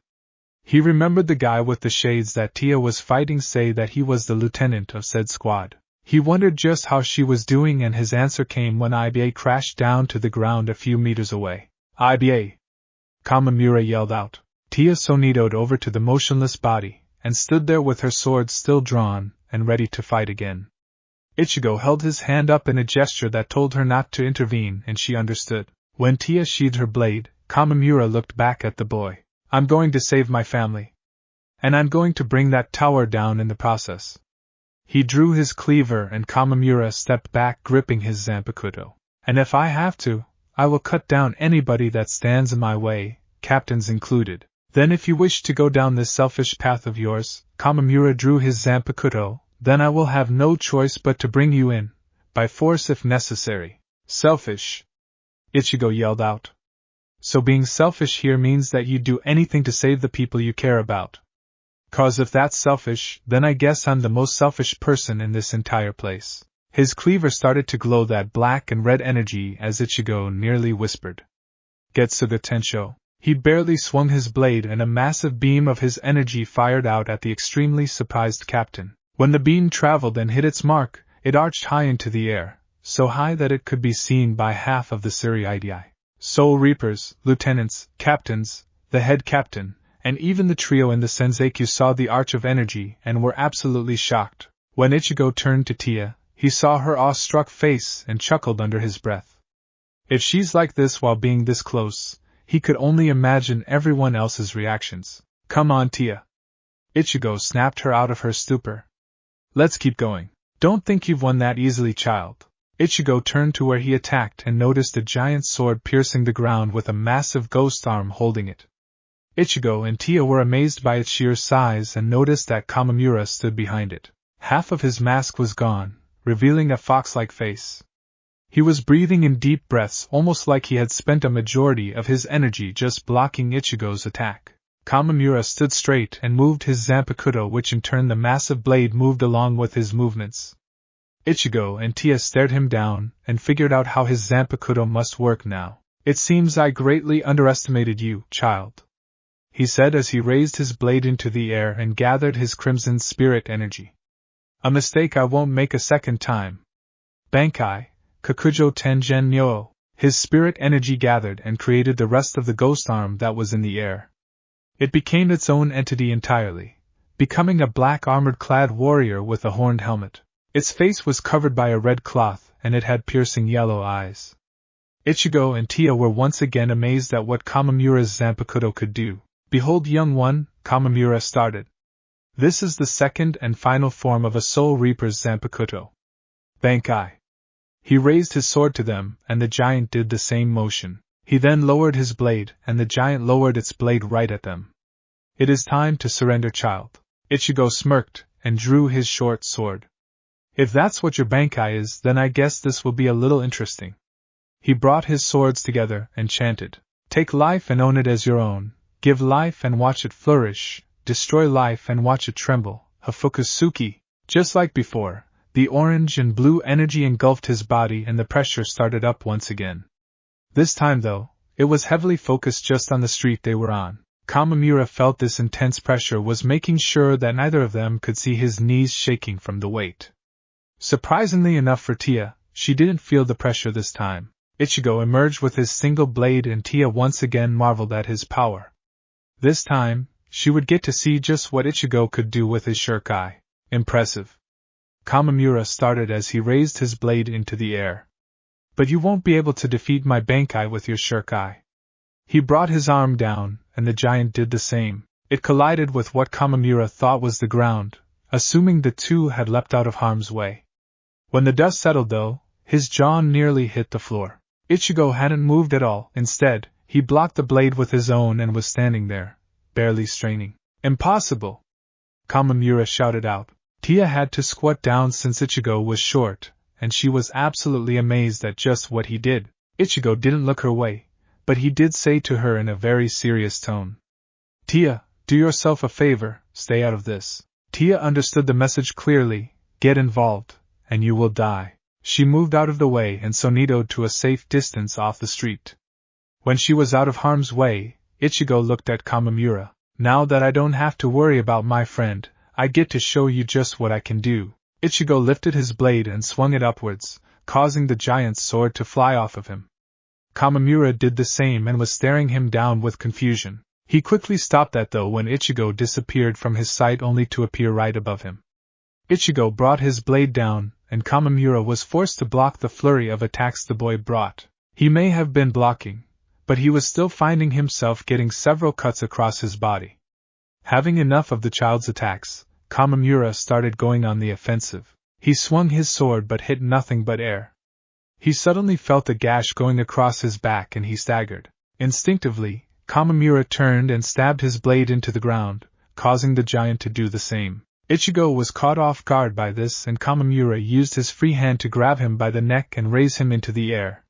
He remembered the guy with the shades that Tia was fighting say that he was the lieutenant of said squad. He wondered just how she was doing, and his answer came when Iba crashed down to the ground a few meters away. Iba! Kamamura yelled out. Tia sonidoed over to the motionless body, and stood there with her sword still drawn, and ready to fight again. Ichigo held his hand up in a gesture that told her not to intervene, and she understood. When Tia sheathed her blade, Kamamura looked back at the boy. I'm going to save my family. And I'm going to bring that tower down in the process. He drew his cleaver and Kamamura stepped back, gripping his Zanpakuto. And if I have to, I will cut down anybody that stands in my way, captains included. Then if you wish to go down this selfish path of yours, Kamamura drew his Zanpakuto, then I will have no choice but to bring you in, by force if necessary. Selfish! Ichigo yelled out. So being selfish here means that you'd do anything to save the people you care about. 'Cause if that's selfish, then I guess I'm the most selfish person in this entire place. His cleaver started to glow that black and red energy as Ichigo nearly whispered. Getsuga Tensho. He barely swung his blade and a massive beam of his energy fired out at the extremely surprised captain. When the beam traveled and hit its mark, it arched high into the air, so high that it could be seen by half of the Suriidai. Soul Reapers, lieutenants, captains, the head captain, and even the trio in the Senzeikyuu saw the arch of energy and were absolutely shocked. When Ichigo turned to Tia, he saw her awe-struck face and chuckled under his breath. If she's like this while being this close, he could only imagine everyone else's reactions. Come on, Tia. Ichigo snapped her out of her stupor. Let's keep going. Don't think you've won that easily, child. Ichigo turned to where he attacked and noticed a giant sword piercing the ground with a massive ghost arm holding it. Ichigo and Tia were amazed by its sheer size and noticed that Kamamura stood behind it. Half of his mask was gone, revealing a fox-like face. He was breathing in deep breaths, almost like he had spent a majority of his energy just blocking Ichigo's attack. Kamamura stood straight and moved his Zanpakuto, which in turn the massive blade moved along with his movements. Ichigo and Tia stared him down and figured out how his Zanpakuto must work now. It seems I greatly underestimated you, child, he said as he raised his blade into the air and gathered his crimson spirit energy. A mistake I won't make a second time. Bankai, Kakujo Tengen Nyo. His spirit energy gathered and created the rest of the ghost arm that was in the air. It became its own entity entirely, becoming a black armored-clad warrior with a horned helmet. Its face was covered by a red cloth, and it had piercing yellow eyes. Ichigo and Tia were once again amazed at what Kamamura's Zanpakuto could do. Behold, young one, Kamamura started. This is the second and final form of a Soul Reaper's Zanpakuto. Bankai. He raised his sword to them, and the giant did the same motion. He then lowered his blade, and the giant lowered its blade right at them. It is time to surrender, child. Ichigo smirked, and drew his short sword. If that's what your Bankai is, then I guess this will be a little interesting. He brought his swords together and chanted. Take life and own it as your own. Give life and watch it flourish. Destroy life and watch it tremble. Hafukusuki. Just like before, the orange and blue energy engulfed his body and the pressure started up once again. This time, though, it was heavily focused just on the street they were on. Kamamura felt this intense pressure was making sure that neither of them could see his knees shaking from the weight. Surprisingly enough for Tia, she didn't feel the pressure this time. Ichigo emerged with his single blade and Tia once again marveled at his power. This time, she would get to see just what Ichigo could do with his shuriken. Impressive. Kamamura started as he raised his blade into the air. But you won't be able to defeat my Bankai with your shuriken. He brought his arm down, and the giant did the same. It collided with what Kamamura thought was the ground, assuming the two had leapt out of harm's way. When the dust settled, though, his jaw nearly hit the floor. Ichigo hadn't moved at all. Instead, he blocked the blade with his own and was standing there, barely straining. Impossible! Kamamura shouted out. Tia had to squat down since Ichigo was short, and she was absolutely amazed at just what he did. Ichigo didn't look her way, but he did say to her in a very serious tone. Tia, do yourself a favor, stay out of this. Tia understood the message clearly, get involved, and you will die. She moved out of the way and sonitoed to a safe distance off the street. When she was out of harm's way, Ichigo looked at Kamamura. Now that I don't have to worry about my friend, I get to show you just what I can do. Ichigo lifted his blade and swung it upwards, causing the giant's sword to fly off of him. Kamamura did the same and was staring him down with confusion. He quickly stopped that though when Ichigo disappeared from his sight only to appear right above him. Ichigo brought his blade down, and Kamamura was forced to block the flurry of attacks the boy brought. He may have been blocking, but he was still finding himself getting several cuts across his body. Having enough of the child's attacks, Kamamura started going on the offensive. He swung his sword but hit nothing but air. He suddenly felt a gash going across his back and he staggered. Instinctively, Kamamura turned and stabbed his blade into the ground, causing the giant to do the same. Ichigo was caught off guard by this and Kamamura used his free hand to grab him by the neck and raise him into the air.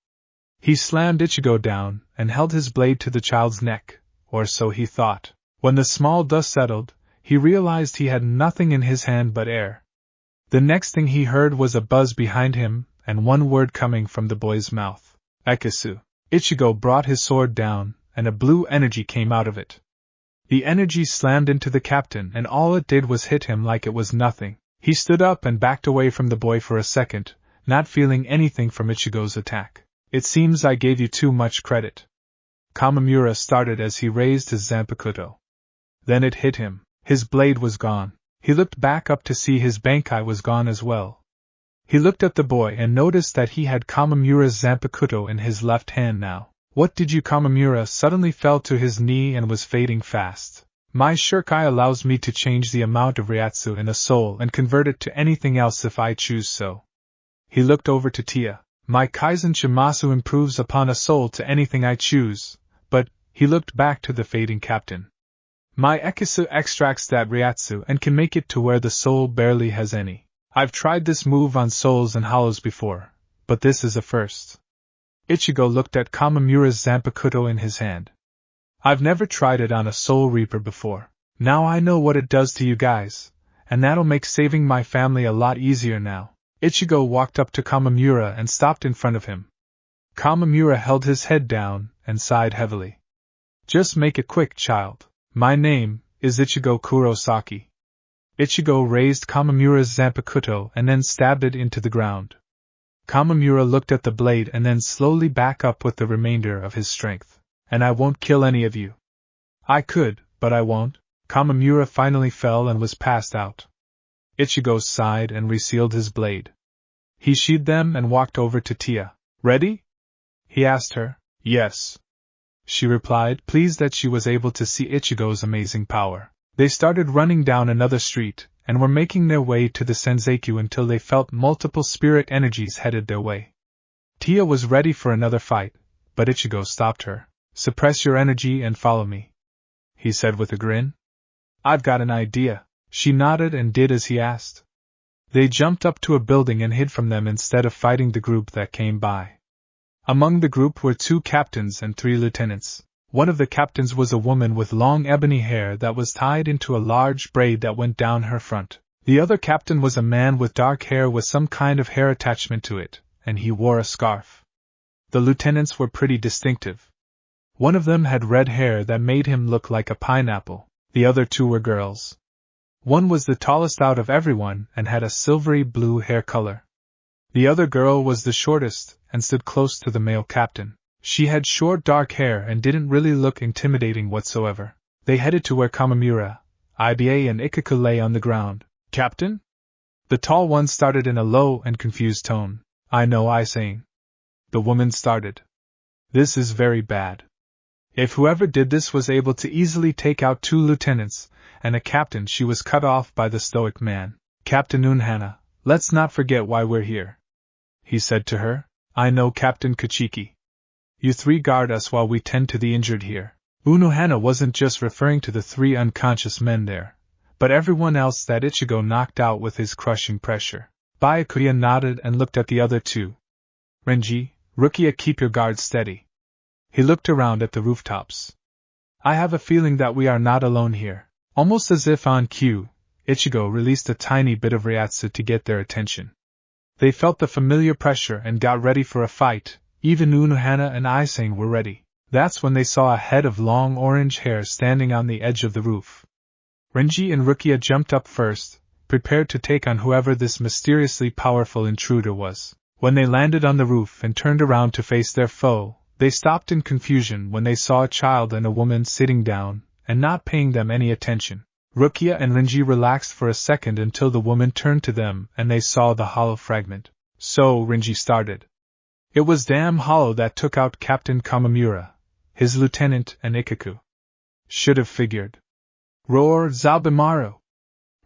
He slammed Ichigo down and held his blade to the child's neck, or so he thought. When the small dust settled, he realized he had nothing in his hand but air. The next thing he heard was a buzz behind him, and one word coming from the boy's mouth. Ekisu. Ichigo brought his sword down, and a blue energy came out of it. The energy slammed into the captain and all it did was hit him like it was nothing. He stood up and backed away from the boy for a second, not feeling anything from Ichigo's attack. It seems I gave you too much credit. Kamamura started as he raised his Zanpakuto. Then it hit him. His blade was gone. He looked back up to see his Bankai was gone as well. He looked at the boy and noticed that he had Kamamura's Zanpakuto in his left hand now. What did you? Kamamura suddenly fell to his knee and was fading fast. My Shirkai allows me to change the amount of Ryatsu in a soul and convert it to anything else if I choose so. He looked over to Tia. My Kaizen Shimasu improves upon a soul to anything I choose, but, he looked back to the fading captain. My Ekisu extracts that Ryatsu and can make it to where the soul barely has any. I've tried this move on souls and hollows before, but this is a first. Ichigo looked at Kamamura's Zanpakuto in his hand. I've never tried it on a soul reaper before. Now I know what it does to you guys, and that'll make saving my family a lot easier now. Ichigo walked up to Kamamura and stopped in front of him. Kamamura held his head down and sighed heavily. Just make it quick, child. My name is Ichigo Kurosaki. Ichigo raised Kamamura's Zanpakuto and then stabbed it into the ground. Kamamura looked at the blade and then slowly back up with the remainder of his strength. And I won't kill any of you. I could, but I won't. Kamamura finally fell and was passed out. Ichigo sighed and resealed his blade. He sheathed them and walked over to Tia. Ready? He asked her. Yes. She replied, pleased that she was able to see Ichigo's amazing power. They started running down another street, and were making their way to the Senzeiku until they felt multiple spirit energies headed their way. Tia was ready for another fight, but Ichigo stopped her. Suppress your energy and follow me, he said with a grin. I've got an idea. She nodded and did as he asked. They jumped up to a building and hid from them instead of fighting the group that came by. Among the group were 2 captains and 3 lieutenants. One of the captains was a woman with long ebony hair that was tied into a large braid that went down her front. The other captain was a man with dark hair with some kind of hair attachment to it, and he wore a scarf. The lieutenants were pretty distinctive. One of them had red hair that made him look like a pineapple. The other 2 were girls. One was the tallest out of everyone and had a silvery blue hair color. The other girl was the shortest and stood close to the male captain. She had short dark hair and didn't really look intimidating whatsoever. They headed to where Kamamura, Iba and Ikaku lay on the ground. Captain? The tall one started in a low and confused tone. I know Aizen. The woman started. This is very bad. If whoever did this was able to easily take out 2 lieutenants and a captain, she was cut off by the stoic man. Captain Unhana, let's not forget why we're here, he said to her. I know, Captain Kachiki. You 3 guard us while we tend to the injured here. Unohana wasn't just referring to the 3 unconscious men there, but everyone else that Ichigo knocked out with his crushing pressure. Byakuya nodded and looked at the other 2. Renji, Rukia, keep your guard steady. He looked around at the rooftops. I have a feeling that we are not alone here. Almost as if on cue, Ichigo released a tiny bit of Ryatsu to get their attention. They felt the familiar pressure and got ready for a fight. Even Unohana and Aizen were ready. That's when they saw a head of long orange hair standing on the edge of the roof. Renji and Rukia jumped up first, prepared to take on whoever this mysteriously powerful intruder was. When they landed on the roof and turned around to face their foe, they stopped in confusion when they saw a child and a woman sitting down and not paying them any attention. Rukia and Renji relaxed for a second until the woman turned to them and they saw the hollow fragment. So Renji started. It was damn hollow that took out Captain Kamamura, his lieutenant and Ikaku. Should have figured. Roar Zabimaru!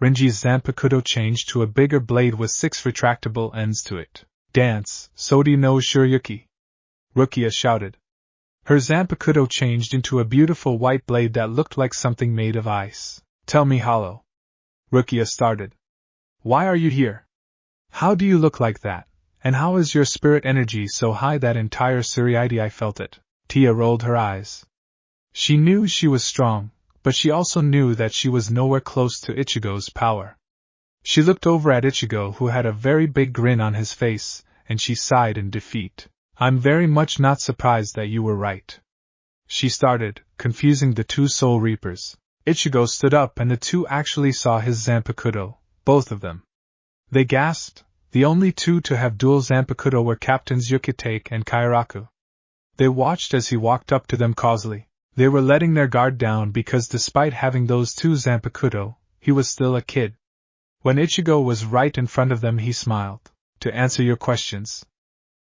Renji's Zanpakuto changed to a bigger blade with 6 retractable ends to it. Dance, Sodi no Shiryuki! Rukia shouted. Her Zanpakuto changed into a beautiful white blade that looked like something made of ice. Tell me, Hollow. Rukia started. Why are you here? How do you look like that? And how is your spirit energy so high that entire Suriite I felt it? Tia rolled her eyes. She knew she was strong, but she also knew that she was nowhere close to Ichigo's power. She looked over at Ichigo, who had a very big grin on his face, and she sighed in defeat. I'm very much not surprised that you were right. She started, confusing the 2 Soul Reapers. Ichigo stood up and the 2 actually saw his Zanpakuto, both of them. They gasped. The only 2 to have dual Zanpakuto were Captains Yukitake and Kairaku. They watched as he walked up to them causally. They were letting their guard down because despite having those 2 Zanpakuto, he was still a kid. When Ichigo was right in front of them, he smiled. To answer your questions.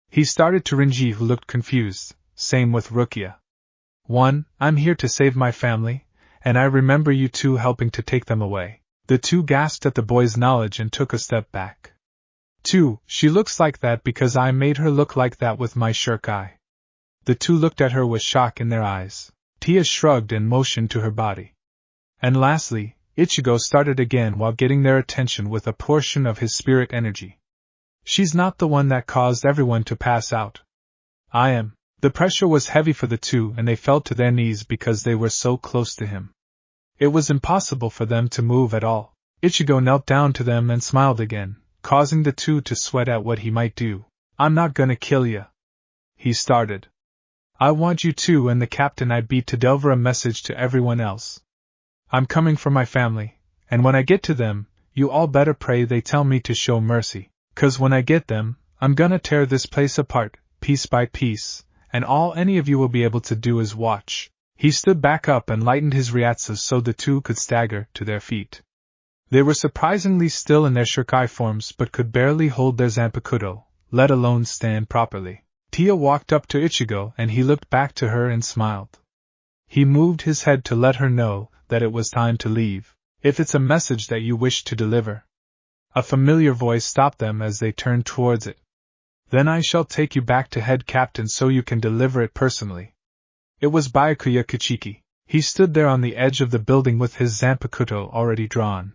He started to Renji, who looked confused. Same with Rukia. 1. I'm here to save my family, and I remember you two helping to take them away. The two gasped at the boy's knowledge and took a step back. 2. She looks like that because I made her look like that with my shuriken. The two looked at her with shock in their eyes. Tia shrugged and motioned to her body. And lastly, Ichigo started again while getting their attention with a portion of his spirit energy. She's not the one that caused everyone to pass out. I am. The pressure was heavy for the two and they fell to their knees because they were so close to him. It was impossible for them to move at all. Ichigo knelt down to them and smiled again, causing the two to sweat at what he might do. I'm not gonna kill ya. He started. I want you two and the captain I beat to deliver a message to everyone else. I'm coming for my family, and when I get to them, you all better pray they tell me to show mercy. 'Cause when I get them, I'm gonna tear this place apart, piece by piece, and all any of you will be able to do is watch. He stood back up and lightened his ryatsu so the two could stagger to their feet. They were surprisingly still in their shuriken forms but could barely hold their zanpakuto, let alone stand properly. Tia walked up to Ichigo and he looked back to her and smiled. He moved his head to let her know that it was time to leave, if it's a message that you wish to deliver. A familiar voice stopped them as they turned towards it. Then I shall take you back to head captain so you can deliver it personally. It was Byakuya Kichiki. He stood there on the edge of the building with his zanpakuto already drawn.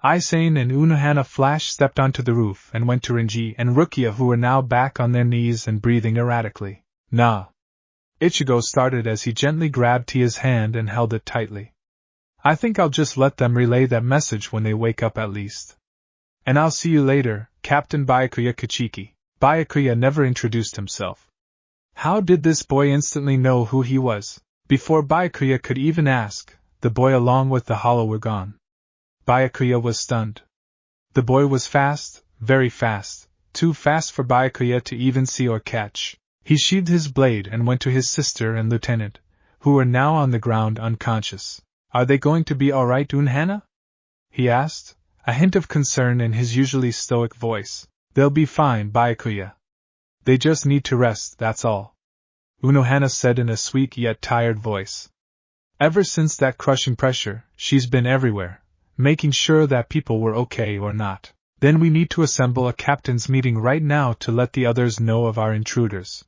Aizen and Unohana Flash stepped onto the roof and went to Renji and Rukia, who were now back on their knees and breathing erratically. Nah. Ichigo started as he gently grabbed Tia's hand and held it tightly. I think I'll just let them relay that message when they wake up at least. And I'll see you later, Captain Byakuya Kichiki. Byakuya never introduced himself. How did this boy instantly know who he was? Before Byakuya could even ask, the boy along with the hollow were gone. Byakuya was stunned. The boy was fast, very fast, too fast for Byakuya to even see or catch. He sheathed his blade and went to his sister and lieutenant, who were now on the ground unconscious. Are they going to be alright, Unohana? He asked, a hint of concern in his usually stoic voice. They'll be fine, Byakuya. They just need to rest, that's all. Unohana said in a sweet yet tired voice. Ever since that crushing pressure, she's been everywhere, making sure that people were okay or not. Then we need to assemble a captain's meeting right now to let the others know of our intruders.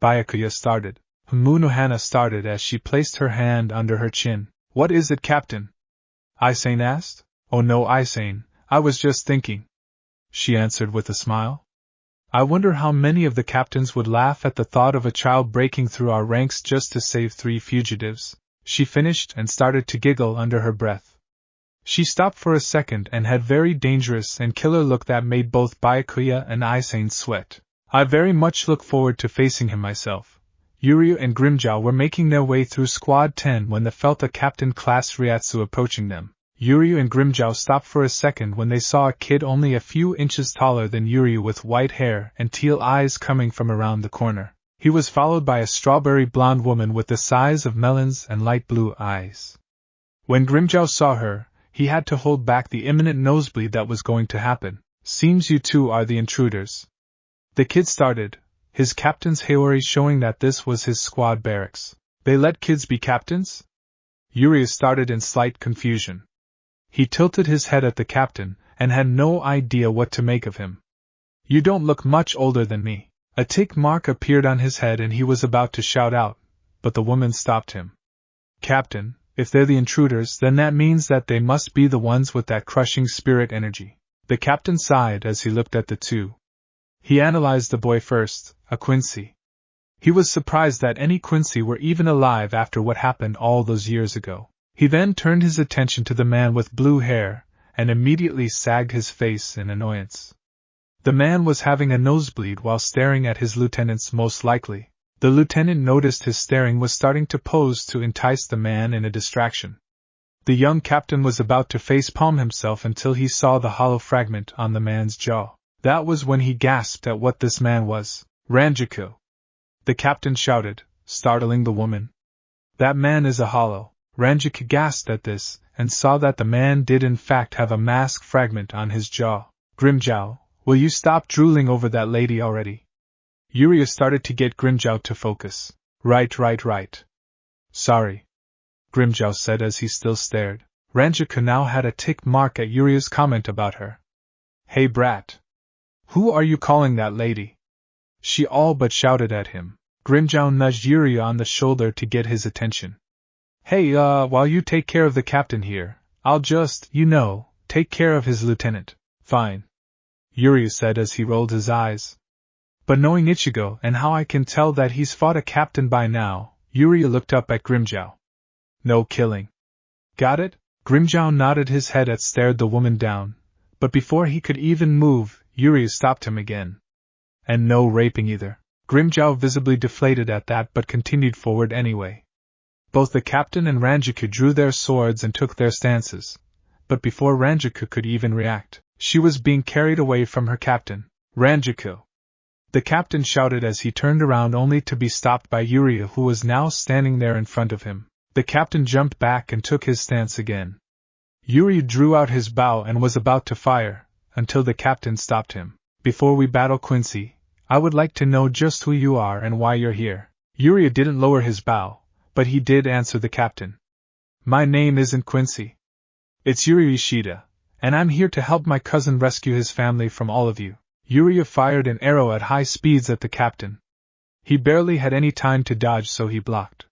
Byakuya started. Unohana started as she placed her hand under her chin. What is it, Captain? Aizen asked. Oh no, Aizen, I was just thinking. She answered with a smile. I wonder how many of the captains would laugh at the thought of a child breaking through our ranks just to save 3 fugitives. She finished and started to giggle under her breath. She stopped for a second and had very dangerous and killer look that made both Byakuya and Aizen sweat. I very much look forward to facing him myself. Yuryu and Grimmjow were making their way through Squad 10 when they felt a captain-class Ryatsu approaching them. Yuryu and Grimmjow stopped for a second when they saw a kid only a few inches taller than Yuryu with white hair and teal eyes coming from around the corner. He was followed by a strawberry blonde woman with the size of melons and light blue eyes. When Grimmjow saw her, he had to hold back the imminent nosebleed that was going to happen. Seems you two are the intruders. The kid started, his captain's Haori showing that this was his squad barracks. They let kids be captains? Yuryu started in slight confusion. He tilted his head at the captain, and had no idea what to make of him. You don't look much older than me. A tick mark appeared on his head and he was about to shout out, but the woman stopped him. Captain, if they're the intruders, then that means that they must be the ones with that crushing spirit energy. The captain sighed as he looked at the two. He analyzed the boy first, a Quincy. He was surprised that any Quincy were even alive after what happened all those years ago. He then turned his attention to the man with blue hair, and immediately sagged his face in annoyance. The man was having a nosebleed while staring at his lieutenants most likely. The lieutenant noticed his staring was starting to pose to entice the man in a distraction. The young captain was about to facepalm himself until he saw the hollow fragment on the man's jaw. That was when he gasped at what this man was. Ranjaku! The captain shouted, startling the woman. That man is a hollow. Ranjiku gasped at this, and saw that the man did in fact have a mask fragment on his jaw. Grimjow, will you stop drooling over that lady already? Yuria started to get Grimjow to focus. Right. Sorry, Grimjow said as he still stared. Ranjiku now had a tick mark at Yuria's comment about her. Hey brat! Who are you calling that lady? She all but shouted at him. Grimjow nudged Yuria on the shoulder to get his attention. Hey, while you take care of the captain here, I'll just, take care of his lieutenant. Fine, Yuria said as he rolled his eyes. But knowing Ichigo and how I can tell that he's fought a captain by now, Yuria looked up at Grimjow. No killing. Got it? Grimjow nodded his head and stared the woman down, but before he could even move, Yuria stopped him again. And no raping either. Grimjow visibly deflated at that but continued forward anyway. Both the captain and Ranjiku drew their swords and took their stances, but before Ranjiku could even react, she was being carried away from her captain. Ranjiku! The captain shouted as he turned around only to be stopped by Yuria, who was now standing there in front of him. The captain jumped back and took his stance again. Yuria drew out his bow and was about to fire, until the captain stopped him. Before we battle Quincy, I would like to know just who you are and why you're here. Yuria didn't lower his bow, but he did answer the captain. My name isn't Quincy. It's Yoruichi, and I'm here to help my cousin rescue his family from all of you. Yuria fired an arrow at high speeds at the captain. He barely had any time to dodge, so he blocked.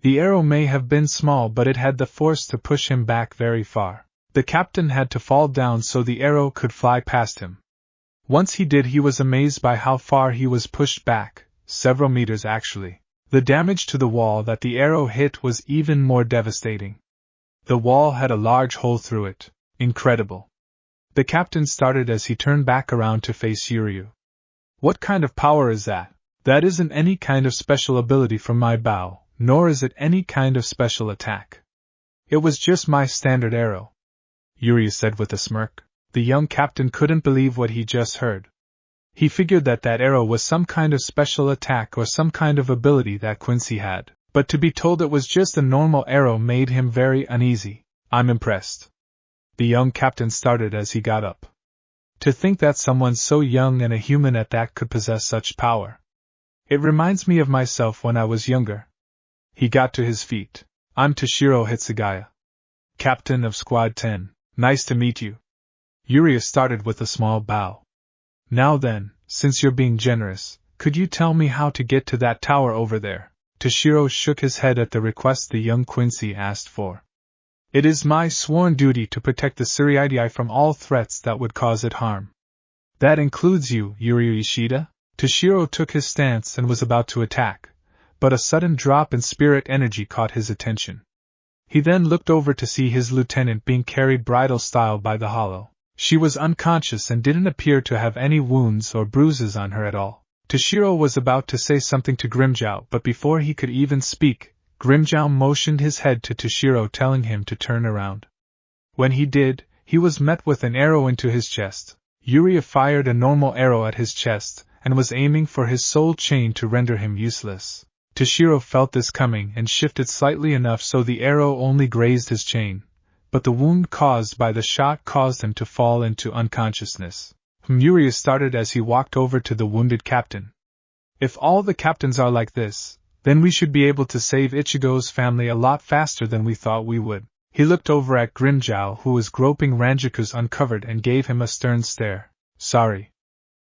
The arrow may have been small, but it had the force to push him back very far. The captain had to fall down so the arrow could fly past him. Once he did, he was amazed by how far he was pushed back, several meters actually. The damage to the wall that the arrow hit was even more devastating. The wall had a large hole through it. Incredible. The captain started as he turned back around to face Yuryu. What kind of power is that? That isn't any kind of special ability from my bow, nor is it any kind of special attack. It was just my standard arrow, Yuryu said with a smirk. The young captain couldn't believe what he just heard. He figured that arrow was some kind of special attack or some kind of ability that Quincy had, but to be told it was just a normal arrow made him very uneasy. I'm impressed. The young captain started as he got up. To think that someone so young and a human at that could possess such power. It reminds me of myself when I was younger. He got to his feet. I'm Toshiro Hitsugaya, captain of Squad 10. Nice to meet you. Yuria started with a small bow. Now then, since you're being generous, could you tell me how to get to that tower over there? Toshiro shook his head at the request the young Quincy asked for. It is my sworn duty to protect the Suriidii from all threats that would cause it harm. That includes you, Yoruichi. Toshiro took his stance and was about to attack, but a sudden drop in spirit energy caught his attention. He then looked over to see his lieutenant being carried bridal style by the hollow. She was unconscious and didn't appear to have any wounds or bruises on her at all. Toshiro was about to say something to Grimjow, but before he could even speak, Grimjow motioned his head to Toshiro, telling him to turn around. When he did, he was met with an arrow into his chest. Yuria fired a normal arrow at his chest, and was aiming for his soul chain to render him useless. Toshiro felt this coming and shifted slightly enough so the arrow only grazed his chain, but the wound caused by the shot caused him to fall into unconsciousness. Yuria started as he walked over to the wounded captain. If all the captains are like this, then we should be able to save Ichigo's family a lot faster than we thought we would. He looked over at Grimjow, who was groping Ranjiku's uncovered, and gave him a stern stare. Sorry.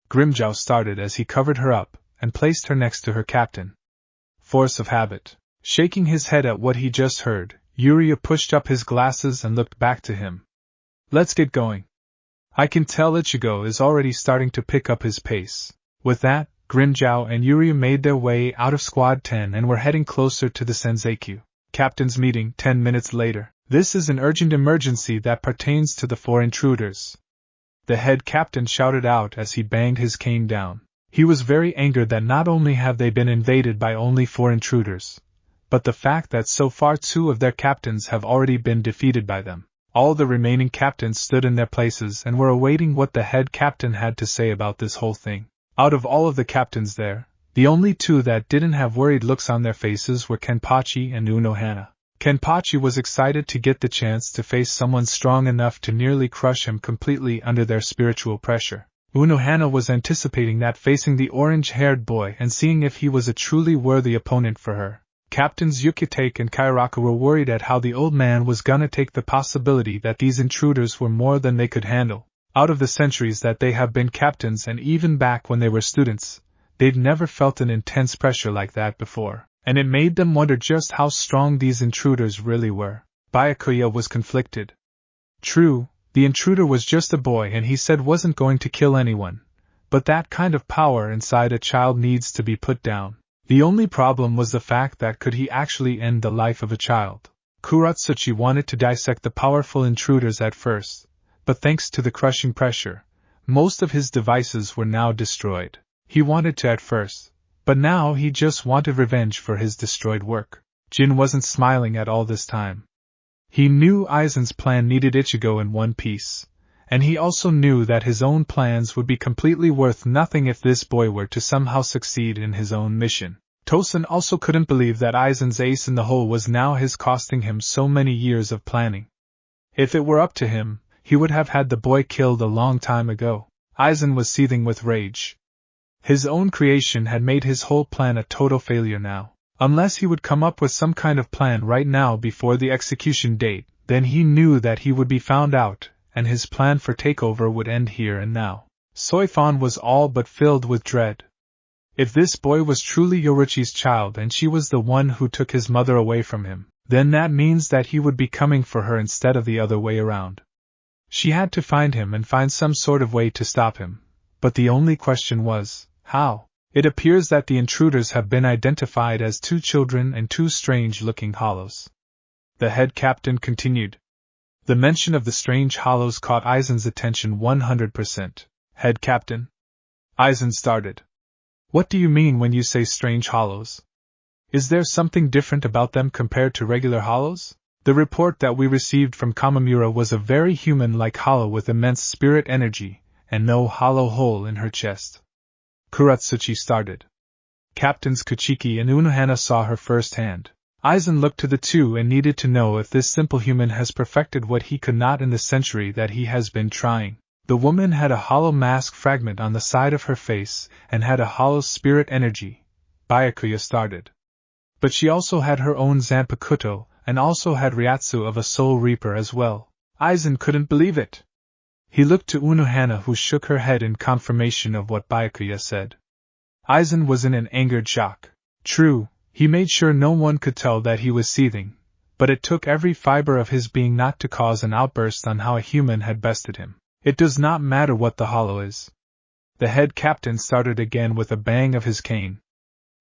Grimjow started as he covered her up and placed her next to her captain. Force of habit. Shaking his head at what he just heard, Yuria pushed up his glasses and looked back to him. Let's get going. I can tell Ichigo is already starting to pick up his pace. With that, Grimjow and Yuria made their way out of Squad 10 and were heading closer to the Senzeikyū. Captain's meeting 10 minutes later. This is an urgent emergency that pertains to the 4 intruders. The head captain shouted out as he banged his cane down. He was very angered that not only have they been invaded by only 4 intruders, but the fact that so far 2 of their captains have already been defeated by them. All the remaining captains stood in their places and were awaiting what the head captain had to say about this whole thing. Out of all of the captains there, the only 2 that didn't have worried looks on their faces were Kenpachi and Unohana. Kenpachi was excited to get the chance to face someone strong enough to nearly crush him completely under their spiritual pressure. Unohana was anticipating that, facing the orange-haired boy and seeing if he was a truly worthy opponent for her. Captains Yukitake and Kairaka were worried at how the old man was gonna take the possibility that these intruders were more than they could handle. Out of the centuries that they have been captains, and even back when they were students, they'd never felt an intense pressure like that before, and it made them wonder just how strong these intruders really were. Byakuya was conflicted. True, the intruder was just a boy and he said wasn't going to kill anyone, but that kind of power inside a child needs to be put down. The only problem was the fact that could he actually end the life of a child? Kuratsuchi wanted to dissect the powerful intruders at first, but thanks to the crushing pressure, most of his devices were now destroyed. He wanted to at first, but now he just wanted revenge for his destroyed work. Jin wasn't smiling at all this time. He knew Aizen's plan needed Ichigo in one piece, and he also knew that his own plans would be completely worth nothing if this boy were to somehow succeed in his own mission. Tosen also couldn't believe that Aizen's ace in the hole was now his, costing him so many years of planning. If it were up to him, he would have had the boy killed a long time ago. Aizen was seething with rage. His own creation had made his whole plan a total failure now. Unless he would come up with some kind of plan right now before the execution date, then he knew that he would be found out, and his plan for takeover would end here and now. Soifan was all but filled with dread. If this boy was truly Yoruichi's child and she was the one who took his mother away from him, then that means that he would be coming for her instead of the other way around. She had to find him and find some sort of way to stop him, but the only question was, how? It appears that the intruders have been identified as 2 children and 2 strange-looking hollows. The head captain continued. The mention of the strange hollows caught Aizen's attention 100%. Head captain? Aizen started. What do you mean when you say strange hollows? Is there something different about them compared to regular hollows? The report that we received from Kamamura was a very human-like hollow with immense spirit energy, and no hollow hole in her chest. Kuratsuchi started. Captains Kuchiki and Unohana saw her firsthand. Aizen looked to the two and needed to know if this simple human has perfected what he could not in the century that he has been trying. The woman had a hollow mask fragment on the side of her face and had a hollow spirit energy. Byakuya started. But she also had her own Zanpakuto, and also had Ryatsu of a Soul Reaper as well. Aizen couldn't believe it. He looked to Unohana, who shook her head in confirmation of what Byakuya said. Aizen was in an angered shock. True, he made sure no one could tell that he was seething, but it took every fiber of his being not to cause an outburst on how a human had bested him. It does not matter what the hollow is. The head captain started again with a bang of his cane.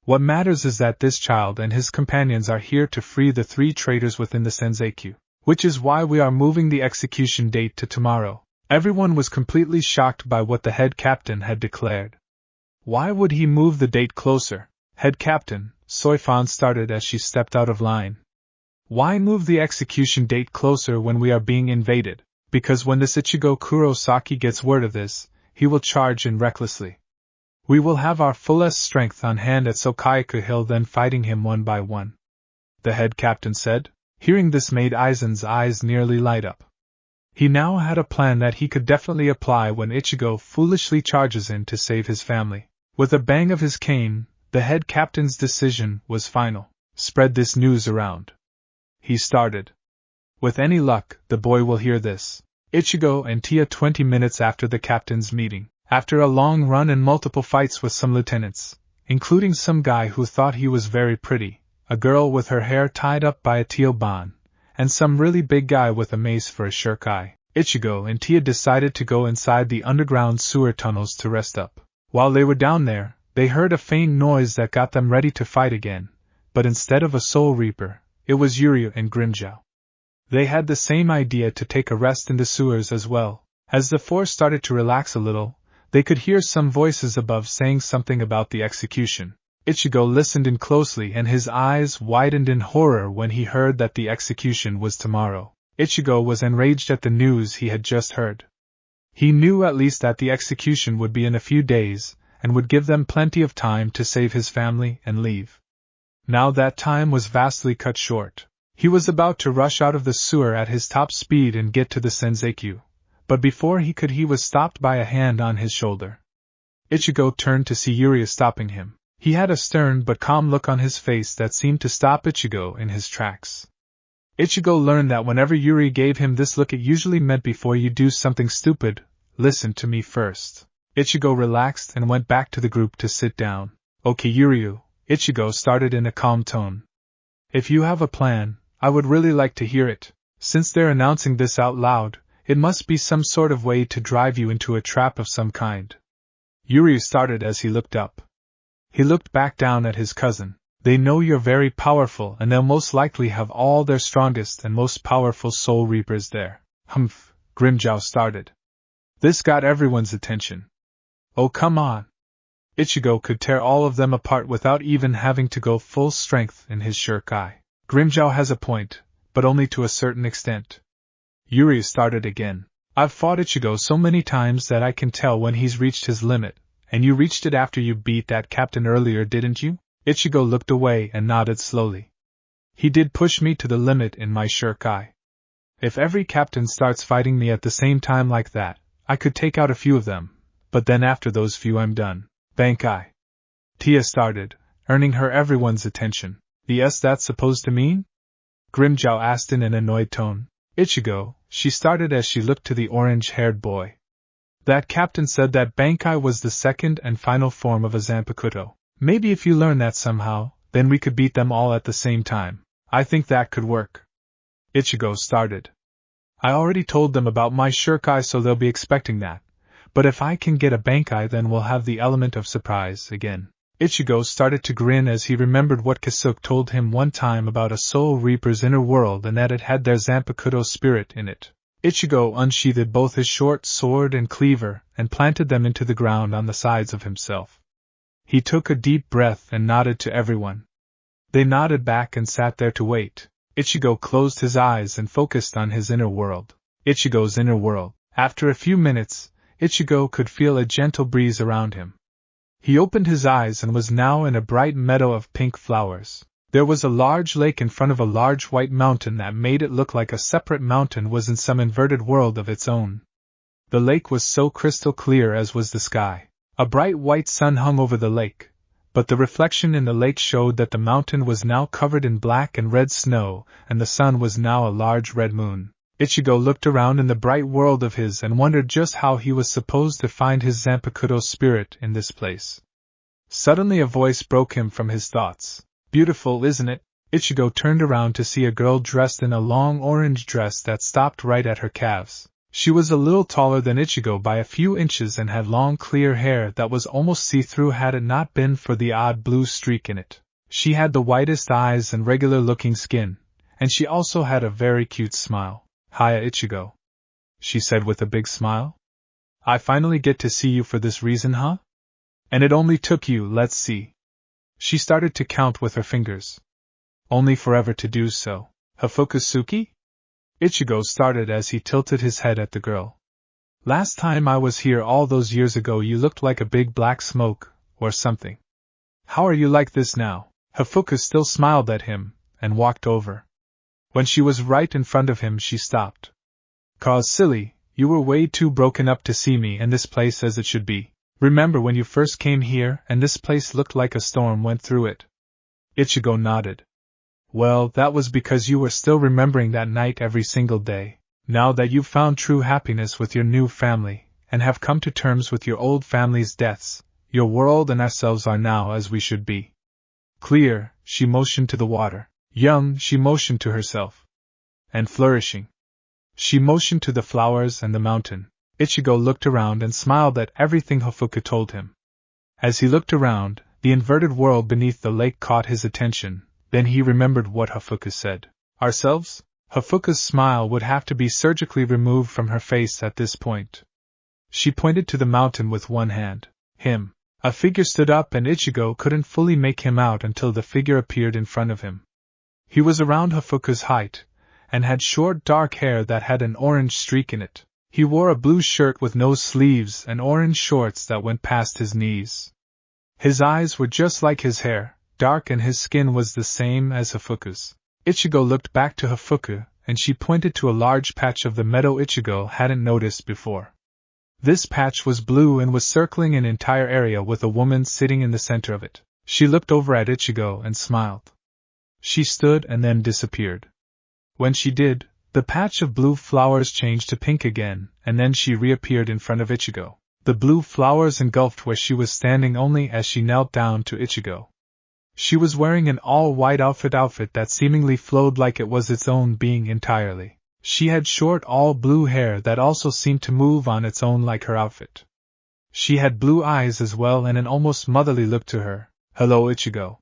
What matters is that this child and his companions are here to free the 3 traitors within the Senzeikyū, which is why we are moving the execution date to tomorrow. Everyone was completely shocked by what the head captain had declared. Why would he move the date closer? Head captain, Soifan started as she stepped out of line. Why move the execution date closer when we are being invaded? Because when this Ichigo Kurosaki gets word of this, he will charge in recklessly. We will have our fullest strength on hand at Sokaiku Hill, then fighting him one by one. The head captain said. Hearing this made Aizen's eyes nearly light up. He now had a plan that he could definitely apply when Ichigo foolishly charges in to save his family. With a bang of his cane, the head captain's decision was final. Spread this news around. He started. With any luck, the boy will hear this. Ichigo and Tia 20 minutes after the captain's meeting. After a long run and multiple fights with some lieutenants, including some guy who thought he was very pretty, a girl with her hair tied up by a teal band, and some really big guy with a mace for a shirkai, Ichigo and Tia decided to go inside the underground sewer tunnels to rest up. While they were down there, they heard a faint noise that got them ready to fight again, but instead of a Soul Reaper, it was Yuryu and Grimmjow. They had the same idea to take a rest in the sewers as well. As the four started to relax a little, they could hear some voices above saying something about the execution. Ichigo listened in closely and his eyes widened in horror when he heard that the execution was tomorrow. Ichigo was enraged at the news he had just heard. He knew at least that the execution would be in a few days, and would give them plenty of time to save his family and leave. Now that time was vastly cut short. He was about to rush out of the sewer at his top speed and get to the Senzakyu, but before he could, he was stopped by a hand on his shoulder. Ichigo turned to see Yuri stopping him. He had a stern but calm look on his face that seemed to stop Ichigo in his tracks. Ichigo learned that whenever Yuri gave him this look, it usually meant before you do something stupid, listen to me first. Ichigo relaxed and went back to the group to sit down. Okay, Yuryu, Ichigo started in a calm tone. If you have a plan, I would really like to hear it. Since they're announcing this out loud, it must be some sort of way to drive you into a trap of some kind. Yuri started as he looked up. He looked back down at his cousin. They know you're very powerful and they'll most likely have all their strongest and most powerful soul reapers there. Humph, Grimmjow started. This got everyone's attention. Oh, come on. Ichigo could tear all of them apart without even having to go full strength in his Shurikai. Grimmjow has a point, but only to a certain extent. Yuri started again. I've fought Ichigo so many times that I can tell when he's reached his limit, and you reached it after you beat that captain earlier, didn't you? Ichigo looked away and nodded slowly. He did push me to the limit in my Shurikai. If every captain starts fighting me at the same time like that, I could take out a few of them, but then after those few I'm done. Bankai. Tia started, earning her everyone's attention. Yes, that's supposed to mean? Grimmjow asked in an annoyed tone. Ichigo, she started as she looked to the orange-haired boy. That captain said that Bankai was the second and final form of a Zanpakuto. Maybe if you learn that somehow, then we could beat them all at the same time. I think that could work. Ichigo started. I already told them about my Shurikai, so they'll be expecting that. But if I can get a Bankai, then we'll have the element of surprise again. Ichigo started to grin as he remembered what Kasuke told him one time about a Soul Reaper's inner world and that it had their Zanpakuto spirit in it. Ichigo unsheathed both his short sword and cleaver and planted them into the ground on the sides of himself. He took a deep breath and nodded to everyone. They nodded back and sat there to wait. Ichigo closed his eyes and focused on his inner world. Ichigo's inner world. After a few minutes, Ichigo could feel a gentle breeze around him. He opened his eyes and was now in a bright meadow of pink flowers. There was a large lake in front of a large white mountain that made it look like a separate mountain was in some inverted world of its own. The lake was so crystal clear as was the sky. A bright white sun hung over the lake, but the reflection in the lake showed that the mountain was now covered in black and red snow, and the sun was now a large red moon. Ichigo looked around in the bright world of his and wondered just how he was supposed to find his Zanpakuto spirit in this place. Suddenly a voice broke him from his thoughts. Beautiful, isn't it? Ichigo turned around to see a girl dressed in a long orange dress that stopped right at her calves. She was a little taller than Ichigo by a few inches and had long clear hair that was almost see-through had it not been for the odd blue streak in it. She had the whitest eyes and regular-looking skin, and she also had a very cute smile. Hiya, Ichigo, she said with a big smile. I finally get to see you for this reason, huh? And it only took you, let's see. She started to count with her fingers. Only forever to do so. Hafukusuki? Ichigo started as he tilted his head at the girl. Last time I was here all those years ago you looked like a big black smoke, or something. How are you like this now? Hafuku still smiled at him, and walked over. When she was right in front of him she stopped. "'Cause silly, you were way too broken up to see me and this place as it should be. Remember when you first came here and this place looked like a storm went through it?" Ichigo nodded. "Well, that was because you were still remembering that night every single day. Now that you've found true happiness with your new family, and have come to terms with your old family's deaths, your world and ourselves are now as we should be. Clear," she motioned to the water. "Young," she motioned to herself. "And flourishing." She motioned to the flowers and the mountain. Ichigo looked around and smiled at everything Hafuku told him. As he looked around, the inverted world beneath the lake caught his attention. Then he remembered what Hafuku said. Ourselves? Hafuku's smile would have to be surgically removed from her face at this point. She pointed to the mountain with one hand. Him. A figure stood up and Ichigo couldn't fully make him out until the figure appeared in front of him. He was around Hafuku's height, and had short dark hair that had an orange streak in it. He wore a blue shirt with no sleeves and orange shorts that went past his knees. His eyes were just like his hair, dark, and his skin was the same as Hafuku's. Ichigo looked back to Hafuku, and she pointed to a large patch of the meadow Ichigo hadn't noticed before. This patch was blue and was circling an entire area with a woman sitting in the center of it. She looked over at Ichigo and smiled. She stood and then disappeared. When she did, the patch of blue flowers changed to pink again, and then she reappeared in front of Ichigo. The blue flowers engulfed where she was standing only as she knelt down to Ichigo. She was wearing an all-white outfit that seemingly flowed like it was its own being entirely. She had short all-blue hair that also seemed to move on its own like her outfit. She had blue eyes as well and an almost motherly look to her. "Hello, Ichigo."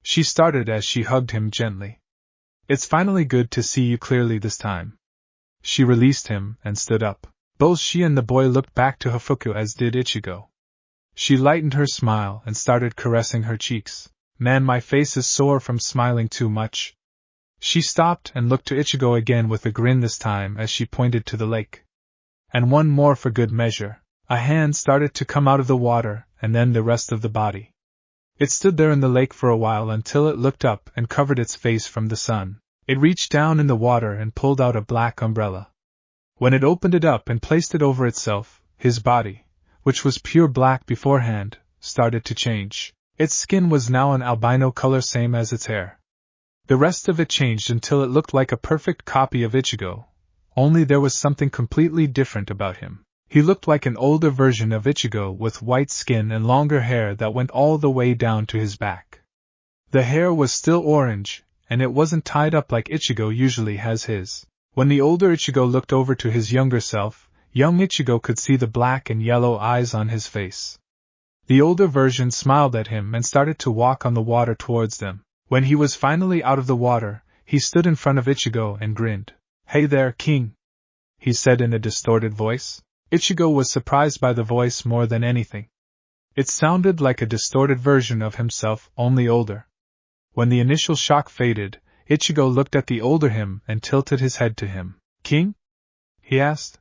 She started as she hugged him gently. "It's finally good to see you clearly this time." She released him and stood up. Both she and the boy looked back to Hafuku as did Ichigo. She lightened her smile and started caressing her cheeks. "Man, my face is sore from smiling too much." She stopped and looked to Ichigo again with a grin this time as she pointed to the lake. "And one more for good measure." A hand started to come out of the water, and then the rest of the body. It stood there in the lake for a while until it looked up and covered its face from the sun. It reached down in the water and pulled out a black umbrella. When it opened it up and placed it over itself, his body, which was pure black beforehand, started to change. Its skin was now an albino color same as its hair. The rest of it changed until it looked like a perfect copy of Ichigo, only there was something completely different about him. He looked like an older version of Ichigo with white skin and longer hair that went all the way down to his back. The hair was still orange, and it wasn't tied up like Ichigo usually has his. When the older Ichigo looked over to his younger self, young Ichigo could see the black and yellow eyes on his face. The older version smiled at him and started to walk on the water towards them. When he was finally out of the water, he stood in front of Ichigo and grinned. "Hey there, King," he said in a distorted voice. Ichigo was surprised by the voice more than anything. It sounded like a distorted version of himself, only older. When the initial shock faded, Ichigo looked at the older him and tilted his head to him. "King?" he asked.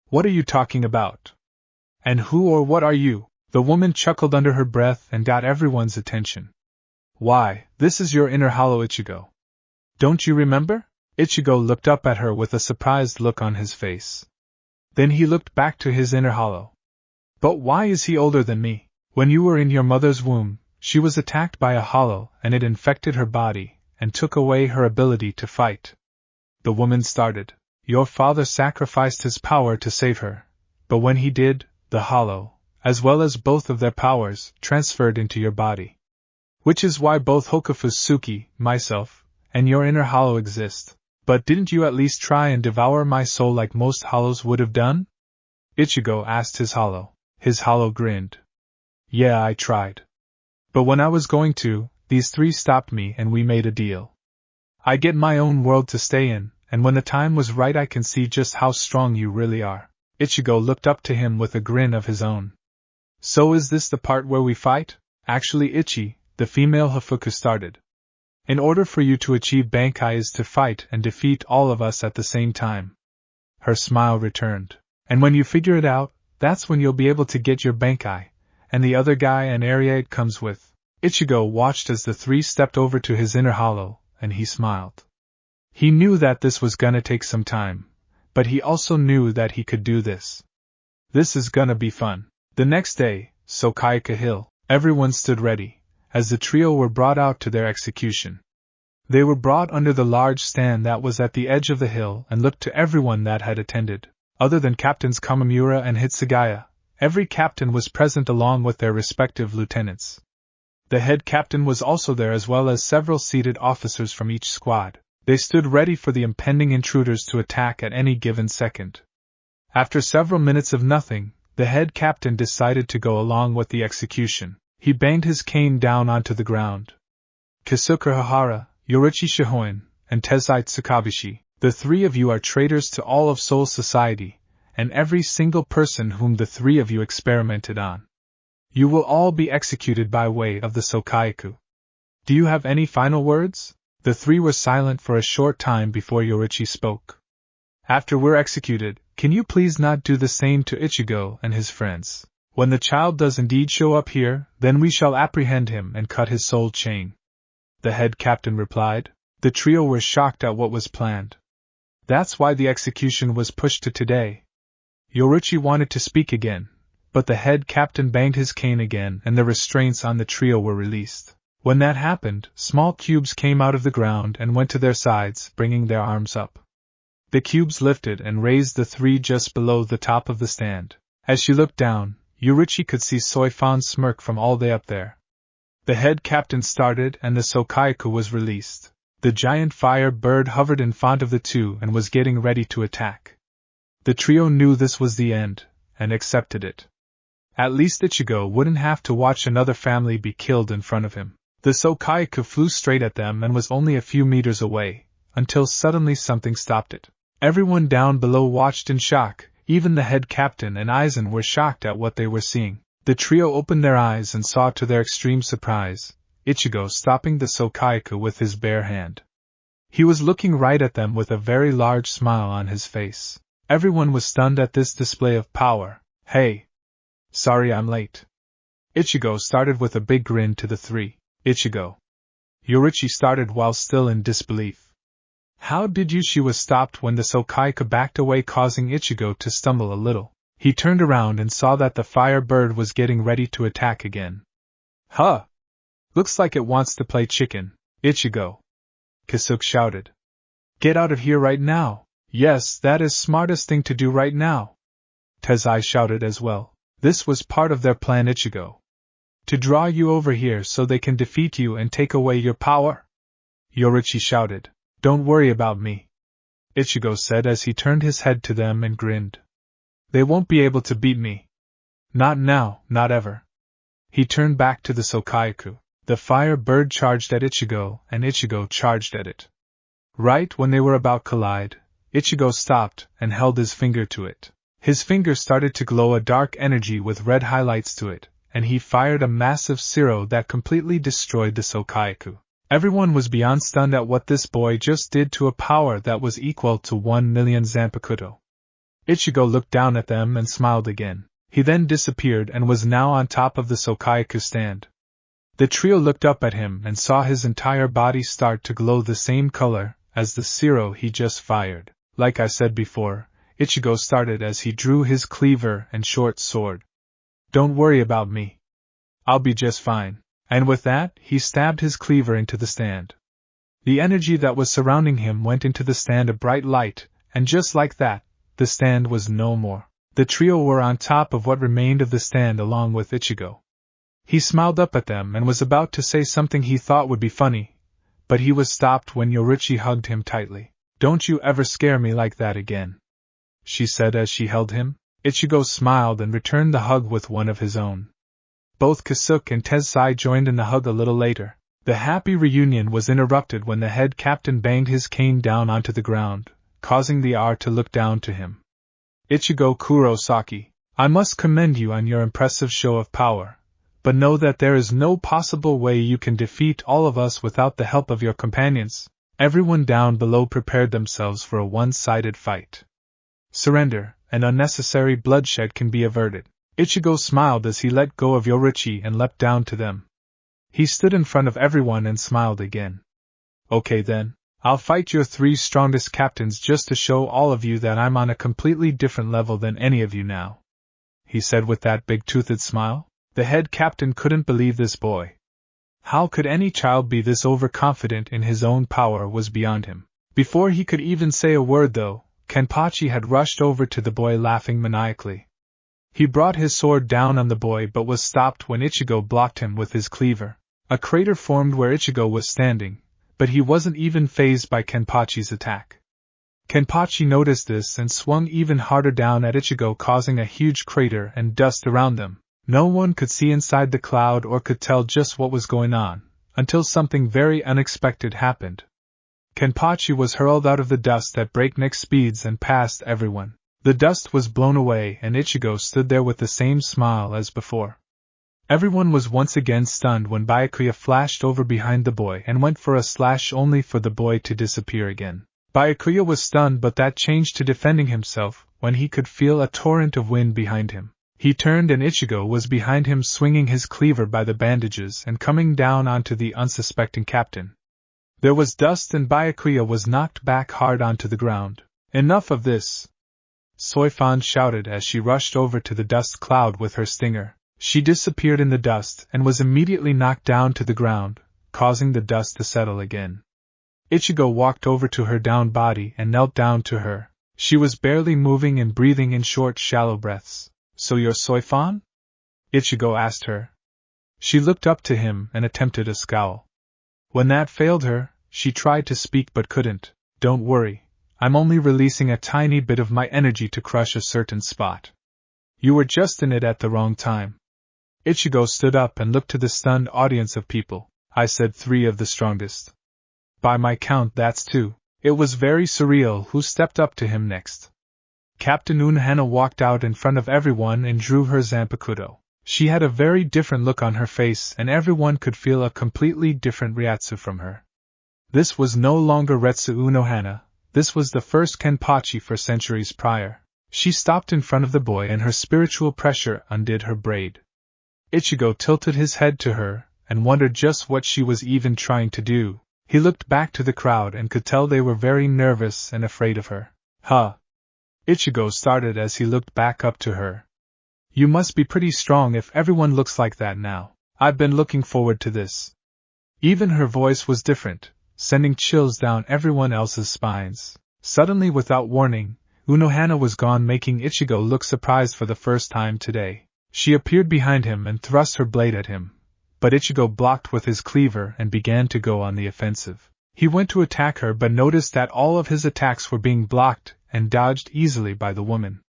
"What are you talking about? And who or what are you?" The woman chuckled under her breath and got everyone's attention. "Why, this is your inner hollow, Ichigo. Don't you remember?" Ichigo looked up at her with a surprised look on his face. Then he looked back to his inner hollow. "But why is he older than me? When you were in your mother's womb, she was attacked by a hollow and it infected her body and took away her ability to fight." The woman started. "Your father sacrificed his power to save her, but when he did, the hollow, as well as both of their powers, transferred into your body. Which is why both Hokufusuki, myself, and your inner hollow exist. But didn't you at least try and devour my soul like most hollows would have done?" Ichigo asked his hollow. His hollow grinned. "Yeah, I tried. But when I was going to, these three stopped me and we made a deal. I get my own world to stay in, and when the time was right I can see just how strong you really are." Ichigo looked up to him with a grin of his own. "So is this the part where we fight?" "Actually, Ichi," the female Hafuku started. "In order for you to achieve Bankai is to fight and defeat all of us at the same time." Her smile returned. "And when you figure it out, that's when you'll be able to get your Bankai, and the other guy and area it comes with." Ichigo watched as the three stepped over to his inner hollow, and he smiled. He knew that this was gonna take some time, but he also knew that he could do this. This is gonna be fun. The next day, Sokaika Hill, everyone stood ready, as the trio were brought out to their execution. They were brought under the large stand that was at the edge of the hill and looked to everyone that had attended. Other than Captains Kamamura and Hitsugaya, every captain was present along with their respective lieutenants. The head captain was also there as well as several seated officers from each squad. They stood ready for the impending intruders to attack at any given second. After several minutes of nothing, the head captain decided to go along with the execution. He banged his cane down onto the ground. "Kisukura Hahara, Yoruichi Shihoin, and Tezai Tsukabishi, the three of you are traitors to all of Soul Society, and every single person whom the three of you experimented on. You will all be executed by way of the Sokaiku. Do you have any final words?" The three were silent for a short time before Yoruichi spoke. "After we're executed, can you please not do the same to Ichigo and his friends? When the child does indeed show up here, then we shall apprehend him and cut his soul chain." The head captain replied. The trio were shocked at what was planned. That's why the execution was pushed to today. Yoruichi wanted to speak again, but the head captain banged his cane again and the restraints on the trio were released. When that happened, small cubes came out of the ground and went to their sides, bringing their arms up. The cubes lifted and raised the three just below the top of the stand. As she looked down, Yoruichi could see Soifan's smirk from all the way up there. The head captain started and the Sokaiku was released. The giant fire bird hovered in front of the two and was getting ready to attack. The trio knew this was the end, and accepted it. At least Ichigo wouldn't have to watch another family be killed in front of him. The Sokaiku flew straight at them and was only a few meters away, until suddenly something stopped it. Everyone down below watched in shock, even the head captain and Aizen were shocked at what they were seeing. The trio opened their eyes and saw to their extreme surprise, Ichigo stopping the Sokaiku with his bare hand. He was looking right at them with a very large smile on his face. Everyone was stunned at this display of power. Hey! Sorry I'm late. Ichigo started with a big grin to the three. Ichigo. Yoruichi started while still in disbelief. How did you? She was stopped when the Sokaiku backed away, causing Ichigo to stumble a little. He turned around and saw that the fire bird was getting ready to attack again. Huh! Looks like it wants to play chicken, Ichigo. Kasuke shouted. Get out of here right now. Yes, that is smartest thing to do right now. Tezai shouted as well. This was part of their plan, Ichigo. To draw you over here so they can defeat you and take away your power? Yoruichi shouted. Don't worry about me, Ichigo said as he turned his head to them and grinned. They won't be able to beat me. Not now, not ever. He turned back to the Sokaiku. The fire bird charged at Ichigo, and Ichigo charged at it. Right when they were about to collide, Ichigo stopped and held his finger to it. His finger started to glow a dark energy with red highlights to it, and he fired a massive Zero that completely destroyed the Sokaiku. Everyone was beyond stunned at what this boy just did to a power that was equal to 1 million Zanpakuto. Ichigo looked down at them and smiled again. He then disappeared and was now on top of the Sokaiku stand. The trio looked up at him and saw his entire body start to glow the same color as the Zero he just fired. Like I said before, Ichigo started as he drew his cleaver and short sword. Don't worry about me. I'll be just fine. And with that, he stabbed his cleaver into the stand. The energy that was surrounding him went into the stand a bright light, and just like that, the stand was no more. The trio were on top of what remained of the stand along with Ichigo. He smiled up at them and was about to say something he thought would be funny, but he was stopped when Yoruichi hugged him tightly. Don't you ever scare me like that again, she said as she held him. Ichigo smiled and returned the hug with one of his own. Both Kasuke and Tezai joined in the hug a little later. The happy reunion was interrupted when the head captain banged his cane down onto the ground, causing the R to look down to him. Ichigo Kurosaki, I must commend you on your impressive show of power. But know that there is no possible way you can defeat all of us without the help of your companions. Everyone down below prepared themselves for a one-sided fight. Surrender, and unnecessary bloodshed can be averted. Ichigo smiled as he let go of Yoruichi and leapt down to them. He stood in front of everyone and smiled again. Okay then, I'll fight your three strongest captains just to show all of you that I'm on a completely different level than any of you now, he said with that big-toothed smile. The head captain couldn't believe this boy. How could any child be this overconfident in his own power was beyond him. Before he could even say a word though, Kenpachi had rushed over to the boy laughing maniacally. He brought his sword down on the boy but was stopped when Ichigo blocked him with his cleaver. A crater formed where Ichigo was standing, but he wasn't even fazed by Kenpachi's attack. Kenpachi noticed this and swung even harder down at Ichigo, causing a huge crater and dust around them. No one could see inside the cloud or could tell just what was going on, until something very unexpected happened. Kenpachi was hurled out of the dust at breakneck speeds and past everyone. The dust was blown away and Ichigo stood there with the same smile as before. Everyone was once again stunned when Byakuya flashed over behind the boy and went for a slash only for the boy to disappear again. Byakuya was stunned, but that changed to defending himself when he could feel a torrent of wind behind him. He turned and Ichigo was behind him swinging his cleaver by the bandages and coming down onto the unsuspecting captain. There was dust and Byakuya was knocked back hard onto the ground. Enough of this! Soifan shouted as she rushed over to the dust cloud with her stinger. She disappeared in the dust and was immediately knocked down to the ground, causing the dust to settle again. Ichigo walked over to her downed body and knelt down to her. She was barely moving and breathing in short, shallow breaths. So you're Soifan? Ichigo asked her. She looked up to him and attempted a scowl. When that failed her, she tried to speak but couldn't. Don't worry, I'm only releasing a tiny bit of my energy to crush a certain spot. You were just in it at the wrong time. Ichigo stood up and looked to the stunned audience of people. I said 3 of the strongest. By my count, that's 2. It was very surreal. Who stepped up to him next? Captain Unohana walked out in front of everyone and drew her Zanpakuto. She had a very different look on her face and everyone could feel a completely different ryatsu from her. This was no longer Retsu Unohana, this was the first Kenpachi for centuries prior. She stopped in front of the boy and her spiritual pressure undid her braid. Ichigo tilted his head to her and wondered just what she was even trying to do. He looked back to the crowd and could tell they were very nervous and afraid of her. Huh! Ichigo started as he looked back up to her. You must be pretty strong if everyone looks like that now. I've been looking forward to this. Even her voice was different, sending chills down everyone else's spines. Suddenly, without warning, Unohana was gone, making Ichigo look surprised for the first time today. She appeared behind him and thrust her blade at him, but Ichigo blocked with his cleaver and began to go on the offensive. He went to attack her but noticed that all of his attacks were being blocked and dodged easily by the woman.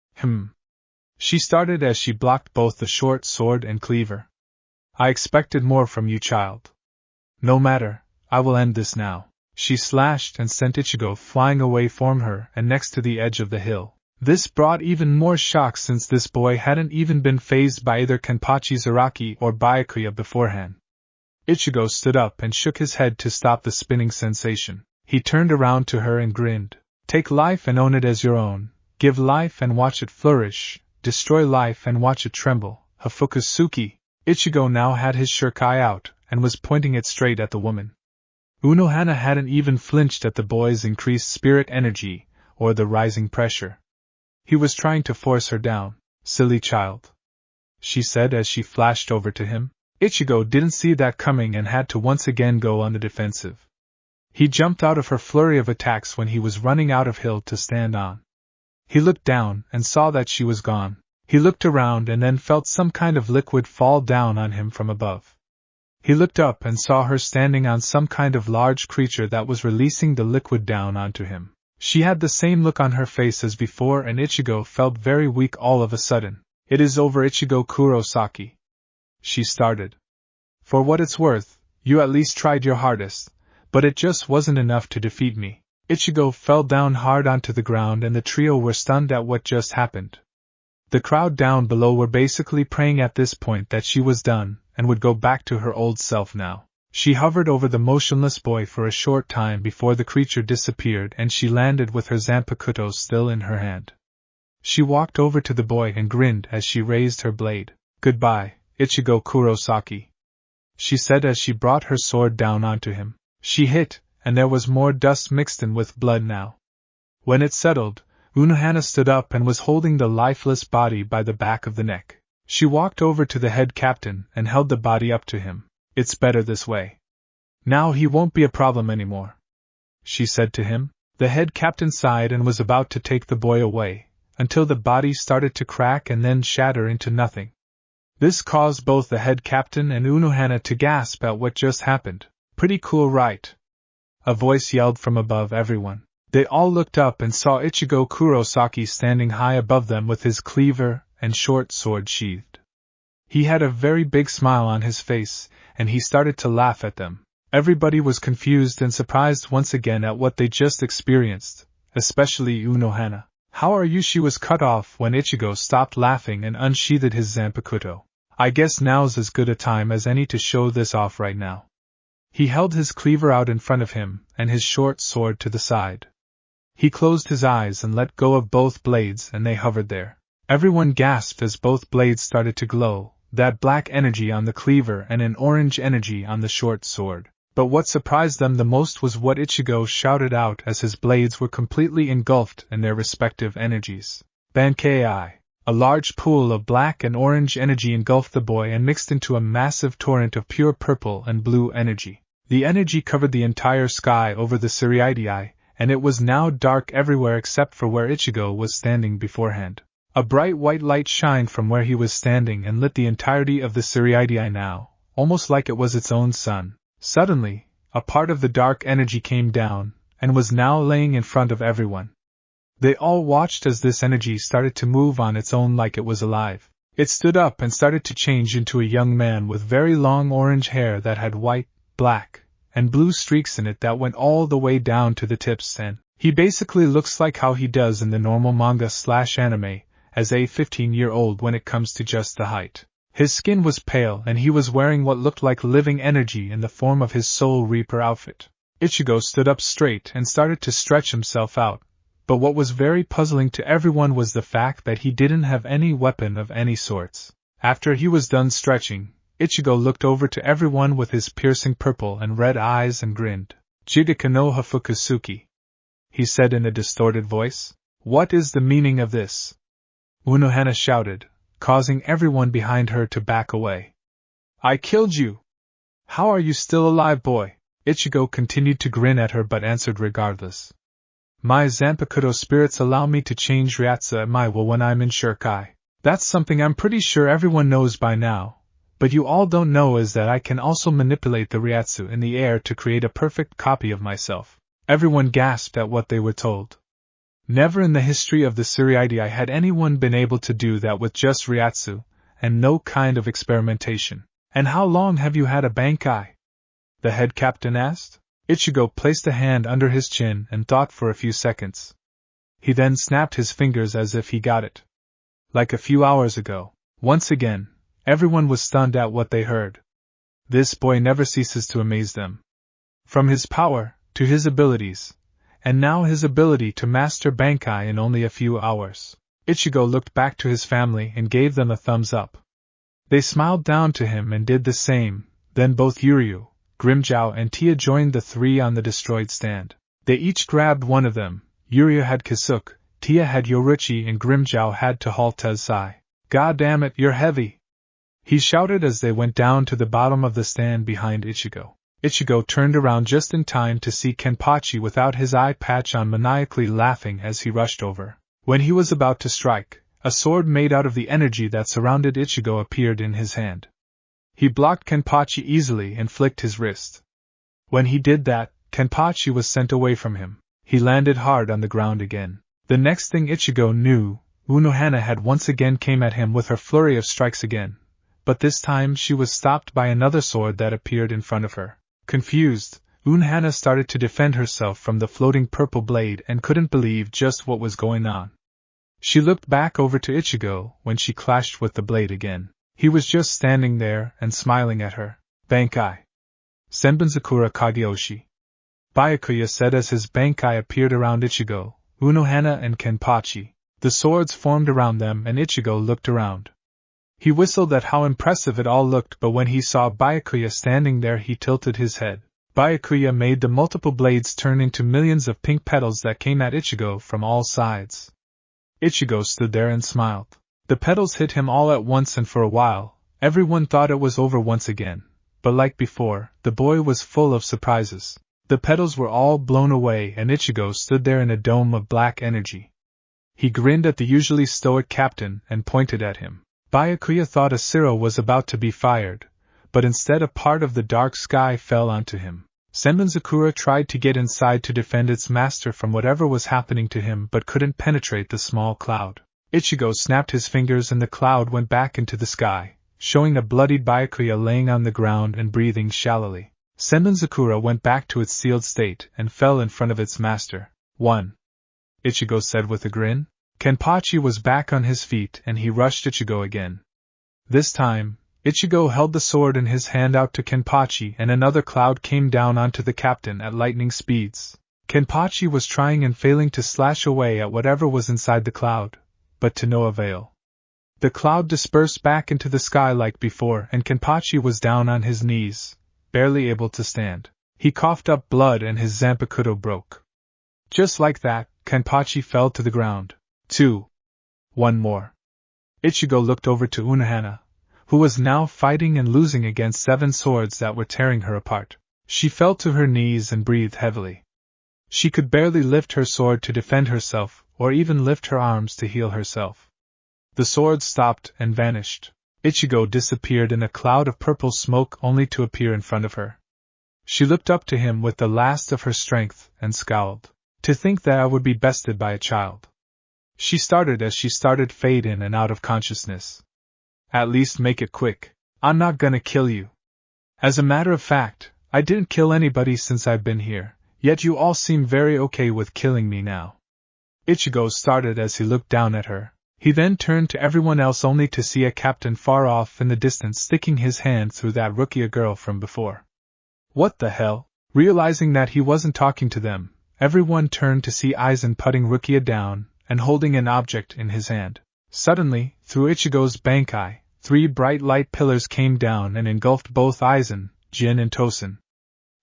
She started as she blocked both the short sword and cleaver. I expected more from you, child. No matter, I will end this now. She slashed and sent Ichigo flying away from her and next to the edge of the hill. This brought even more shock since this boy hadn't even been fazed by either Kenpachi Zaraki or Byakuya beforehand. Ichigo stood up and shook his head to stop the spinning sensation. He turned around to her and grinned. Take life and own it as your own. Give life and watch it flourish. Destroy life and watch it tremble. Hafukusuki. Ichigo now had his shuriken out and was pointing it straight at the woman. Unohana hadn't even flinched at the boy's increased spirit energy or the rising pressure. He was trying to force her down. Silly child, she said as she flashed over to him. Ichigo didn't see that coming and had to once again go on the defensive. He jumped out of her flurry of attacks when he was running out of hill to stand on. He looked down and saw that she was gone. He looked around and then felt some kind of liquid fall down on him from above. He looked up and saw her standing on some kind of large creature that was releasing the liquid down onto him. She had the same look on her face as before and Ichigo felt very weak all of a sudden. It is over, Ichigo Kurosaki. She started. For what it's worth, you at least tried your hardest, but it just wasn't enough to defeat me. Ichigo fell down hard onto the ground and the trio were stunned at what just happened. The crowd down below were basically praying at this point that she was done and would go back to her old self now. She hovered over the motionless boy for a short time before the creature disappeared and she landed with her Zanpakuto still in her hand. She walked over to the boy and grinned as she raised her blade. Goodbye, Ichigo Kurosaki, she said as she brought her sword down onto him. She hit, and there was more dust mixed in with blood now. When it settled, Unohana stood up and was holding the lifeless body by the back of the neck. She walked over to the head captain and held the body up to him. It's better this way. Now he won't be a problem anymore, she said to him. The head captain sighed and was about to take the boy away, until the body started to crack and then shatter into nothing. This caused both the head captain and Unohana to gasp at what just happened. Pretty cool, right? A voice yelled from above everyone. They all looked up and saw Ichigo Kurosaki standing high above them with his cleaver and short sword sheathed. He had a very big smile on his face, and he started to laugh at them. Everybody was confused and surprised once again at what they just experienced, especially Unohana. How are you? She was cut off when Ichigo stopped laughing and unsheathed his Zanpakuto. I guess now's as good a time as any to show this off right now. He held his cleaver out in front of him and his short sword to the side. He closed his eyes and let go of both blades and they hovered there. Everyone gasped as both blades started to glow, that black energy on the cleaver and an orange energy on the short sword. But what surprised them the most was what Ichigo shouted out as his blades were completely engulfed in their respective energies. Bankai! A large pool of black and orange energy engulfed the boy and mixed into a massive torrent of pure purple and blue energy. The energy covered the entire sky over the Siriidii, and it was now dark everywhere except for where Ichigo was standing beforehand. A bright white light shined from where he was standing and lit the entirety of the Siriidii now, almost like it was its own sun. Suddenly, a part of the dark energy came down, and was now laying in front of everyone. They all watched as this energy started to move on its own like it was alive. It stood up and started to change into a young man with very long orange hair that had white, black, and blue streaks in it that went all the way down to the tips, and he basically looks like how he does in the normal manga/anime, as a 15-year-old when it comes to just the height. His skin was pale and he was wearing what looked like living energy in the form of his Soul Reaper outfit. Ichigo stood up straight and started to stretch himself out, but what was very puzzling to everyone was the fact that he didn't have any weapon of any sorts. After he was done stretching, Ichigo looked over to everyone with his piercing purple and red eyes and grinned. "Jigaka no Hafukusuki," he said in a distorted voice. "What is the meaning of this?" Unohana shouted, causing everyone behind her to back away. "I killed you! How are you still alive, boy?" Ichigo continued to grin at her but answered regardless. "My Zanpakuto spirits allow me to change Ryatsu at my will when I'm in Shirkai. That's something I'm pretty sure everyone knows by now, but you all don't know is that I can also manipulate the Ryatsu in the air to create a perfect copy of myself." Everyone gasped at what they were told. Never in the history of the Siriidii had anyone been able to do that with just Ryatsu, and no kind of experimentation. "And how long have you had a Bankai?" the head captain asked. Ichigo placed a hand under his chin and thought for a few seconds. He then snapped his fingers as if he got it. "Like a few hours ago." Once again, everyone was stunned at what they heard. This boy never ceases to amaze them. From his power, to his abilities, and now his ability to master Bankai in only a few hours. Ichigo looked back to his family and gave them a thumbs up. They smiled down to him and did the same, then both Yuryu, Grimjow and Tia joined the three on the destroyed stand. They each grabbed one of them. Yuryu had Kisuke, Tia had Yoruichi and Grimjow had to halt Tezai. "God damn it, you're heavy!" he shouted as they went down to the bottom of the stand behind Ichigo. Ichigo turned around just in time to see Kenpachi without his eye patch on maniacally laughing as he rushed over. When he was about to strike, a sword made out of the energy that surrounded Ichigo appeared in his hand. He blocked Kenpachi easily and flicked his wrist. When he did that, Kenpachi was sent away from him. He landed hard on the ground again. The next thing Ichigo knew, Unohana had once again came at him with her flurry of strikes again, but this time she was stopped by another sword that appeared in front of her. Confused, Unohana started to defend herself from the floating purple blade and couldn't believe just what was going on. She looked back over to Ichigo when she clashed with the blade again. He was just standing there and smiling at her. "Bankai. Senbunzakura Kageyoshi," Byakuya said as his Bankai appeared around Ichigo, Unohana and Kenpachi. The swords formed around them and Ichigo looked around. He whistled at how impressive it all looked, but when he saw Byakuya standing there he tilted his head. Byakuya made the multiple blades turn into millions of pink petals that came at Ichigo from all sides. Ichigo stood there and smiled. The petals hit him all at once and for a while, everyone thought it was over once again, but like before, the boy was full of surprises. The petals were all blown away and Ichigo stood there in a dome of black energy. He grinned at the usually stoic captain and pointed at him. Byakuya thought a Siro was about to be fired, but instead a part of the dark sky fell onto him. Senbunzakura tried to get inside to defend its master from whatever was happening to him but couldn't penetrate the small cloud. Ichigo snapped his fingers and the cloud went back into the sky, showing a bloodied Byakuya laying on the ground and breathing shallowly. Senbunzakura went back to its sealed state and fell in front of its master. "One," Ichigo said with a grin. Kenpachi was back on his feet and he rushed Ichigo again. This time, Ichigo held the sword in his hand out to Kenpachi and another cloud came down onto the captain at lightning speeds. Kenpachi was trying and failing to slash away at whatever was inside the cloud, but to no avail. The cloud dispersed back into the sky like before and Kenpachi was down on his knees, barely able to stand. He coughed up blood and his Zanpakuto broke. Just like that, Kenpachi fell to the ground. 2. One more. Ichigo looked over to Unohana, who was now fighting and losing against 7 swords that were tearing her apart. She fell to her knees and breathed heavily. She could barely lift her sword to defend herself, or even lift her arms to heal herself. The swords stopped and vanished. Ichigo disappeared in a cloud of purple smoke only to appear in front of her. She looked up to him with the last of her strength and scowled. To think that I would be bested by a child. She started as she started fade in and out of consciousness. At least make it quick. I'm not gonna kill you. As a matter of fact, I didn't kill anybody since I've been here, yet you all seem very okay with killing me now. Ichigo started as he looked down at her. He then turned to everyone else only to see a captain far off in the distance sticking his hand through that Rukia girl from before. What the hell? Realizing that he wasn't talking to them, everyone turned to see Aizen putting Rukia down and holding an object in his hand. Suddenly, through Ichigo's Bankai, 3 bright light pillars came down and engulfed both Aizen, Jin and Tosen.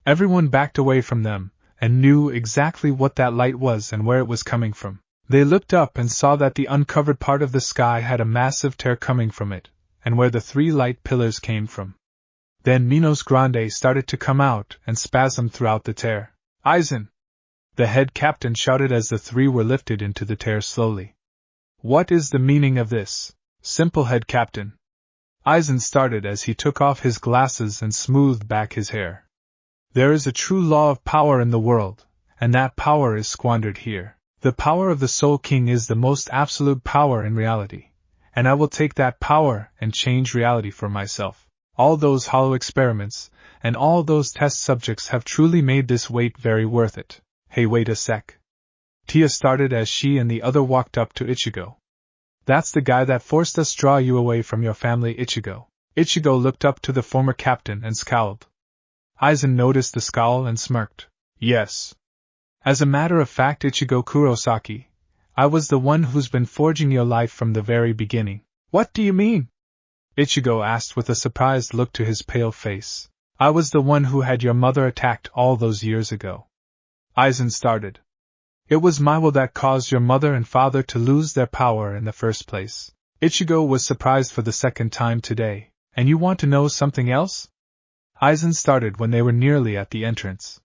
Everyone backed away from them, and knew exactly what that light was and where it was coming from. They looked up and saw that the uncovered part of the sky had a massive tear coming from it, and where the 3 light pillars came from. Then Minos Grande started to come out and spasm throughout the tear. Aizen! The head captain shouted as the 3 were lifted into the tear slowly. What is the meaning of this? Simple head captain. Aizen started as he took off his glasses and smoothed back his hair. There is a true law of power in the world, and that power is squandered here. The power of the Soul King is the most absolute power in reality, and I will take that power and change reality for myself. All those hollow experiments, and all those test subjects have truly made this wait very worth it. Hey, wait a sec. Tia started as she and the other walked up to Ichigo. That's the guy that forced us draw you away from your family, Ichigo. Ichigo looked up to the former captain and scowled. Aizen noticed the scowl and smirked. Yes. As a matter of fact, Ichigo Kurosaki, I was the one who's been forging your life from the very beginning. What do you mean? Ichigo asked with a surprised look to his pale face. I was the one who had your mother attacked all those years ago. Aizen started. It was my will that caused your mother and father to lose their power in the first place. Ichigo was surprised for the second time today. And you want to know something else? Aizen started when they were nearly at the entrance.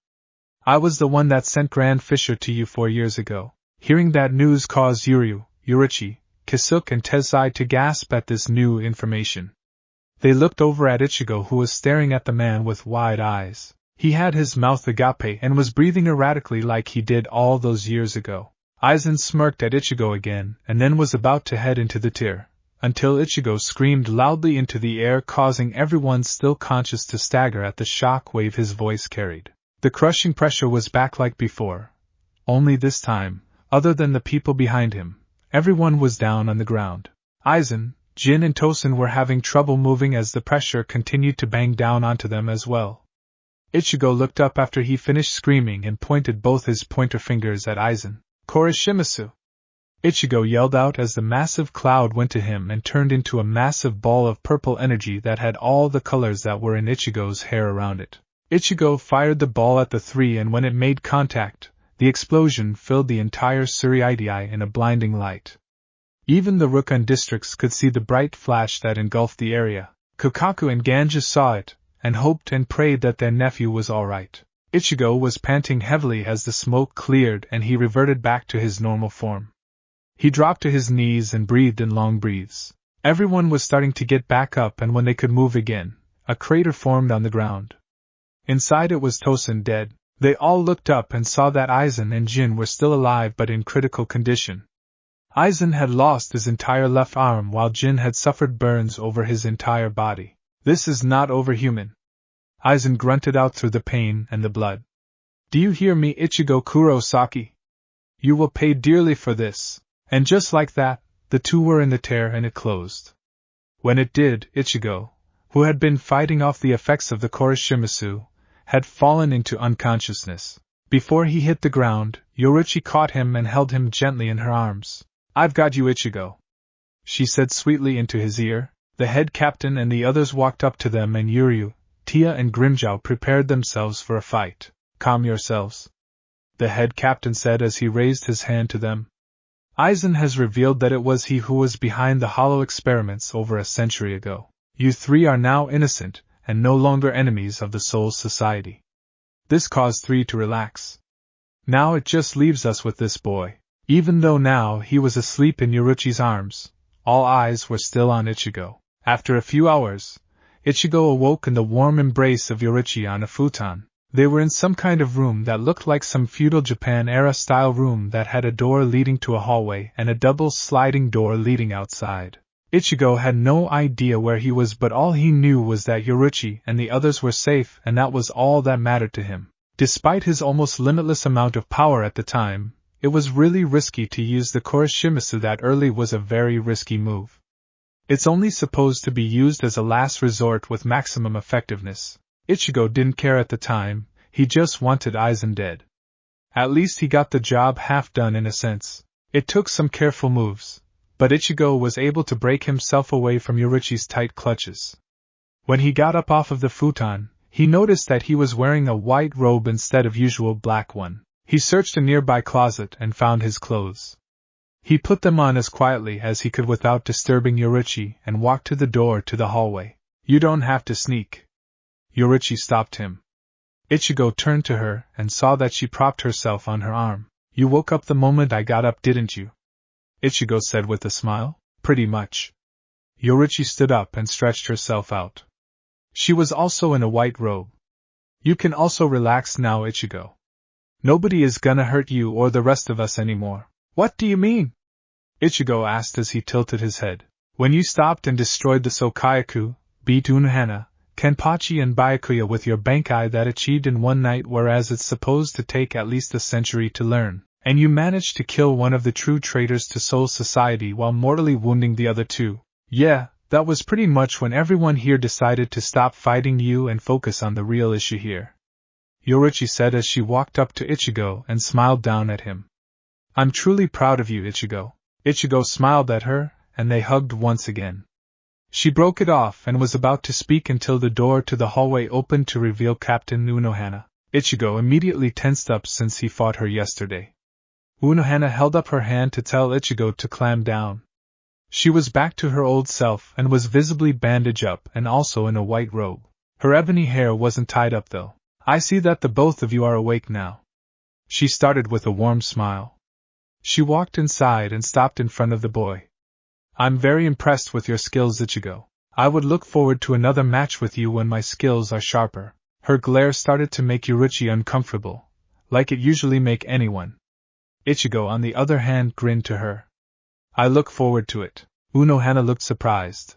I was the one that sent Grand Fisher to you 4 years ago. Hearing that news caused Yoruichi, Kisuke and Tensai to gasp at this new information. They looked over at Ichigo, who was staring at the man with wide eyes. He had his mouth agape and was breathing erratically like he did all those years ago. Aizen smirked at Ichigo again and then was about to head into the tear, until Ichigo screamed loudly into the air, causing everyone still conscious to stagger at the shock wave his voice carried. The crushing pressure was back like before, only this time, other than the people behind him, everyone was down on the ground. Aizen, Jin and Tosen were having trouble moving as the pressure continued to bang down onto them as well. Ichigo looked up after he finished screaming and pointed both his pointer fingers at Aizen. Korishimasu! Ichigo yelled out as the massive cloud went to him and turned into a massive ball of purple energy that had all the colors that were in Ichigo's hair around it. Ichigo fired the ball at the 3, and when it made contact, the explosion filled the entire Suriidai in a blinding light. Even the Rukun districts could see the bright flash that engulfed the area. Kokaku and Ganja saw it, and hoped and prayed that their nephew was all right. Ichigo was panting heavily as the smoke cleared and he reverted back to his normal form. He dropped to his knees and breathed in long breaths. Everyone was starting to get back up, and when they could move again, a crater formed on the ground. Inside it was Tosen dead. They all looked up and saw that Aizen and Jin were still alive but in critical condition. Aizen had lost his entire left arm while Jin had suffered burns over his entire body. This is not overhuman. Aizen grunted out through the pain and the blood. Do you hear me, Ichigo Kurosaki? You will pay dearly for this. And just like that, the 2 were in the tear and it closed. When it did, Ichigo, who had been fighting off the effects of the Korishimasu, had fallen into unconsciousness. Before he hit the ground, Yoruichi caught him and held him gently in her arms. I've got you, Ichigo, she said sweetly into his ear. The head captain and the others walked up to them, and Yuryu, Tia and Grimjow prepared themselves for a fight. Calm yourselves, the head captain said as he raised his hand to them. Aizen has revealed that it was he who was behind the hollow experiments over a century ago. You three are now innocent, and no longer enemies of the Soul Society. This caused three to relax. Now it just leaves us with this boy. Even though now he was asleep in Yoruichi's arms, all eyes were still on Ichigo. After a few hours, Ichigo awoke in the warm embrace of Yoruichi on a futon. They were in some kind of room that looked like some feudal Japan-era style room that had a door leading to a hallway and a double sliding door leading outside. Ichigo had no idea where he was, but all he knew was that Yoruichi and the others were safe, and that was all that mattered to him. Despite his almost limitless amount of power at the time, it was really risky to use the Kuroshimitsu. That early was a very risky move. It's only supposed to be used as a last resort with maximum effectiveness. Ichigo didn't care at the time, he just wanted Aizen dead. At least he got the job half done in a sense. It took some careful moves, but Ichigo was able to break himself away from Yoruichi's tight clutches. When he got up off of the futon, he noticed that he was wearing a white robe instead of usual black one. He searched a nearby closet and found his clothes. He put them on as quietly as he could without disturbing Yoruichi and walked to the door to the hallway. You don't have to sneak. Yoruichi stopped him. Ichigo turned to her and saw that she propped herself on her arm. You woke up the moment I got up, didn't you? Ichigo said with a smile. Pretty much. Yoruichi stood up and stretched herself out. She was also in a white robe. You can also relax now, Ichigo. Nobody is gonna hurt you or the rest of us anymore. What do you mean? Ichigo asked as he tilted his head. When you stopped and destroyed the Sokayaku, beat Unohana, Kenpachi and Byakuya with your Bankai that achieved in one night, whereas it's supposed to take at least a century to learn, and you managed to kill one of the true traitors to Soul Society while mortally wounding the other two. Yeah, that was pretty much when everyone here decided to stop fighting you and focus on the real issue here. Yoruichi said as she walked up to Ichigo and smiled down at him. I'm truly proud of you, Ichigo. Ichigo smiled at her, and they hugged once again. She broke it off and was about to speak until the door to the hallway opened to reveal Captain Unohana. Ichigo immediately tensed up since he fought her yesterday. Unohana held up her hand to tell Ichigo to clam down. She was back to her old self and was visibly bandaged up and also in a white robe. Her ebony hair wasn't tied up though. I see that the both of you are awake now. She started with a warm smile. She walked inside and stopped in front of the boy. I'm very impressed with your skills, Ichigo. I would look forward to another match with you when my skills are sharper. Her glare started to make Yoruichi uncomfortable, like it usually make anyone. Ichigo, on the other hand, grinned to her. I look forward to it. Unohana looked surprised.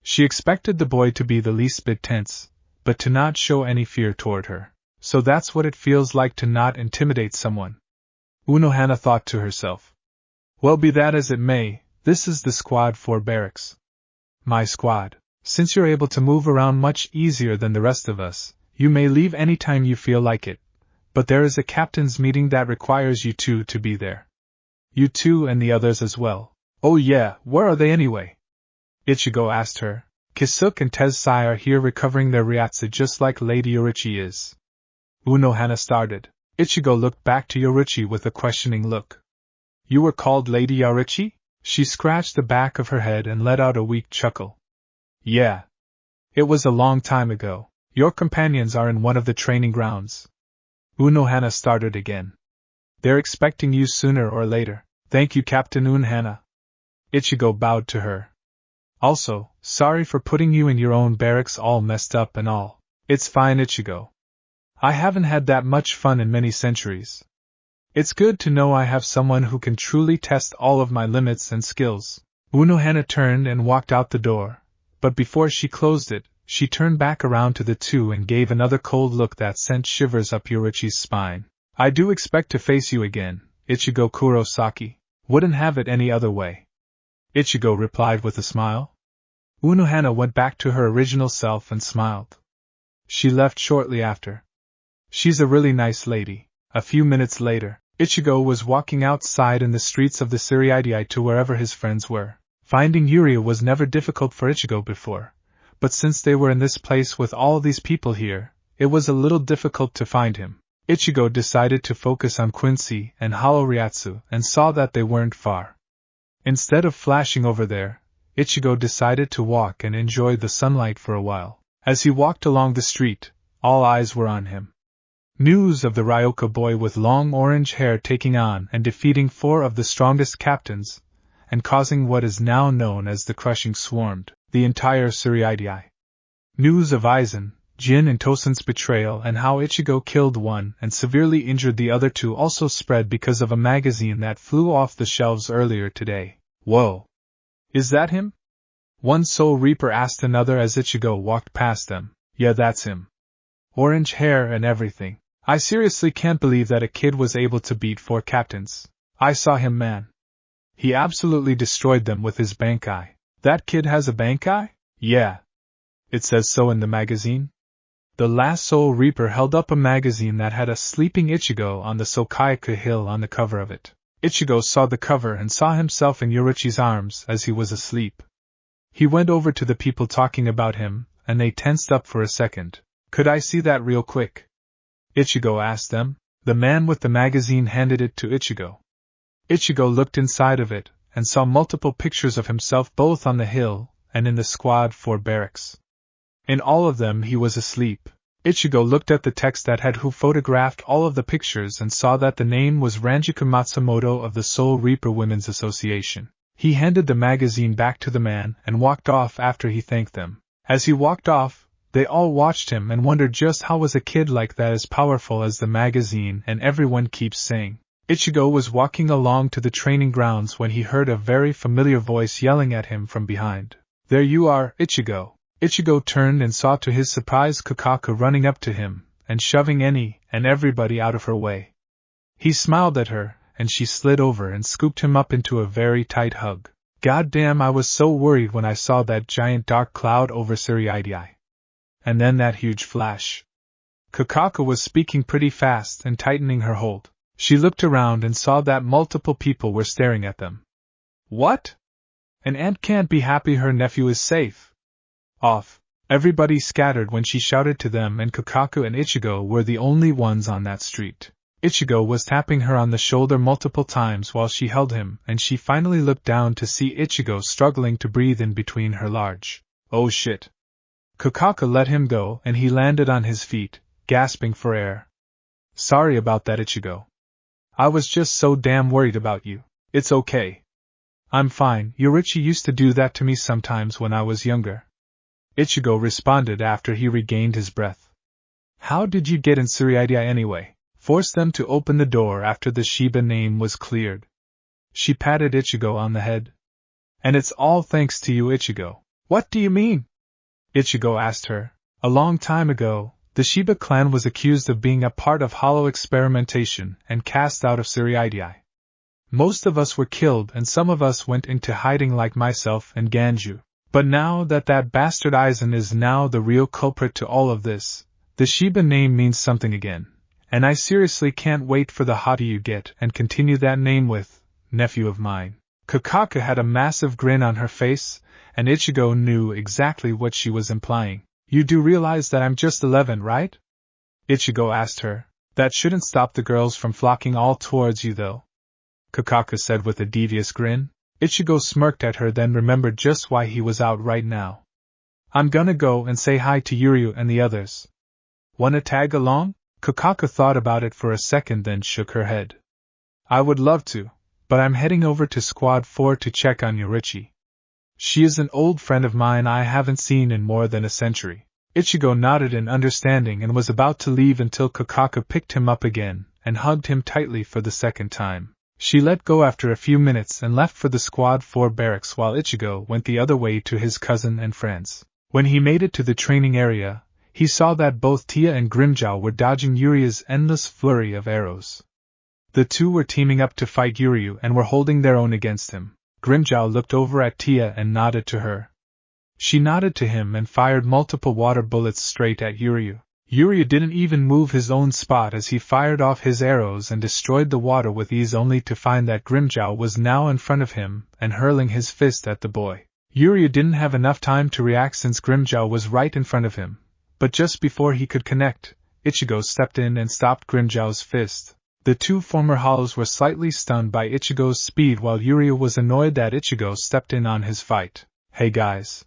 She expected the boy to be the least bit tense, but to not show any fear toward her. So that's what it feels like to not intimidate someone. Unohana thought to herself. Well, be that as it may, this is the Squad 4 barracks. My squad. Since you're able to move around much easier than the rest of us, you may leave any time you feel like it, but there is a captain's meeting that requires you two to be there. You two and the others as well. Oh yeah, where are they anyway? Ichigo asked her. Kisuke and Tensai are here recovering their ryatsu just like Lady Yoruichi is. Unohana started. Ichigo looked back to Yoruichi with a questioning look. You were called Lady Yoruichi? She scratched the back of her head and let out a weak chuckle. Yeah. It was a long time ago. Your companions are in one of the training grounds. Unohana started again. They're expecting you sooner or later. Thank you, Captain Unohana. Ichigo bowed to her. Also, sorry for putting you in your own barracks all messed up and all. It's fine, Ichigo. I haven't had that much fun in many centuries. It's good to know I have someone who can truly test all of my limits and skills. Unohana turned and walked out the door, but before she closed it, she turned back around to the two and gave another cold look that sent shivers up Yoruichi's spine. I do expect to face you again, Ichigo Kurosaki. Wouldn't have it any other way. Ichigo replied with a smile. Unohana went back to her original self and smiled. She left shortly after. She's a really nice lady. A few minutes later, Ichigo was walking outside in the streets of the Siriidii to wherever his friends were. Finding Yuria was never difficult for Ichigo before, but since they were in this place with all these people here, it was a little difficult to find him. Ichigo decided to focus on Quincy and Haloryatsu and saw that they weren't far. Instead of flashing over there, Ichigo decided to walk and enjoy the sunlight for a while. As he walked along the street, all eyes were on him. News of the Ryoko boy with long orange hair taking on and defeating 4 of the strongest captains, and causing what is now known as the Crushing swarmed the entire Tsuruidai. News of Aizen, Jin and Tosen's betrayal and how Ichigo killed one and severely injured the other 2 also spread because of a magazine that flew off the shelves earlier today. Whoa! Is that him? One Soul Reaper asked another as Ichigo walked past them. Yeah, that's him. Orange hair and everything. I seriously can't believe that a kid was able to beat 4 captains. I saw him, man. He absolutely destroyed them with his Bankai. That kid has a Bankai? Yeah. It says so in the magazine. The last Soul Reaper held up a magazine that had a sleeping Ichigo on the Sokaiku hill on the cover of it. Ichigo saw the cover and saw himself in Yoruichi's arms as he was asleep. He went over to the people talking about him, and they tensed up for a second. Could I see that real quick? Ichigo asked them. The man with the magazine handed it to Ichigo. Ichigo looked inside of it, and saw multiple pictures of himself both on the hill and in the Squad 4 barracks. In all of them he was asleep. Ichigo looked at the text that had who photographed all of the pictures and saw that the name was Ranjiku Matsumoto of the Soul Reaper Women's Association. He handed the magazine back to the man and walked off after he thanked them. As he walked off, they all watched him and wondered just how was a kid like that as powerful as the magazine, and everyone keeps saying. Ichigo was walking along to the training grounds when he heard a very familiar voice yelling at him from behind. There you are, Ichigo. Ichigo turned and saw to his surprise Kakaku running up to him, and shoving any and everybody out of her way. He smiled at her, and she slid over and scooped him up into a very tight hug. Goddamn, I was so worried when I saw that giant dark cloud over Tsuruidai. And then that huge flash. Kakaku was speaking pretty fast and tightening her hold. She looked around and saw that multiple people were staring at them. What? An aunt can't be happy her nephew is safe. Off. Everybody scattered when she shouted to them, and Kakaku and Ichigo were the only ones on that street. Ichigo was tapping her on the shoulder multiple times while she held him, and she finally looked down to see Ichigo struggling to breathe in between her large. Oh shit. Kakaku let him go and he landed on his feet, gasping for air. Sorry about that, Ichigo. I was just so damn worried about you. It's okay. I'm fine. Yoruichi used to do that to me sometimes when I was younger. Ichigo responded after he regained his breath. How did you get in Tsuruidai anyway? Force them to open the door after the Shiba name was cleared. She patted Ichigo on the head. And it's all thanks to you, Ichigo. What do you mean? Ichigo asked her. A long time ago, the Shiba clan was accused of being a part of hollow experimentation and cast out of Tsuruidai. Most of us were killed and some of us went into hiding like myself and Ganju. But now that bastard Aizen is now the real culprit to all of this, the Shiba name means something again. And I seriously can't wait for the hottie you get and continue that name with, nephew of mine. Kakaku had a massive grin on her face, and Ichigo knew exactly what she was implying. You do realize that I'm just 11, right? Ichigo asked her. That shouldn't stop the girls from flocking all towards you though. Kakaku said with a devious grin. Ichigo smirked at her, then remembered just why he was out right now. I'm gonna go and say hi to Yuryu and the others. Wanna tag along? Kakaku thought about it for a second, then shook her head. I would love to, but I'm heading over to Squad 4 to check on Yoruichi. She is an old friend of mine I haven't seen in more than a century. Ichigo nodded in understanding and was about to leave until Kakaku picked him up again and hugged him tightly for the second time. She let go after a few minutes and left for the Squad 4 barracks while Ichigo went the other way to his cousin and friends. When he made it to the training area, he saw that both Tia and Grimmjow were dodging Yuryu's endless flurry of arrows. The two were teaming up to fight Yuryu and were holding their own against him. Grimmjow looked over at Tia and nodded to her. She nodded to him and fired multiple water bullets straight at Yuryu. Yuryu didn't even move his own spot as he fired off his arrows and destroyed the water with ease, only to find that Grimmjow was now in front of him and hurling his fist at the boy. Yuryu didn't have enough time to react since Grimmjow was right in front of him, but just before he could connect, Ichigo stepped in and stopped Grimmjow's fist. The two former hollows were slightly stunned by Ichigo's speed while Yuryu was annoyed that Ichigo stepped in on his fight. "Hey guys."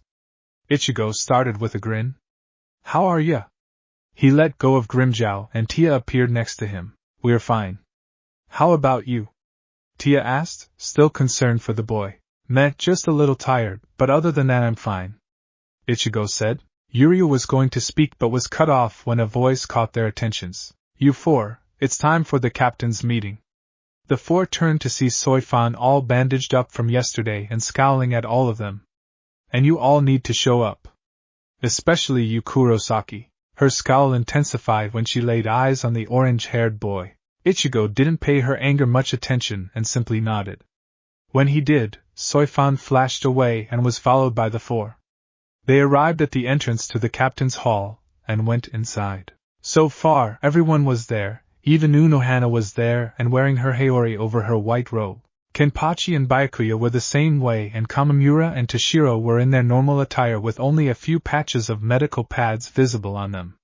Ichigo started with a grin. "How are ya?" He let go of Grimmjow and Tia appeared next to him. "We're fine. How about you?" Tia asked, still concerned for the boy. "Meh, just a little tired, but other than that I'm fine," Ichigo said. Yuryu was going to speak but was cut off when a voice caught their attentions. "You four, it's time for the captain's meeting." The four turned to see Soifan all bandaged up from yesterday and scowling at all of them. "And you all need to show up. Especially you, Kurosaki." Her scowl intensified when she laid eyes on the orange-haired boy. Ichigo didn't pay her anger much attention and simply nodded. When he did, Soifan flashed away and was followed by the four. They arrived at the entrance to the captain's hall and went inside. So far, everyone was there. Even Unohana was there and wearing her haori over her white robe. Kenpachi and Byakuya were the same way and Kamamura and Toshiro were in their normal attire with only a few patches of medical pads visible on them.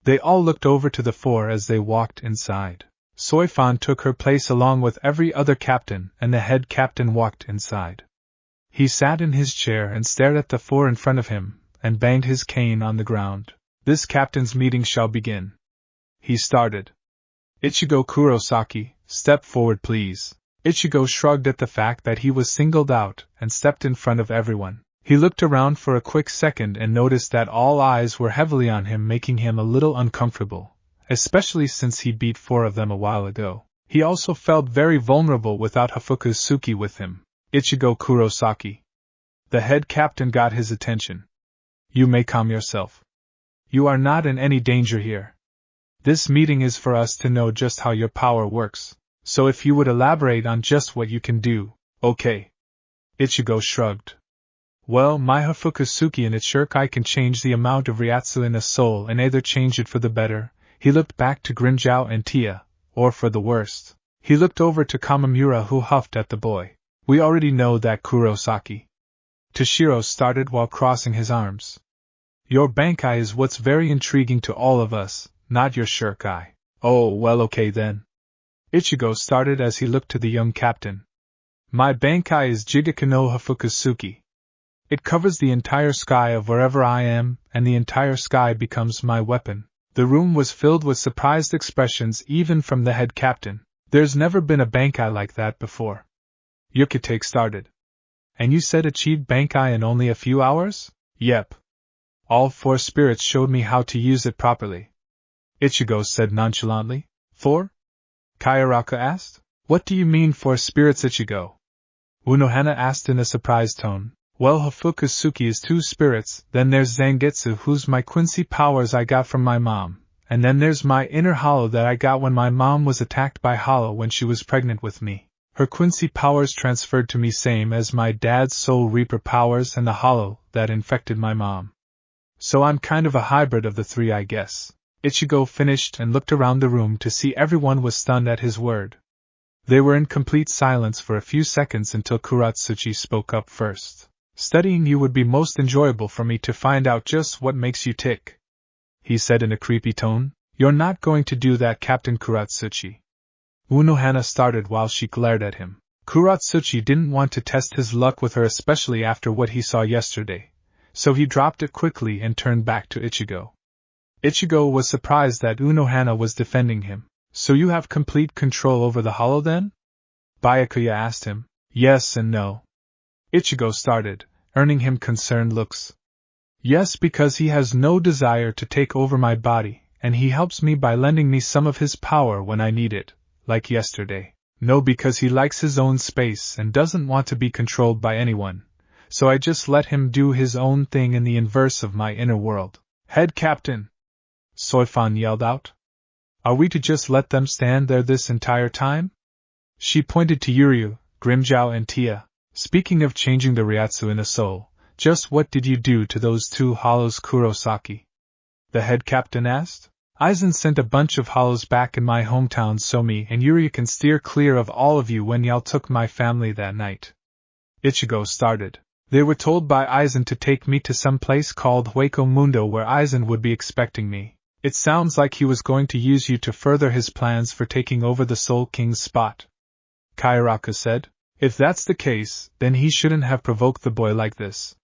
They all looked over to the four as they walked inside. Soifan took her place along with every other captain and the head captain walked inside. He sat in his chair and stared at the four in front of him and banged his cane on the ground. "This captain's meeting shall begin," he started. "Ichigo Kurosaki, step forward please." Ichigo shrugged at the fact that he was singled out and stepped in front of everyone. He looked around for a quick second and noticed that all eyes were heavily on him, making him a little uncomfortable, especially since he beat four of them a while ago. He also felt very vulnerable without Hafukusuki with him. "Ichigo Kurosaki." The head captain got his attention. "You may calm yourself. You are not in any danger here. This meeting is for us to know just how your power works. So if you would elaborate on just what you can do, okay." Ichigo shrugged. "Well, my Hafukusuki and Ichirkai can change the amount of Ryatsu in a soul and either change it for the better," he looked back to Grimmjow and Tia, "or for the worst." He looked over to Kamamura who huffed at the boy. "We already know that, Kurosaki." Toshiro started while crossing his arms. "Your Bankai is what's very intriguing to all of us, not your Shirkai." "Oh, well, okay then." Ichigo started as he looked to the young captain. "My Bankai is Jigaka no Hafukusuki. It covers the entire sky of wherever I am, and the entire sky becomes my weapon." The room was filled with surprised expressions even from the head captain. "There's never been a Bankai like that before." Yukitake started. "And you said achieved Bankai in only a few hours?" "Yep. All four spirits showed me how to use it properly," Ichigo said nonchalantly. "Four?" Kayaraka asked. "What do you mean four spirits, Ichigo?" Unohana asked in a surprised tone. "Well, Hafukusuki is two spirits, then there's Zangetsu who's my Quincy powers I got from my mom, and then there's my inner hollow that I got when my mom was attacked by hollow when she was pregnant with me. Her Quincy powers transferred to me same as my dad's Soul Reaper powers and the hollow that infected my mom. So I'm kind of a hybrid of the three, I guess." Ichigo finished and looked around the room to see everyone was stunned at his word. They were in complete silence for a few seconds until Kuratsuchi spoke up first. "Studying you would be most enjoyable for me to find out just what makes you tick," he said in a creepy tone. "You're not going to do that, Captain Kuratsuchi." Unohana started while she glared at him. Kuratsuchi didn't want to test his luck with her, especially after what he saw yesterday, so he dropped it quickly and turned back to Ichigo. Ichigo was surprised that Unohana was defending him. "So you have complete control over the hollow then?" Byakuya asked him. "Yes and no." Ichigo started, earning him concerned looks. "Yes, because he has no desire to take over my body, and he helps me by lending me some of his power when I need it, like yesterday. No, because he likes his own space and doesn't want to be controlled by anyone, so I just let him do his own thing in the inverse of my inner world." "Head Captain!" Soifan yelled out. "Are we to just let them stand there this entire time?" She pointed to Yuryu, Grimmjow and Tia. "Speaking of changing the Ryatsu in a soul, just what did you do to those two hollows, Kurosaki?" the head captain asked. "Aizen sent a bunch of hollows back in my hometown so me and Yuryu can steer clear of all of you when y'all took my family that night." Ichigo started. They were told by Aizen to take me to some place called Hueco Mundo where Aizen would be expecting me. It sounds like he was going to use you to further his plans for taking over the Soul King's spot. Kairaku said. If that's the case, then he shouldn't have provoked the boy like this.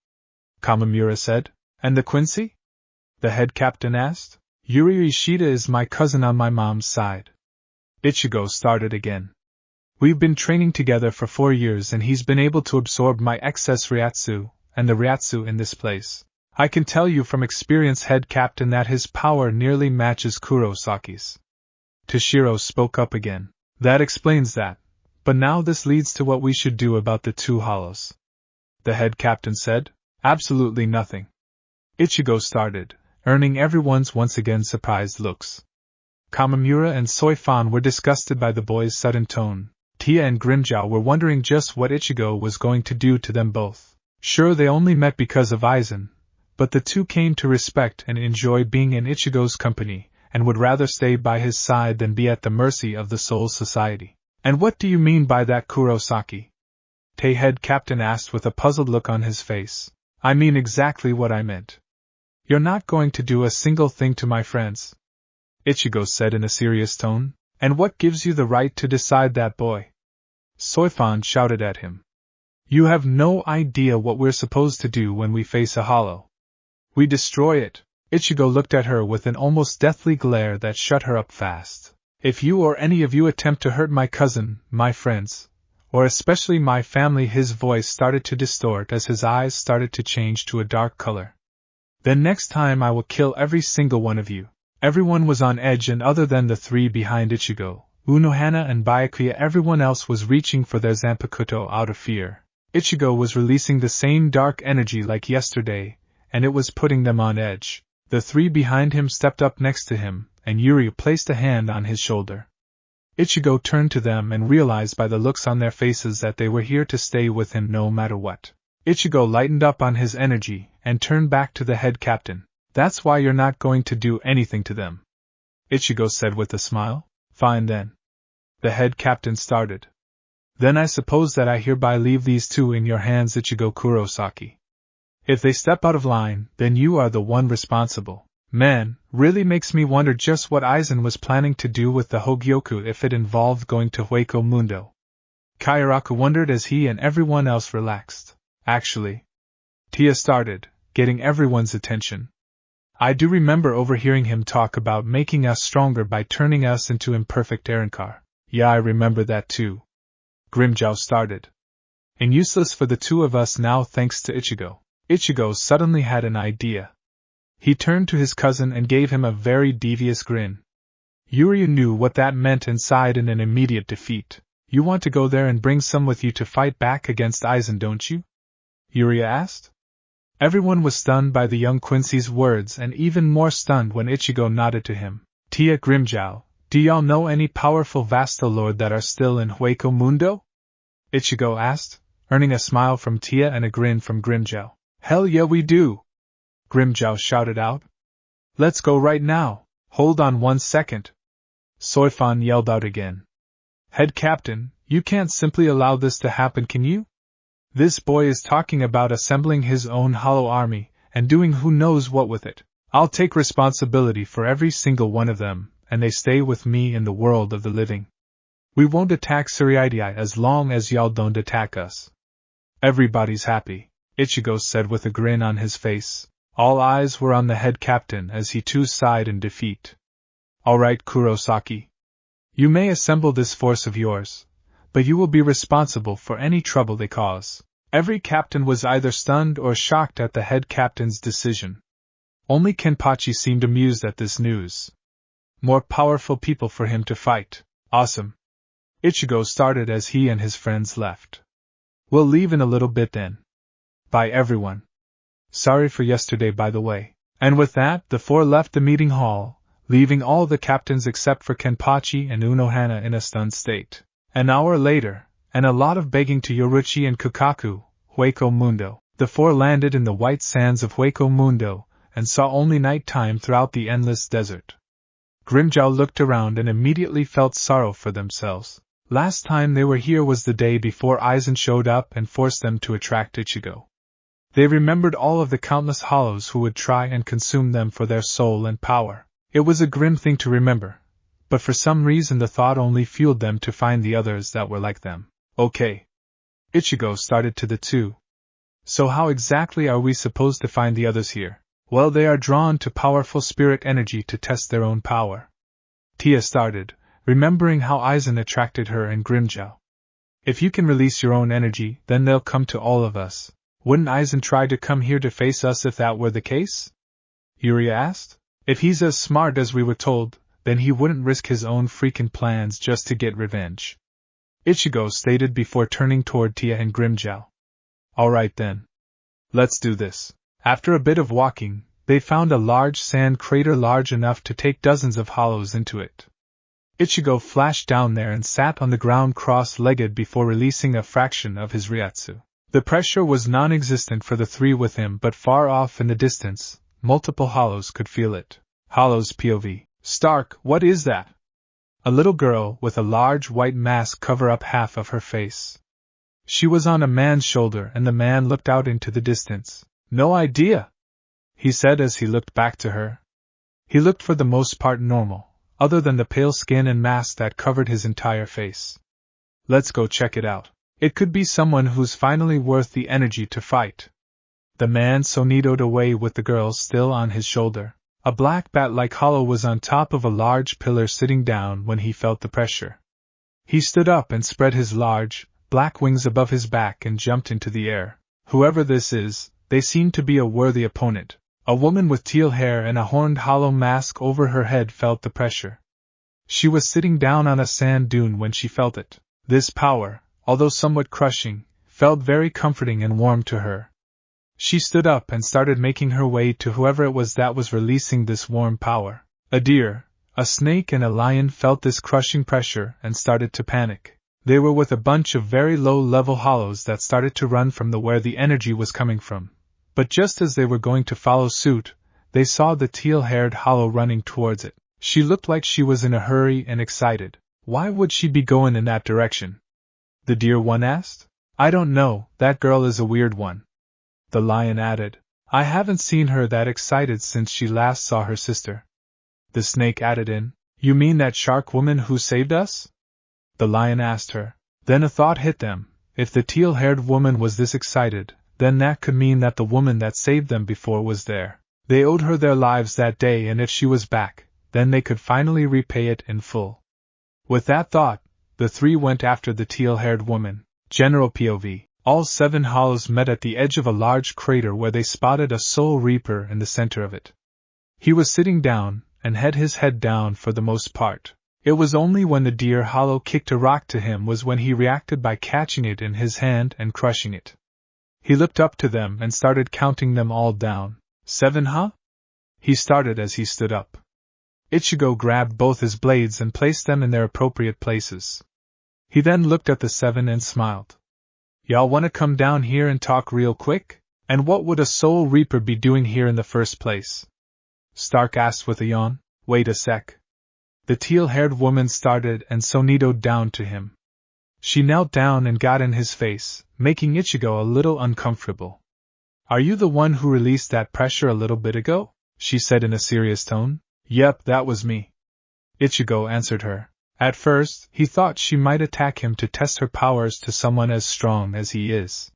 Kamamura said. And the Quincy? The head captain asked. Yoruichi is my cousin on my mom's side. Ichigo started again. We've been training together for 4 years and he's been able to absorb my excess Ryatsu, and the Ryatsu in this place. I can tell you from experience, head captain, that his power nearly matches Kurosaki's. Toshiro spoke up again. That explains that. But now this leads to what we should do about the 2 hollows. The head captain said. Absolutely nothing. Ichigo started, earning everyone's once again surprised looks. Kamamura and Soifan were disgusted by the boy's sudden tone. Tia and Grimjow were wondering just what Ichigo was going to do to them both. Sure, they only met because of Aizen, but the two came to respect and enjoy being in Ichigo's company, and would rather stay by his side than be at the mercy of the Soul Society. And what do you mean by that, Kurosaki? Tei head captain asked with a puzzled look on his face. I mean exactly what I meant. You're not going to do a single thing to my friends, Ichigo said in a serious tone. And what gives you the right to decide that, boy? Soifan shouted at him. You have no idea what we're supposed to do when we face a hollow. We destroy it. Ichigo looked at her with an almost deathly glare that shut her up fast. If you or any of you attempt to hurt my cousin, my friends, or especially my family, his voice started to distort as his eyes started to change to a dark color. Then next time I will kill every single one of you. Everyone was on edge, and other than the 3 behind Ichigo, Unohana and Byakuya, everyone else was reaching for their Zanpakuto out of fear. Ichigo was releasing the same dark energy like yesterday, and it was putting them on edge. The 3 behind him stepped up next to him, and Yuri placed a hand on his shoulder. Ichigo turned to them and realized by the looks on their faces that they were here to stay with him no matter what. Ichigo lightened up on his energy and turned back to the head captain. That's why you're not going to do anything to them, Ichigo said with a smile. Fine then. The head captain started. Then I suppose that I hereby leave these 2 in your hands, Ichigo Kurosaki. If they step out of line, then you are the one responsible. Man, really makes me wonder just what Aizen was planning to do with the Hogyoku if it involved going to Hueco Mundo. Kairaku wondered as he and everyone else relaxed. Actually, Tia started, getting everyone's attention. I do remember overhearing him talk about making us stronger by turning us into imperfect Erankar. Yeah, I remember that too. Grimjow started. And useless for the 2 of us now thanks to Ichigo. Ichigo suddenly had an idea. He turned to his cousin and gave him a very devious grin. Yuri knew what that meant and sighed in an immediate defeat. You want to go there and bring some with you to fight back against Aizen, don't you? Yuri asked. Everyone was stunned by the young Quincy's words and even more stunned when Ichigo nodded to him. Tia, Grimjow, do y'all know any powerful Vasto Lord that are still in Hueco Mundo? Ichigo asked, earning a smile from Tia and a grin from Grimjow. Hell yeah, we do! Grimjow shouted out. Let's go right now. Hold on 1 second. Soifan yelled out again. Head captain, you can't simply allow this to happen, can you? This boy is talking about assembling his own hollow army, and doing who knows what with it. I'll take responsibility for every single one of them, and they stay with me in the world of the living. We won't attack Suriidai as long as y'all don't attack us. Everybody's happy, Ichigo said with a grin on his face. All eyes were on the head captain as he too sighed in defeat. All right, Kurosaki. You may assemble this force of yours, but you will be responsible for any trouble they cause. Every captain was either stunned or shocked at the head captain's decision. Only Kenpachi seemed amused at this news. More powerful people for him to fight. Awesome. Ichigo started as he and his friends left. We'll leave in a little bit then. Bye everyone. Sorry for yesterday, by the way. And with that, the 4 left the meeting hall, leaving all the captains except for Kenpachi and Unohana in a stunned state. An hour later, and a lot of begging to Yoruichi and Kukaku, Hueco Mundo, the 4 landed in the white sands of Hueco Mundo, and saw only nighttime throughout the endless desert. Grimjow looked around and immediately felt sorrow for themselves. Last time they were here was the day before Aizen showed up and forced them to attract Ichigo. They remembered all of the countless hollows who would try and consume them for their soul and power. It was a grim thing to remember, but for some reason the thought only fueled them to find the others that were like them. Okay. Ichigo started to the two. So how exactly are we supposed to find the others here? Well, they are drawn to powerful spirit energy to test their own power. Tia started, remembering how Aizen attracted her and Grimmjow. If you can release your own energy, then they'll come to all of us. Wouldn't Aizen try to come here to face us if that were the case? Yuri asked. If he's as smart as we were told, then he wouldn't risk his own freaking plans just to get revenge. Ichigo stated before turning toward Tia and Grimmjow. Alright then. Let's do this. After a bit of walking, they found a large sand crater large enough to take dozens of hollows into it. Ichigo flashed down there and sat on the ground cross-legged before releasing a fraction of his Ryatsu. The pressure was non-existent for the three with him, but far off in the distance, multiple hollows could feel it. Hollows POV. Stark, what is that? A little girl with a large white mask covered up half of her face. She was on a man's shoulder and the man looked out into the distance. No idea, he said as he looked back to her. He looked for the most part normal, other than the pale skin and mask that covered his entire face. Let's go check it out. It could be someone who's finally worth the energy to fight. The man sonitoed away with the girl still on his shoulder. A black bat-like hollow was on top of a large pillar sitting down when he felt the pressure. He stood up and spread his large, black wings above his back and jumped into the air. Whoever this is, they seem to be a worthy opponent. A woman with teal hair and a horned hollow mask over her head felt the pressure. She was sitting down on a sand dune when she felt it. This power, although somewhat crushing, felt very comforting and warm to her. She stood up and started making her way to whoever it was that was releasing this warm power. A deer, a snake and a lion felt this crushing pressure and started to panic. They were with a bunch of very low-level hollows that started to run from where the energy was coming from. But just as they were going to follow suit, they saw the teal-haired hollow running towards it. She looked like she was in a hurry and excited. Why would she be going in that direction? The deer one asked. I don't know, that girl is a weird one. The lion added. I haven't seen her that excited since she last saw her sister. The snake added in. You mean that shark woman who saved us? The lion asked her. Then a thought hit them. If the teal-haired woman was this excited, then that could mean that the woman that saved them before was there. They owed her their lives that day, and if she was back, then they could finally repay it in full. With that thought, the three went after the teal-haired woman. General POV. All 7 hollows met at the edge of a large crater where they spotted a soul reaper in the center of it. He was sitting down, and had his head down for the most part. It was only when the deer hollow kicked a rock to him was when he reacted by catching it in his hand and crushing it. He looked up to them and started counting them all down. 7, huh? He started as he stood up. Ichigo grabbed both his blades and placed them in their appropriate places. He then looked at the 7 and smiled. Y'all wanna come down here and talk real quick? And what would a soul reaper be doing here in the first place? Stark asked with a yawn. Wait a sec. The teal-haired woman started and sonitoed down to him. She knelt down and got in his face, making Ichigo a little uncomfortable. Are you the one who released that pressure a little bit ago? She said in a serious tone. Yep, that was me. Ichigo answered her. At first, he thought she might attack him to test her powers to someone as strong as he is.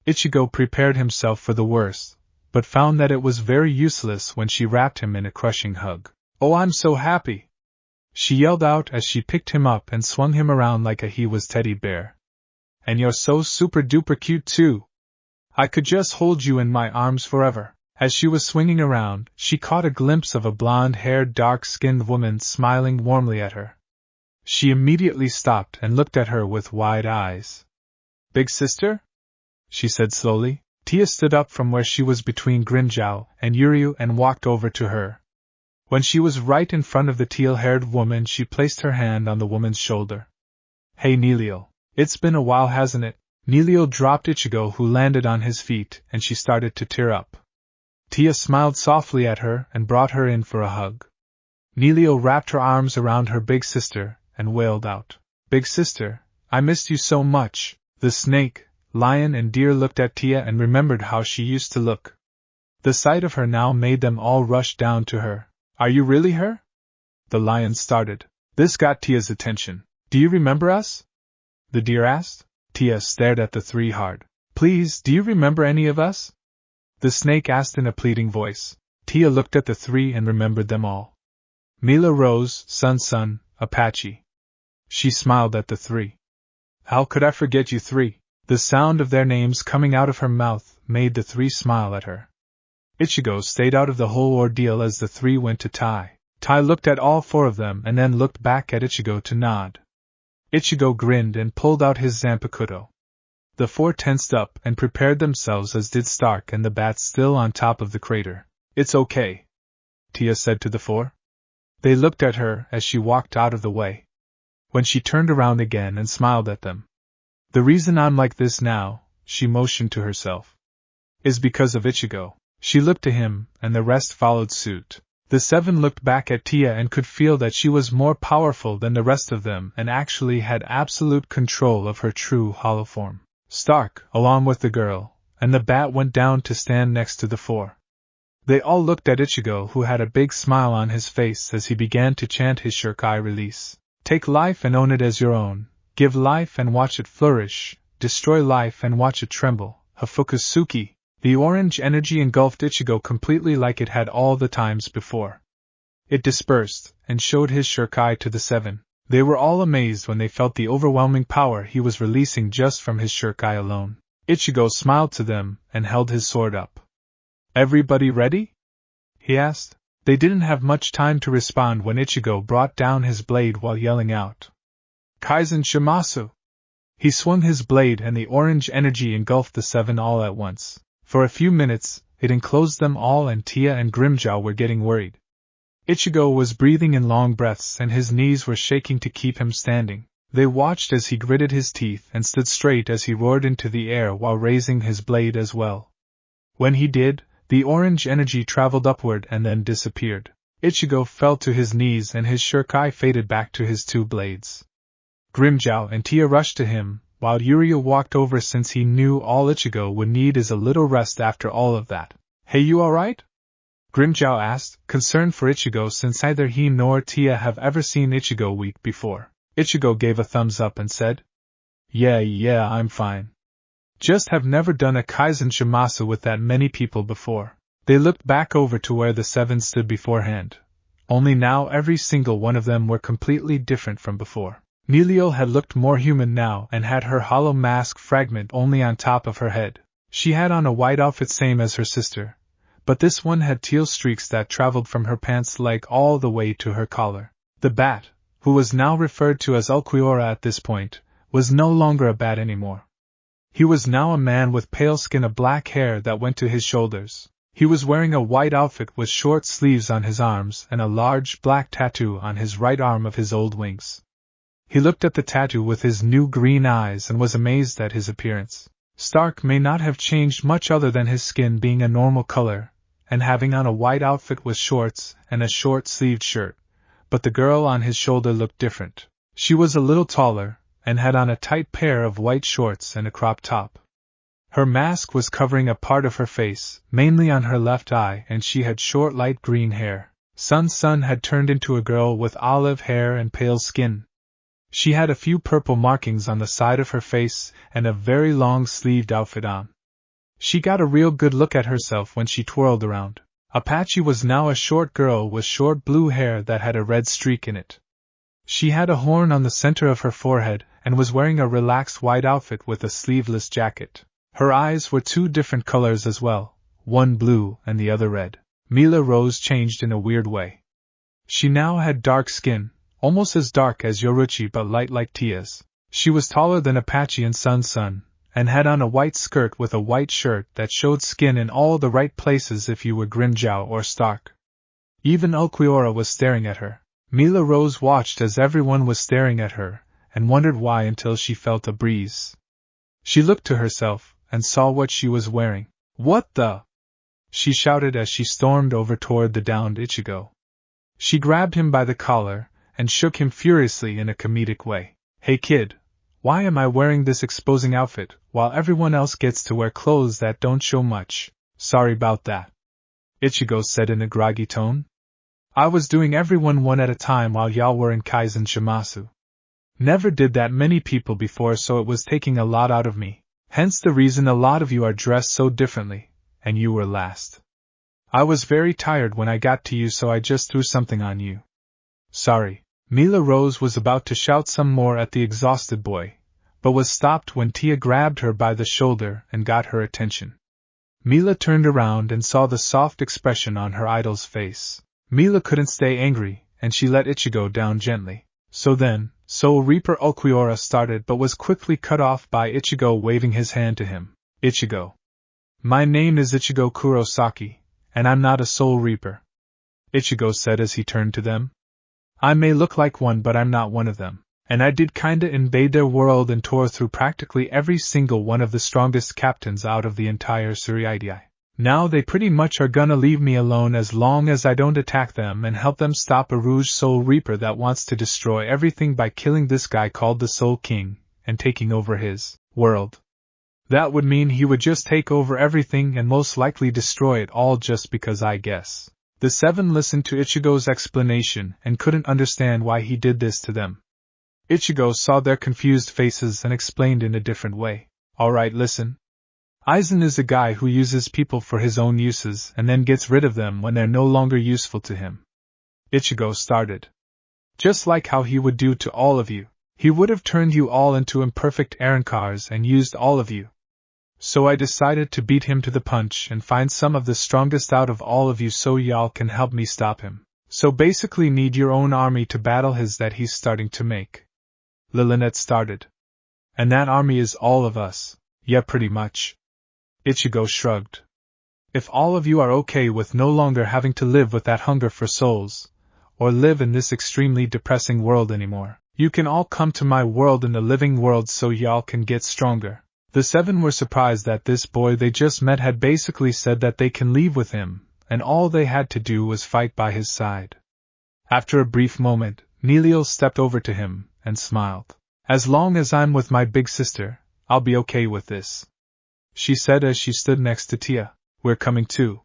Ichigo prepared himself for the worst, but found that it was very useless when she wrapped him in a crushing hug. Oh, I'm so happy! She yelled out as she picked him up and swung him around like he was teddy bear. And you're so super duper cute too! I could just hold you in my arms forever. As she was swinging around, she caught a glimpse of a blonde-haired, dark-skinned woman smiling warmly at her. She immediately stopped and looked at her with wide eyes. Big sister? She said slowly. Tia stood up from where she was between Grimmjow and Yuri and walked over to her. When she was right in front of the teal-haired woman, she placed her hand on the woman's shoulder. Hey Neilio, it's been a while, hasn't it? Neilio dropped Ichigo, who landed on his feet, and she started to tear up. Tia smiled softly at her and brought her in for a hug. Neilio wrapped her arms around her big sister and wailed out, Big sister, I missed you so much. The snake, Lion and Deer looked at Tia and remembered how she used to look. The sight of her now made them all rush down to her. Are you really her? The Lion started. This got Tia's attention. Do you remember us? The Deer asked. Tia stared at the three hard. Please, do you remember any of us? The Snake asked in a pleading voice. Tia looked at the three and remembered them all. Mila Rose, Sun, Apache. She smiled at the three. How could I forget you three? The sound of their names coming out of her mouth made the three smile at her. Ichigo stayed out of the whole ordeal as the three went to Tai. Tai looked at all four of them and then looked back at Ichigo to nod. Ichigo grinned and pulled out his Zanpakuto. The four tensed up and prepared themselves, as did Stark and the bat still on top of the crater. It's okay, Tia said to the four. They looked at her as she walked out of the way. When she turned around again and smiled at them. The reason I'm like this now, she motioned to herself, is because of Ichigo. She looked to him, and the rest followed suit. The seven looked back at Tia and could feel that she was more powerful than the rest of them and actually had absolute control of her true hollow form. Stark, along with the girl, and the bat went down to stand next to the four. They all looked at Ichigo, who had a big smile on his face as he began to chant his Shirkai release. Take life and own it as your own. Give life and watch it flourish. Destroy life and watch it tremble. Hafukusuki. The orange energy engulfed Ichigo completely like it had all the times before. It dispersed, and showed his Shirkai to the seven. They were all amazed when they felt the overwhelming power he was releasing just from his Shirkai alone. Ichigo smiled to them, and held his sword up. Everybody ready? He asked. They didn't have much time to respond when Ichigo brought down his blade while yelling out, Kaizen Shimasu! He swung his blade and the orange energy engulfed the seven all at once. For a few minutes, it enclosed them all and Tia and Grimmjow were getting worried. Ichigo was breathing in long breaths and his knees were shaking to keep him standing. They watched as he gritted his teeth and stood straight as he roared into the air while raising his blade as well. When he did, the orange energy traveled upward and then disappeared. Ichigo fell to his knees and his Shirkai faded back to his two blades. Grimmjow and Tia rushed to him, while Yuria walked over since he knew all Ichigo would need is a little rest after all of that. Hey, you alright? Grimmjow asked, concerned for Ichigo since neither he nor Tia have ever seen Ichigo weak before. Ichigo gave a thumbs up and said, Yeah, I'm fine. Just have never done a Kaizen Shimasu with that many people before. They looked back over to where the seven stood beforehand. Only now every single one of them were completely different from before. Melio had looked more human now and had her hollow mask fragment only on top of her head. She had on a white outfit same as her sister, but this one had teal streaks that traveled from her pants leg all the way to her collar. The bat, who was now referred to as Ulquiorra at this point, was no longer a bat anymore. He was now a man with pale skin and black hair that went to his shoulders. He was wearing a white outfit with short sleeves on his arms and a large black tattoo on his right arm of his old wings. He looked at the tattoo with his new green eyes and was amazed at his appearance. Stark may not have changed much other than his skin being a normal color, and having on a white outfit with shorts and a short-sleeved shirt, but the girl on his shoulder looked different. She was a little taller, and had on a tight pair of white shorts and a crop top. Her mask was covering a part of her face, mainly on her left eye, and she had short light green hair. Sun had turned into a girl with olive hair and pale skin. She had a few purple markings on the side of her face and a very long-sleeved outfit on. She got a real good look at herself when she twirled around. Apache was now a short girl with short blue hair that had a red streak in it. She had a horn on the center of her forehead and was wearing a relaxed white outfit with a sleeveless jacket. Her eyes were two different colors as well, one blue and the other red. Mila Rose changed in a weird way. She now had dark skin, almost as dark as Yoruichi but light like Tia's. She was taller than Apache and Sun, and had on a white skirt with a white shirt that showed skin in all the right places if you were Grimmjow or Stark. Even Ulquiorra was staring at her. Mila Rose watched as everyone was staring at her, and wondered why until she felt a breeze. She looked to herself, and saw what she was wearing. What the? She shouted as she stormed over toward the downed Ichigo. She grabbed him by the collar, and shook him furiously in a comedic way. Hey kid, Why am I wearing this exposing outfit, while everyone else gets to wear clothes that don't show much? Sorry about that, Ichigo said in a groggy tone. I was doing everyone one at a time while y'all were in Kaizen Shimasu. Never did that many people before, so it was taking a lot out of me. Hence the reason a lot of you are dressed so differently, and you were last. I was very tired when I got to you, so I just threw something on you. Sorry. Mila Rose was about to shout some more at the exhausted boy, but was stopped when Tia grabbed her by the shoulder and got her attention. Mila turned around and saw the soft expression on her idol's face. Mila couldn't stay angry, and she let Ichigo down gently. Soul Reaper Ulquiorra started but was quickly cut off by Ichigo waving his hand to him. Ichigo. My name is Ichigo Kurosaki, and I'm not a Soul Reaper, Ichigo said as he turned to them. I may look like one, but I'm not one of them, and I did kinda invade their world and tore through practically every single one of the strongest captains out of the entire Suriidai. Now they pretty much are gonna leave me alone as long as I don't attack them and help them stop a Rouge Soul Reaper that wants to destroy everything by killing this guy called the Soul King and taking over his world. That would mean he would just take over everything and most likely destroy it all just because, I guess. The seven listened to Ichigo's explanation and couldn't understand why he did this to them. Ichigo saw their confused faces and explained in a different way. Alright, listen. Aizen is a guy who uses people for his own uses and then gets rid of them when they're no longer useful to him. Ichigo started. Just like how he would do to all of you. He would have turned you all into imperfect Arankars and used all of you. So I decided to beat him to the punch and find some of the strongest out of all of you so y'all can help me stop him. So basically need your own army to battle his that he's starting to make. Lilith started. And that army is all of us. Yeah, pretty much. Ichigo shrugged. If all of you are okay with no longer having to live with that hunger for souls, or live in this extremely depressing world anymore, you can all come to my world in the living world so y'all can get stronger. The seven were surprised that this boy they just met had basically said that they can leave with him, and all they had to do was fight by his side. After a brief moment, Nilio stepped over to him and smiled. As long as I'm with my big sister, I'll be okay with this, she said as she stood next to Tia. We're coming too,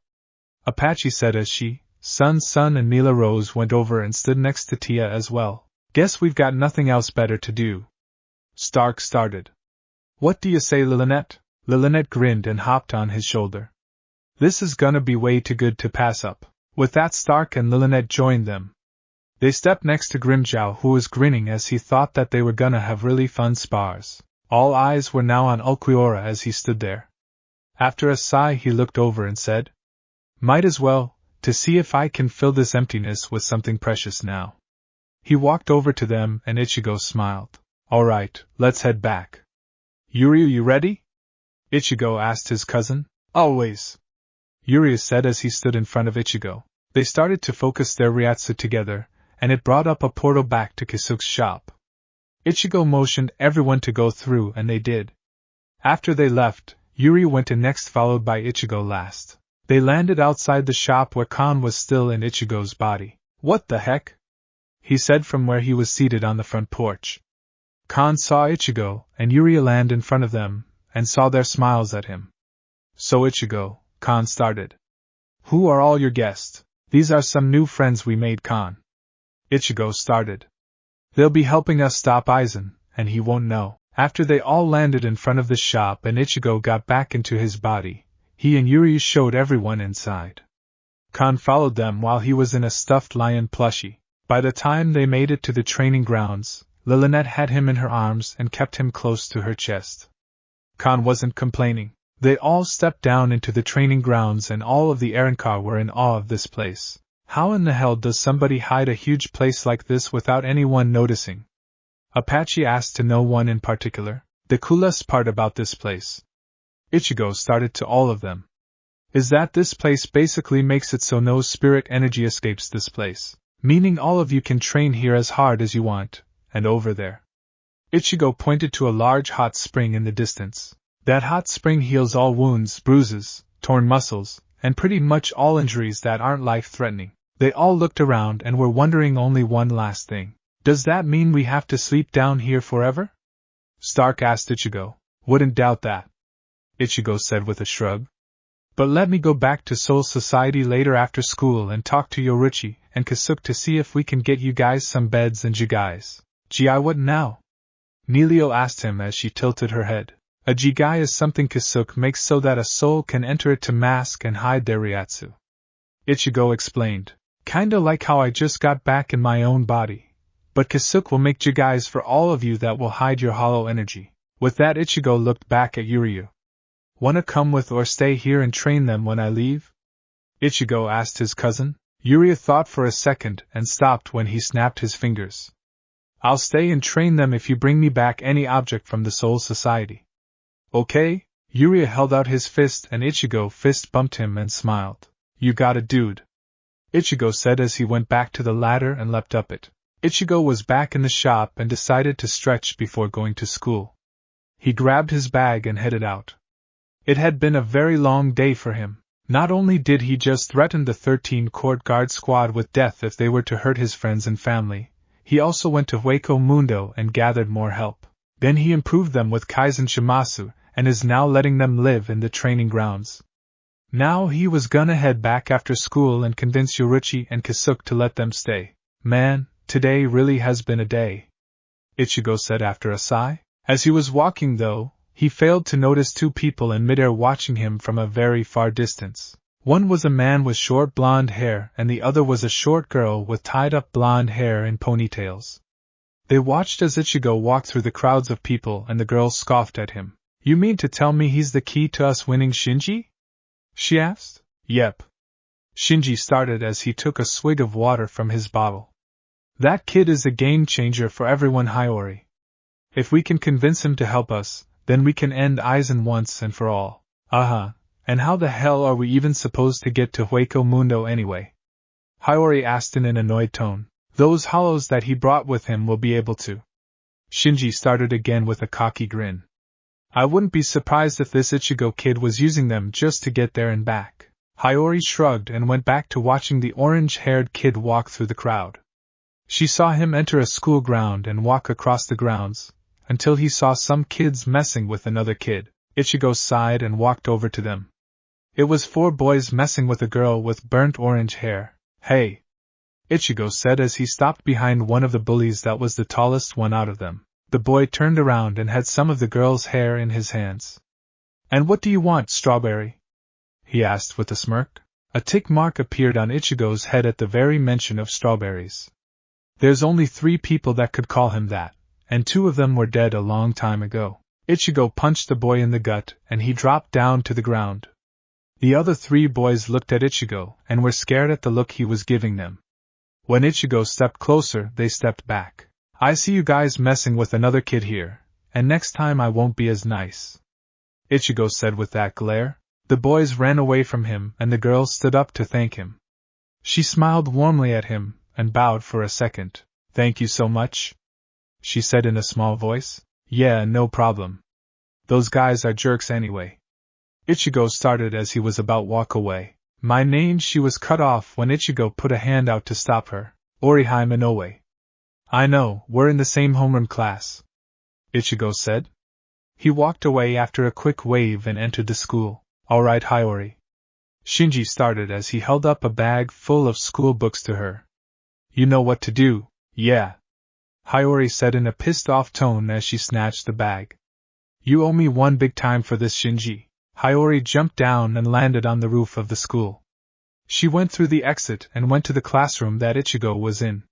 Apache said as she, Sun and Mila Rose went over and stood next to Tia as well. Guess we've got nothing else better to do. Stark started. What do you say, Lilith? Lilith grinned and hopped on his shoulder. This is gonna be way too good to pass up. With that, Stark and Lilith joined them. They stepped next to Grimjow, who was grinning as he thought that they were gonna have really fun spars. All eyes were now on Ulquiorra as he stood there. After a sigh he looked over and said, Might as well, to see if I can fill this emptiness with something precious now. He walked over to them and Ichigo smiled. Alright, let's head back. Yuri, you ready? Ichigo asked his cousin. Always, Yuri said as he stood in front of Ichigo. They started to focus their Ryatsu together, and it brought up a portal back to Kisuke's shop. Ichigo motioned everyone to go through and they did. After they left, Yuri went in next, followed by Ichigo last. They landed outside the shop where Kon was still in Ichigo's body. What the heck? He said from where he was seated on the front porch. Kon saw Ichigo and Yuri land in front of them, and saw their smiles at him. So Ichigo, Kon started. Who are all your guests? These are some new friends we made, Kon. Ichigo started. They'll be helping us stop Aizen, and he won't know. After they all landed in front of the shop and Ichigo got back into his body, he and Yuri showed everyone inside. Kon followed them while he was in a stuffed lion plushie. By the time they made it to the training grounds, Lilith had him in her arms and kept him close to her chest. Kon wasn't complaining. They all stepped down into the training grounds and all of the Arankar were in awe of this place. How in the hell does somebody hide a huge place like this without anyone noticing? Apache asked to no one in particular. The coolest part about this place, Ichigo started to all of them, is that this place basically makes it so no spirit energy escapes this place, meaning all of you can train here as hard as you want. And over there, Ichigo pointed to a large hot spring in the distance. That hot spring heals all wounds, bruises, torn muscles, and pretty much all injuries that aren't life-threatening. They all looked around and were wondering only one last thing. Does that mean we have to sleep down here forever? Stark asked Ichigo. Wouldn't doubt that, Ichigo said with a shrug. But let me go back to Soul Society later after school and talk to Yoruichi and Kasuke to see if we can get you guys some beds and jigais. Gee, what now? Neilio asked him as she tilted her head. A jigai is something Kasuke makes so that a soul can enter it to mask and hide their ryatsu. Ichigo explained. Kinda like how I just got back in my own body. But Kasuke will make jigais for all of you that will hide your hollow energy. With that, Ichigo looked back at Yuryu. Wanna come with or stay here and train them when I leave? Ichigo asked his cousin. Yuryu thought for a second and stopped when he snapped his fingers. I'll stay and train them if you bring me back any object from the Soul Society. Okay? Yuryu held out his fist and Ichigo fist bumped him and smiled. You got it, dude, Ichigo said as he went back to the ladder and leapt up it. Ichigo was back in the shop and decided to stretch before going to school. He grabbed his bag and headed out. It had been a very long day for him. Not only did he just threaten the 13 court guard squad with death if they were to hurt his friends and family, he also went to Hueco Mundo and gathered more help. Then he improved them with Kaizen Shimasu and is now letting them live in the training grounds. Now he was gonna head back after school and convince Yoruichi and Kasuke to let them stay. Man, today really has been a day, Ichigo said after a sigh. As he was walking though, he failed to notice two people in midair watching him from a very far distance. One was a man with short blonde hair and the other was a short girl with tied-up blonde hair in ponytails. They watched as Ichigo walked through the crowds of people and the girl scoffed at him. You mean to tell me he's the key to us winning, Shinji? She asked. Yep. Shinji started as he took a swig of water from his bottle. That kid is a game changer for everyone, Hiyori. If we can convince him to help us, then we can end Aizen once and for all. And how the hell are we even supposed to get to Hueco Mundo anyway? Hiyori asked in an annoyed tone. Those hollows that he brought with him will be able to. Shinji started again with a cocky grin. I wouldn't be surprised if this Ichigo kid was using them just to get there and back. Hiyori shrugged and went back to watching the orange-haired kid walk through the crowd. She saw him enter a school ground and walk across the grounds, until he saw some kids messing with another kid. Ichigo sighed and walked over to them. It was 4 boys messing with a girl with burnt orange hair. Hey, Ichigo said as he stopped behind one of the bullies that was the tallest one out of them. The boy turned around and had some of the girl's hair in his hands. And what do you want, Strawberry? He asked with a smirk. A tick mark appeared on Ichigo's head at the very mention of strawberries. There's only 3 people that could call him that, and 2 of them were dead a long time ago. Ichigo punched the boy in the gut and he dropped down to the ground. The other 3 boys looked at Ichigo and were scared at the look he was giving them. When Ichigo stepped closer, they stepped back. I see you guys messing with another kid here, and next time I won't be as nice, Ichigo said with that glare. The boys ran away from him and the girl stood up to thank him. She smiled warmly at him and bowed for a second. Thank you so much, she said in a small voice. Yeah, no problem. Those guys are jerks anyway. Ichigo started as he was about walk away. My name. She was cut off when Ichigo put a hand out to stop her. Orihime Inoue. I know, we're in the same homeroom class, Ichigo said. He walked away after a quick wave and entered the school. All right, Hiyori. Shinji started as he held up a bag full of school books to her. You know what to do, yeah, Hiyori said in a pissed-off tone as she snatched the bag. You owe me one big time for this, Shinji. Hiyori jumped down and landed on the roof of the school. She went through the exit and went to the classroom that Ichigo was in.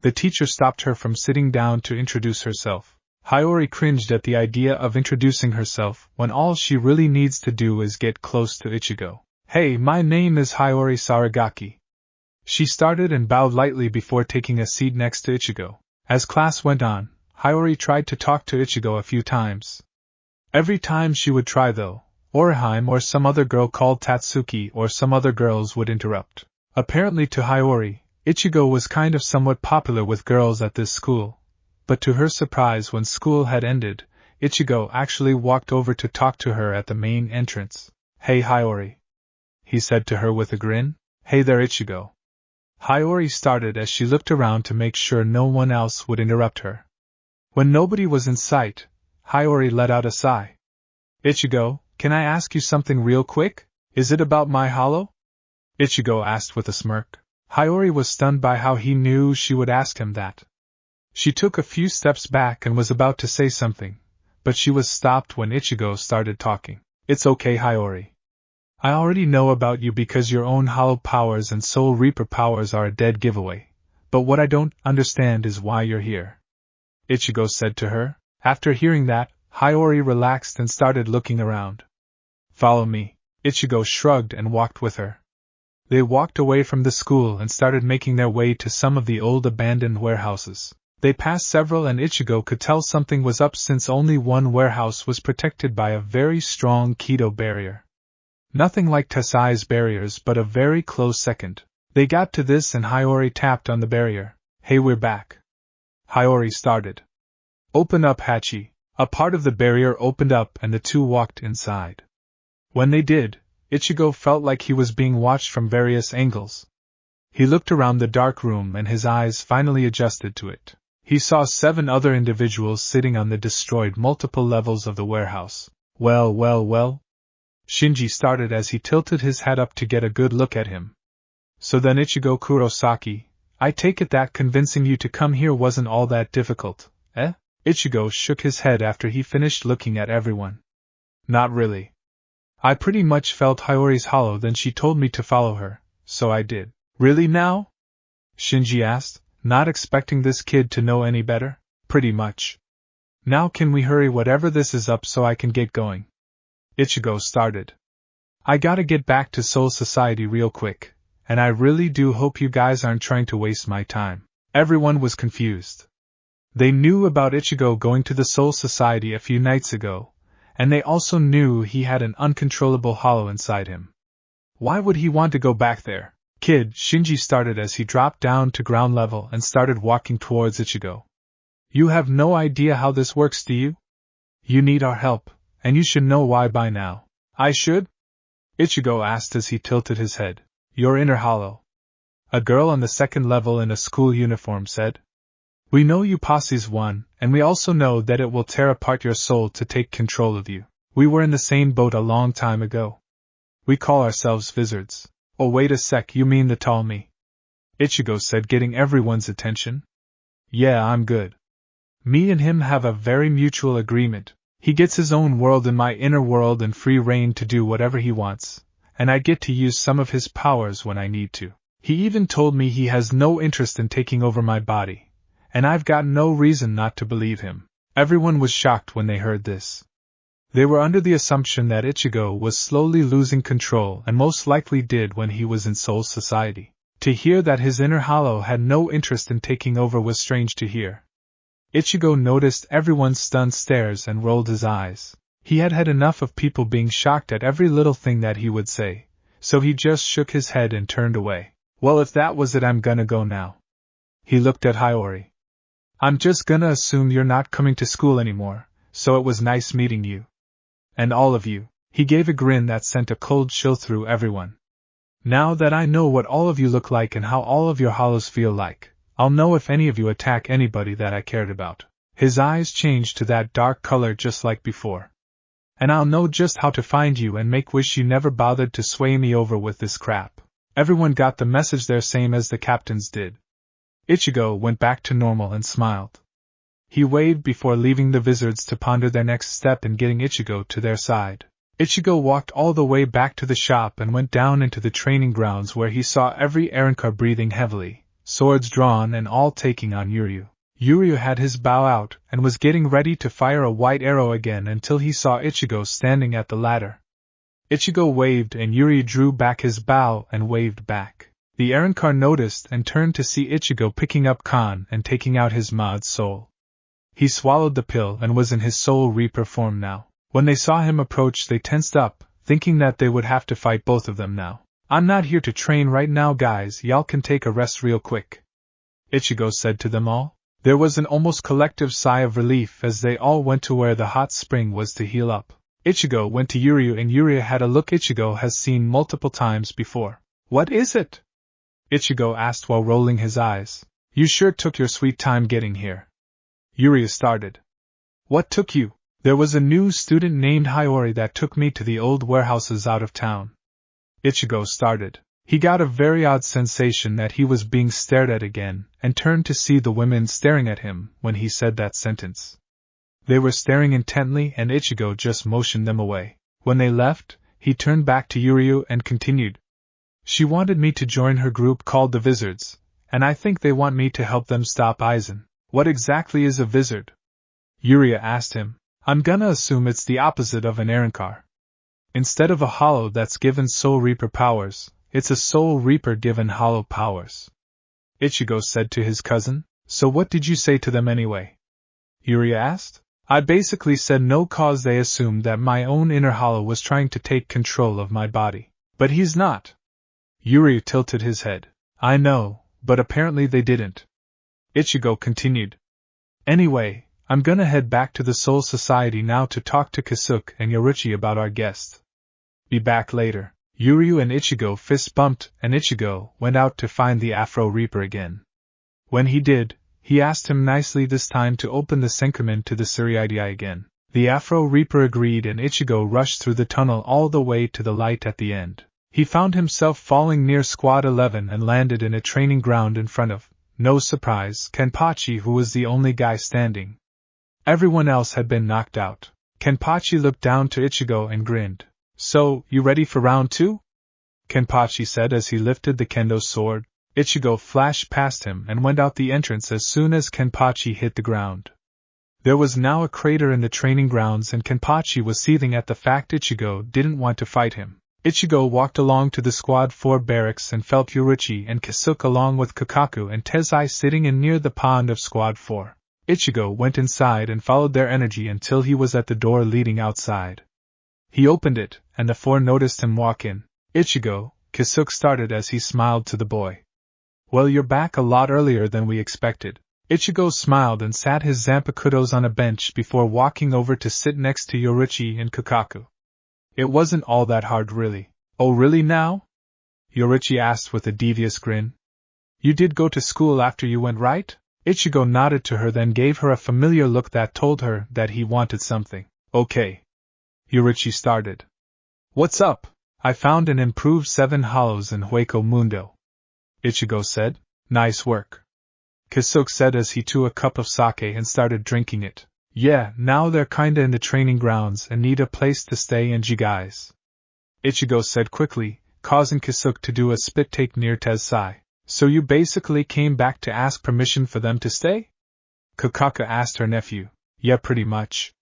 The teacher stopped her from sitting down to introduce herself. Hiyori cringed at the idea of introducing herself when all she really needs to do is get close to Ichigo. Hey, my name is Hiyori Saragaki. She started and bowed lightly before taking a seat next to Ichigo. As class went on, Hiyori tried to talk to Ichigo a few times. Every time she would try though, Orihime or some other girl called Tatsuki or some other girls would interrupt. Apparently to Hiyori, Ichigo was kind of somewhat popular with girls at this school, but to her surprise when school had ended, Ichigo actually walked over to talk to her at the main entrance. Hey Hiyori, he said to her with a grin. Hey there Ichigo. Hiyori started as she looked around to make sure no one else would interrupt her. When nobody was in sight, Hiyori let out a sigh. Ichigo, can I ask you something real quick? Is it about my hollow? Ichigo asked with a smirk. Hiyori was stunned by how he knew she would ask him that. She took a few steps back and was about to say something, but she was stopped when Ichigo started talking. It's okay, Hiyori. I already know about you because your own hollow powers and soul reaper powers are a dead giveaway, but what I don't understand is why you're here. Ichigo said to her. After hearing that, Hiyori relaxed and started looking around. Follow me. Ichigo shrugged and walked with her. They walked away from the school and started making their way to some of the old abandoned warehouses. They passed several and Ichigo could tell something was up since only one warehouse was protected by a very strong Kido barrier. Nothing like Tesai's barriers but a very close second. They got to this and Hiyori tapped on the barrier. Hey, we're back. Hiyori started. Open up, Hachi. A part of the barrier opened up and the two walked inside. When they did, Ichigo felt like he was being watched from various angles. He looked around the dark room and his eyes finally adjusted to it. He saw 7 other individuals sitting on the destroyed multiple levels of the warehouse. Well. Shinji started as he tilted his head up to get a good look at him. So then Ichigo Kurosaki, I take it that convincing you to come here wasn't all that difficult, eh? Ichigo shook his head after he finished looking at everyone. Not really. I pretty much felt Hiyori's hollow, then she told me to follow her, so I did. Really now? Shinji asked, not expecting this kid to know any better. Pretty much. Now can we hurry whatever this is up so I can get going? Ichigo started. I gotta get back to Soul Society real quick, and I really do hope you guys aren't trying to waste my time. Everyone was confused. They knew about Ichigo going to the Soul Society a few nights ago, and they also knew he had an uncontrollable hollow inside him. Why would he want to go back there? Kid, Shinji started as he dropped down to ground level and started walking towards Ichigo. You have no idea how this works, do you? You need our help, and you should know why by now. I should? Ichigo asked as he tilted his head. Your inner hollow. A girl on the 2nd level in a school uniform said. We know you posse's one, and we also know that it will tear apart your soul to take control of you. We were in the same boat a long time ago. We call ourselves Vizards. Oh, wait a sec, you mean the tall me? Ichigo said, getting everyone's attention. Yeah, I'm good. Me and him have a very mutual agreement. He gets his own world in my inner world and free reign to do whatever he wants, and I get to use some of his powers when I need to. He even told me he has no interest in taking over my body. And I've got no reason not to believe him. Everyone was shocked when they heard this. They were under the assumption that Ichigo was slowly losing control and most likely did when he was in Soul Society. To hear that his inner hollow had no interest in taking over was strange to hear. Ichigo noticed everyone's stunned stares and rolled his eyes. He had had enough of people being shocked at every little thing that he would say, so he just shook his head and turned away. Well, if that was it, I'm gonna go now. He looked at Hiyori. I'm just gonna assume you're not coming to school anymore, so it was nice meeting you. And all of you. He gave a grin that sent a cold chill through everyone. Now that I know what all of you look like and how all of your hollows feel like, I'll know if any of you attack anybody that I cared about. His eyes changed to that dark color just like before. And I'll know just how to find you and make wish you never bothered to sway me over with this crap. Everyone got the message there, same as the captains did. Ichigo went back to normal and smiled. He waved before leaving the Vizards to ponder their next step in getting Ichigo to their side. Ichigo walked all the way back to the shop and went down into the training grounds where he saw every errand-car breathing heavily, swords drawn and all taking on Yuryu. Yuryu had his bow out and was getting ready to fire a white arrow again until he saw Ichigo standing at the ladder. Ichigo waved and Yuryu drew back his bow and waved back. The errand-car noticed and turned to see Ichigo picking up Kan and taking out his mod soul. He swallowed the pill and was in his soul reaper form now. When they saw him approach, they tensed up, thinking that they would have to fight both of them now. I'm not here to train right now, guys, y'all can take a rest real quick, Ichigo said to them all. There was an almost collective sigh of relief as they all went to where the hot spring was to heal up. Ichigo went to Yuryu and Yuryu had a look Ichigo has seen multiple times before. What is it? Ichigo asked while rolling his eyes. You sure took your sweet time getting here. Yuryu started. What took you? There was a new student named Hiyori that took me to the old warehouses out of town. Ichigo started. He got a very odd sensation that he was being stared at again, and turned to see the women staring at him when he said that sentence. They were staring intently and Ichigo just motioned them away. When they left, he turned back to Yuryu and continued. She wanted me to join her group called the Vizards, and I think they want me to help them stop Aizen. What exactly is a Vizard? Yuryu asked him. I'm gonna assume it's the opposite of an Arankar. Instead of a hollow that's given Soul Reaper powers, it's a Soul Reaper given hollow powers. Ichigo said to his cousin. So what did you say to them anyway? Yuryu asked. I basically said no cause they assumed that my own inner hollow was trying to take control of my body. But he's not. Yuryu tilted his head. I know, but apparently they didn't. Ichigo continued. Anyway, I'm gonna head back to the Soul Society now to talk to Kasuke and Yoruichi about our guest. Be back later. Yuryu and Ichigo fist bumped and Ichigo went out to find the Afro Reaper again. When he did, he asked him nicely this time to open the Senkumin to the Suriidai again. The Afro Reaper agreed and Ichigo rushed through the tunnel all the way to the light at the end. He found himself falling near Squad 11 and landed in a training ground in front of, no surprise, Kenpachi, who was the only guy standing. Everyone else had been knocked out. Kenpachi looked down to Ichigo and grinned. So, you ready for round 2? Kenpachi said as he lifted the kendo sword. Ichigo flashed past him and went out the entrance as soon as Kenpachi hit the ground. There was now a crater in the training grounds and Kenpachi was seething at the fact Ichigo didn't want to fight him. Ichigo walked along to the Squad 4 barracks and felt Yoruichi and Kasuke along with Kakaku and Tezai sitting in near the pond of Squad 4. Ichigo went inside and followed their energy until he was at the door leading outside. He opened it, and the 4 noticed him walk in. Ichigo, Kasuke started as he smiled to the boy. Well, you're back a lot earlier than we expected. Ichigo smiled and sat his Zanpakutos on a bench before walking over to sit next to Yoruichi and Kakaku. It wasn't all that hard really. Oh really now? Yoruichi asked with a devious grin. You did go to school after you went, right? Ichigo nodded to her, then gave her a familiar look that told her that he wanted something. Okay. Yoruichi started. What's up? I found an improved 7 hollows in Hueco Mundo. Ichigo said. Nice work. Kasuke said as he took a cup of sake and started drinking it. Yeah, now they're kinda in the training grounds and need a place to stay in, guys. Ichigo said quickly, causing Kasuke to do a spit take near Tezai. So you basically came back to ask permission for them to stay? Kakaku asked her nephew. Yeah, pretty much.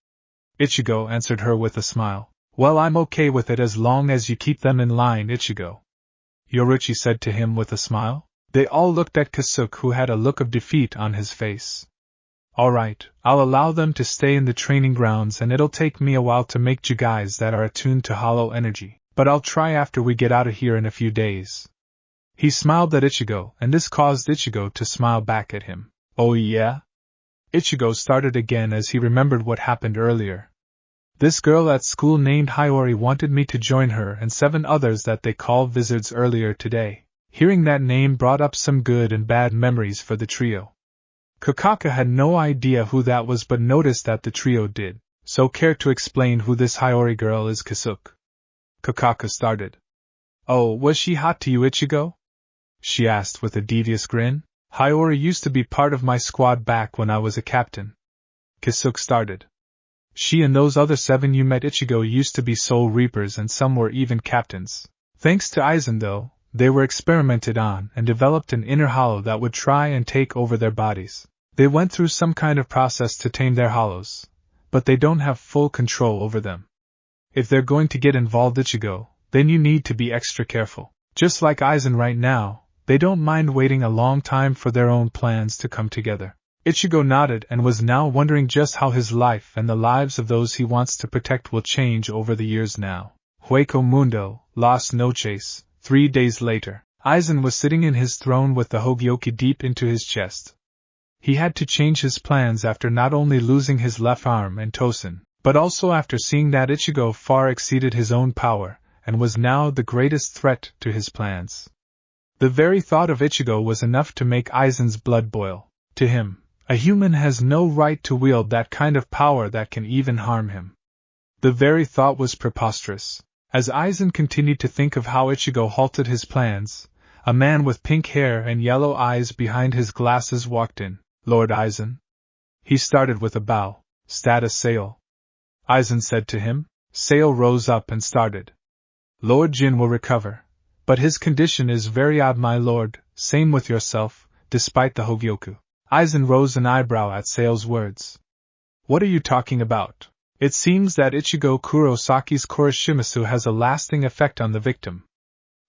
Ichigo answered her with a smile. Well, I'm okay with it as long as you keep them in line, Ichigo. Yoruichi said to him with a smile. They all looked at Kasuke, who had a look of defeat on his face. Alright, I'll allow them to stay in the training grounds and it'll take me a while to make you guys that are attuned to hollow energy, but I'll try after we get out of here in a few days. He smiled at Ichigo, and this caused Ichigo to smile back at him. Oh yeah? Ichigo started again as he remembered what happened earlier. This girl at school named Hiyori wanted me to join her and 7 others that they call Vizards earlier today. Hearing that name brought up some good and bad memories for the trio. Kakaku had no idea who that was but noticed that the trio did, so care to explain who this Hiyori girl is, Kasuke? Kakaku started. Oh, was she hot to you, Ichigo? She asked with a devious grin. Hiyori used to be part of my squad back when I was a captain. Kasuke started. She and those other 7 you met, Ichigo, used to be Soul Reapers and some were even captains. Thanks to Aizen though, they were experimented on and developed an inner hollow that would try and take over their bodies. They went through some kind of process to tame their hollows, but they don't have full control over them. If they're going to get involved, Ichigo, then you need to be extra careful. Just like Aizen right now, they don't mind waiting a long time for their own plans to come together. Ichigo nodded and was now wondering just how his life and the lives of those he wants to protect will change over the years now. Hueco Mundo, Las Noches. 3 days later, Aizen was sitting in his throne with the Hogyoki deep into his chest. He had to change his plans after not only losing his left arm and Tosen, but also after seeing that Ichigo far exceeded his own power, and was now the greatest threat to his plans. The very thought of Ichigo was enough to make Aizen's blood boil. To him, A human has no right to wield that kind of power that can even harm him. The very thought was preposterous. As Aizen continued to think of how Ichigo halted his plans, a man with pink hair and yellow eyes behind his glasses walked in. Lord Aizen? He started with a bow. Status Sale. Aizen said to him. Sale rose up and started. Lord Jin will recover. But his condition is very odd, my lord, same with yourself, despite the Hogyoku. Aizen rose an eyebrow at Sale's words. What are you talking about? It seems that Ichigo Kurosaki's Kuroshimasu has a lasting effect on the victim.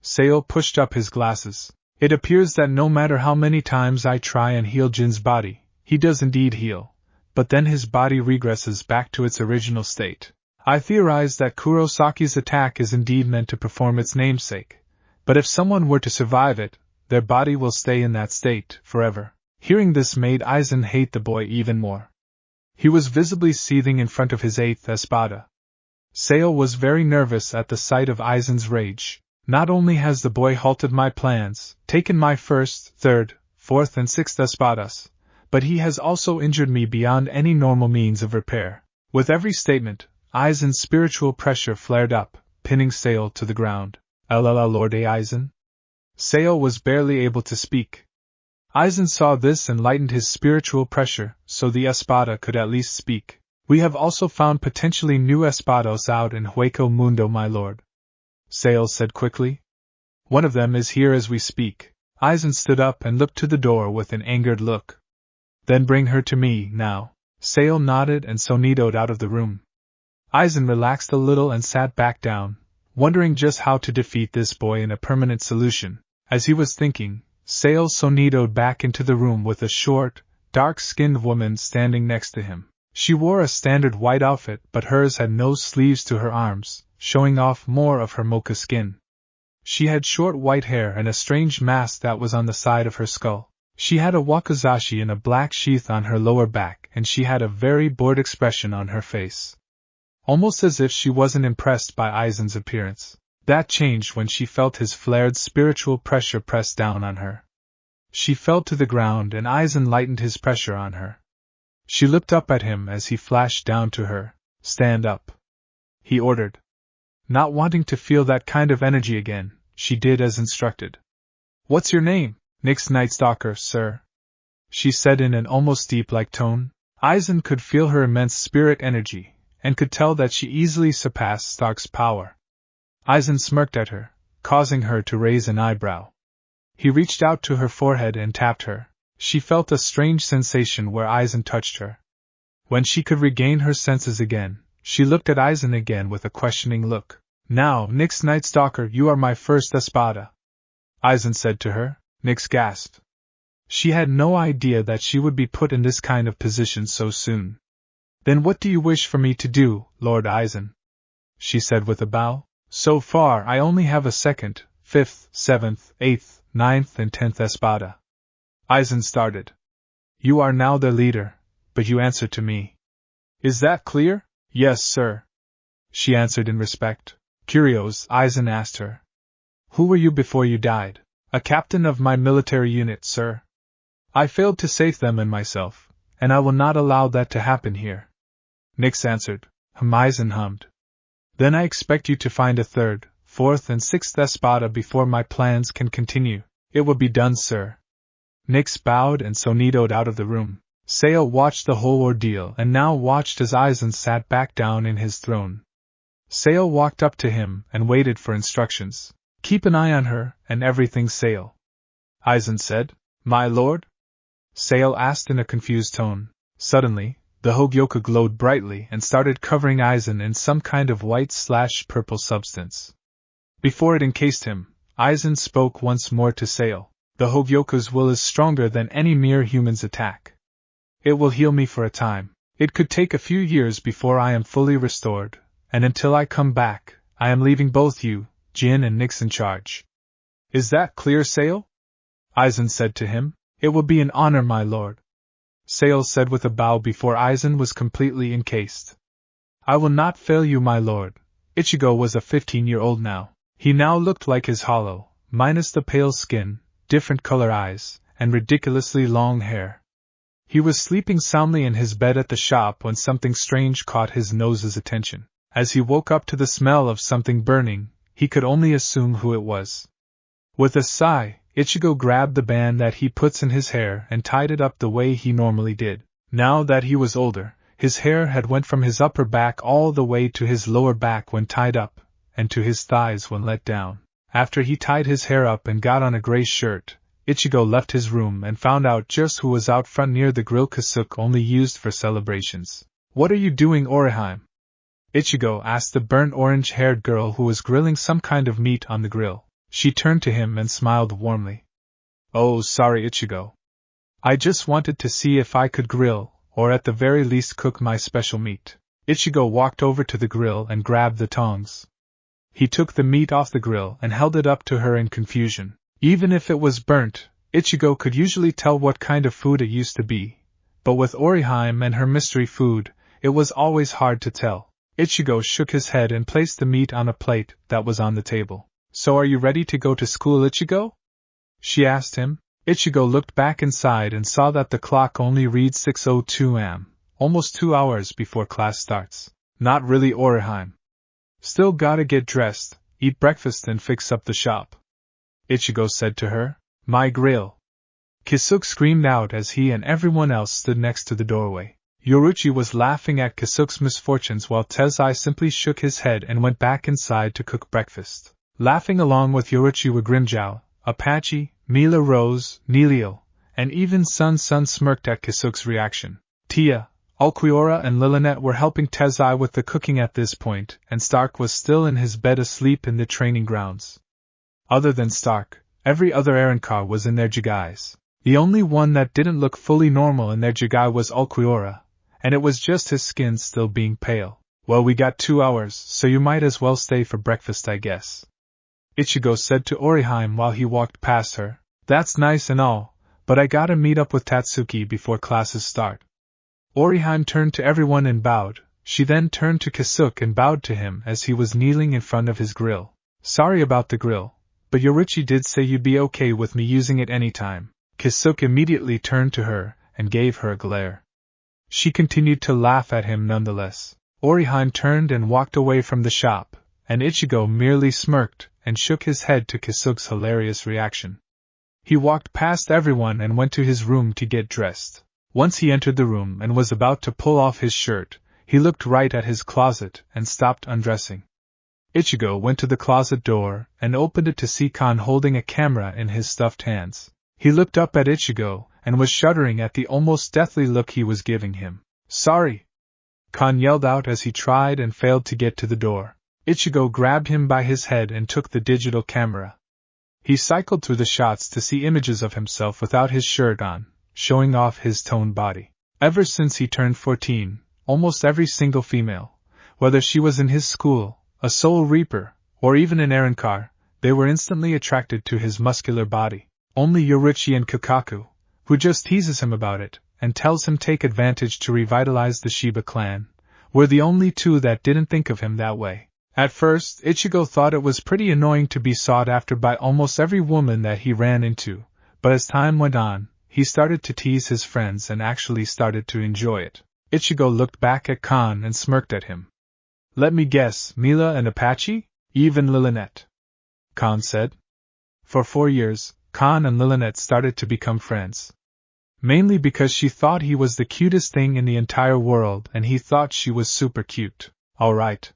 Sale pushed up his glasses. It appears that no matter how many times I try and heal Jin's body, he does indeed heal, but then his body regresses back to its original state. I theorize that Kurosaki's attack is indeed meant to perform its namesake, but if someone were to survive it, their body will stay in that state forever. Hearing this made Aizen hate the boy even more. He was visibly seething in front of his 8th espada. Sale was very nervous at the sight of Aizen's rage. Not only has the boy halted my plans, taken my 1st, 3rd, 4th and 6th espadas, but he has also injured me beyond any normal means of repair. With every statement, Aizen's spiritual pressure flared up, pinning Sale to the ground. Lord Aizen? Sale was barely able to speak. Aizen saw this and lightened his spiritual pressure, so the espada could at least speak. We have also found potentially new espados out in Hueco Mundo, my lord. Sale said quickly. One of them is here as we speak. Aizen stood up and looked to the door with an angered look. Then bring her to me, now. Sale nodded and sonidoed out of the room. Aizen relaxed a little and sat back down, wondering just how to defeat this boy in a permanent solution. As he was thinking, Sale sonidoed back into the room with a short, dark-skinned woman standing next to him. She wore a standard white outfit, but hers had no sleeves to her arms, showing off more of her mocha skin. She had short white hair and a strange mask that was on the side of her skull. She had a wakizashi in a black sheath on her lower back, and she had a very bored expression on her face. Almost as if she wasn't impressed by Aizen's appearance. That changed when she felt his flared spiritual pressure press down on her. She fell to the ground and Aizen lightened his pressure on her. She looked up at him as he flashed down to her. Stand up, he ordered. Not wanting to feel that kind of energy again, she did as instructed. What's your name? Nyx Night Stalker, sir, she said in an almost deep-like tone. Aizen could feel her immense spirit energy, and could tell that she easily surpassed Stark's power. Aizen smirked at her, causing her to raise an eyebrow. He reached out to her forehead and tapped her. She felt a strange sensation where Aizen touched her. When she could regain her senses again, she looked at Aizen again with a questioning look. Now, Nyx Night Stalker, you are my 1st espada, Aizen said to her. Nyx gasped. She had no idea that she would be put in this kind of position so soon. Then what do you wish for me to do, Lord Aizen? She said with a bow. So far I only have a 2nd, 5th, 7th, 8th, 9th and 10th espada. Aizen started. You are now their leader, but you answer to me. Is that clear? Yes, sir, she answered in respect. Curious, Aizen asked her. Who were you before you died? A captain of my military unit, sir. I failed to save them and myself, and I will not allow that to happen here. Nyx answered. Aizen hummed. Then I expect you to find a 3rd, 4th and 6th espada before my plans can continue. It will be done, sir. Nyx bowed and sonidoed out of the room. Sale watched the whole ordeal and now watched as Aizen sat back down in his throne. Sale walked up to him and waited for instructions. Keep an eye on her, and everything, Sale, Aizen said. My lord? Sale asked in a confused tone. Suddenly, the Hogyoku glowed brightly and started covering Aizen in some kind of white/purple substance. Before it encased him, Aizen spoke once more to Sale. The Hogyoku's will is stronger than any mere human's attack. It will heal me for a time. It could take a few years before I am fully restored, and until I come back, I am leaving both you, Jin and Nyx in charge. Is that clear, Sale? Aizen said to him. It will be an honor, my lord, Sale said with a bow before Aizen was completely encased. I will not fail you, my lord. Ichigo was a 15-year-old now. He now looked like his hollow, minus the pale skin, different color eyes, and ridiculously long hair. He was sleeping soundly in his bed at the shop when something strange caught his nose's attention. As he woke up to the smell of something burning, he could only assume who it was. With a sigh, Ichigo grabbed the band that he puts in his hair and tied it up the way he normally did. Now that he was older, his hair had went from his upper back all the way to his lower back when tied up, and to his thighs when let down. After he tied his hair up and got on a gray shirt, Ichigo left his room and found out just who was out front near the grill Kasuke only used for celebrations. "What are you doing, Orihime?" Ichigo asked the burnt orange-haired girl who was grilling some kind of meat on the grill. She turned to him and smiled warmly. "Oh, sorry, Ichigo. I just wanted to see if I could grill, or at the very least cook my special meat." Ichigo walked over to the grill and grabbed the tongs. He took the meat off the grill and held it up to her in confusion. Even if it was burnt, Ichigo could usually tell what kind of food it used to be, but with Orihime and her mystery food, it was always hard to tell. Ichigo shook his head and placed the meat on a plate that was on the table. "So are you ready to go to school, Ichigo?" she asked him. Ichigo looked back inside and saw that the clock only read 6:02 am, almost 2 hours before class starts. "Not really, Orihime. Still gotta get dressed, eat breakfast and fix up the shop," Ichigo said to her. "My grill!" Kasuke screamed out as he and everyone else stood next to the doorway. Yoruichi was laughing at Kasuke's misfortunes while Tezai simply shook his head and went back inside to cook breakfast. Laughing along with Yoruichi were Grimmjow, Apache, Mila Rose, Neilio, and even Sun smirked at Kasuke's reaction. Tia, Ulquiorra and Lilith were helping Tezai with the cooking at this point, and Stark was still in his bed asleep in the training grounds. Other than Stark, every other Arrancar was in their jigais. The only one that didn't look fully normal in their jigai was Ulquiorra, and it was just his skin still being pale. "Well, we got 2 hours, so you might as well stay for breakfast, I guess," Ichigo said to Orihime while he walked past her. "That's nice and all, but I gotta meet up with Tatsuki before classes start." Orihime turned to everyone and bowed. She then turned to Kasuke and bowed to him as he was kneeling in front of his grill. "Sorry about the grill, but Yoruichi did say you'd be okay with me using it anytime." Kasuke immediately turned to her and gave her a glare. She continued to laugh at him nonetheless. Orihime turned and walked away from the shop, and Ichigo merely smirked and shook his head to Kasuke's hilarious reaction. He walked past everyone and went to his room to get dressed. Once he entered the room and was about to pull off his shirt, he looked right at his closet and stopped undressing. Ichigo went to the closet door and opened it to see Kan holding a camera in his stuffed hands. He looked up at Ichigo and was shuddering at the almost deathly look he was giving him. "Sorry!" Kan yelled out as he tried and failed to get to the door. Ichigo grabbed him by his head and took the digital camera. He cycled through the shots to see images of himself without his shirt on, showing off his toned body. Ever since he turned 14, almost every single female, whether she was in his school, a Soul Reaper, or even an Arrancar, they were instantly attracted to his muscular body. Only Yoruichi and Kakaku, who just teases him about it, and tells him take advantage to revitalize the Shiba clan, were the only two that didn't think of him that way. At first, Ichigo thought it was pretty annoying to be sought after by almost every woman that he ran into, but as time went on, he started to tease his friends and actually started to enjoy it. Ichigo looked back at Kan and smirked at him. "Let me guess, Mila and Apache? Even Lilith?" Kan said. For 4 years, Kan and Lilith started to become friends. Mainly because she thought he was the cutest thing in the entire world and he thought she was super cute. "Alright."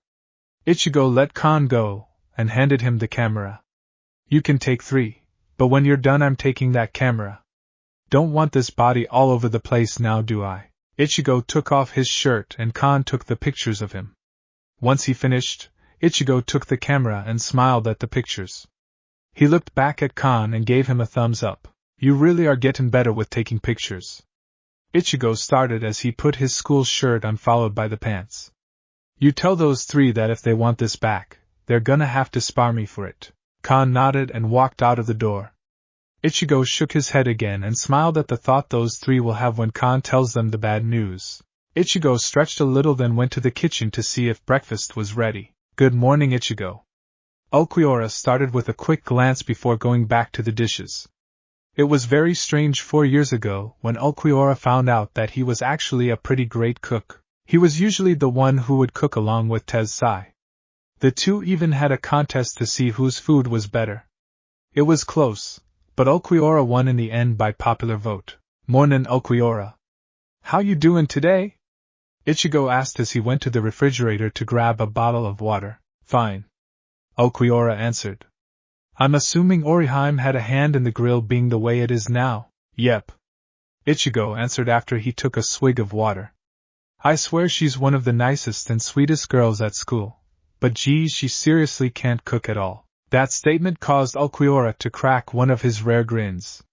Ichigo let Kan go and handed him the camera. "You can take 3, but when you're done I'm taking that camera. Don't want this body all over the place now, do I?" Ichigo took off his shirt and Kan took the pictures of him. Once he finished, Ichigo took the camera and smiled at the pictures. He looked back at Kan and gave him a thumbs up. "You really are getting better with taking pictures." Ichigo started as he put his school shirt on followed by the pants. "You tell those 3 that if they want this back, they're gonna have to spar me for it." Kan nodded and walked out of the door. Ichigo shook his head again and smiled at the thought those 3 will have when Kan tells them the bad news. Ichigo stretched a little then went to the kitchen to see if breakfast was ready. "Good morning, Ichigo." Ulquiorra started with a quick glance before going back to the dishes. It was very strange 4 years ago when Ulquiorra found out that he was actually a pretty great cook. He was usually the one who would cook along with Tezai. The two even had a contest to see whose food was better. It was close, but Ulquiorra won in the end by popular vote. "Mornin' Ulquiorra. How you doin' today?" Ichigo asked as he went to the refrigerator to grab a bottle of water. "Fine," Ulquiorra answered. "I'm assuming Oriheim had a hand in the grill being the way it is now." "Yep," Ichigo answered after he took a swig of water. "I swear she's one of the nicest and sweetest girls at school, but geez, she seriously can't cook at all." That statement caused Ulquiorra to crack one of his rare grins.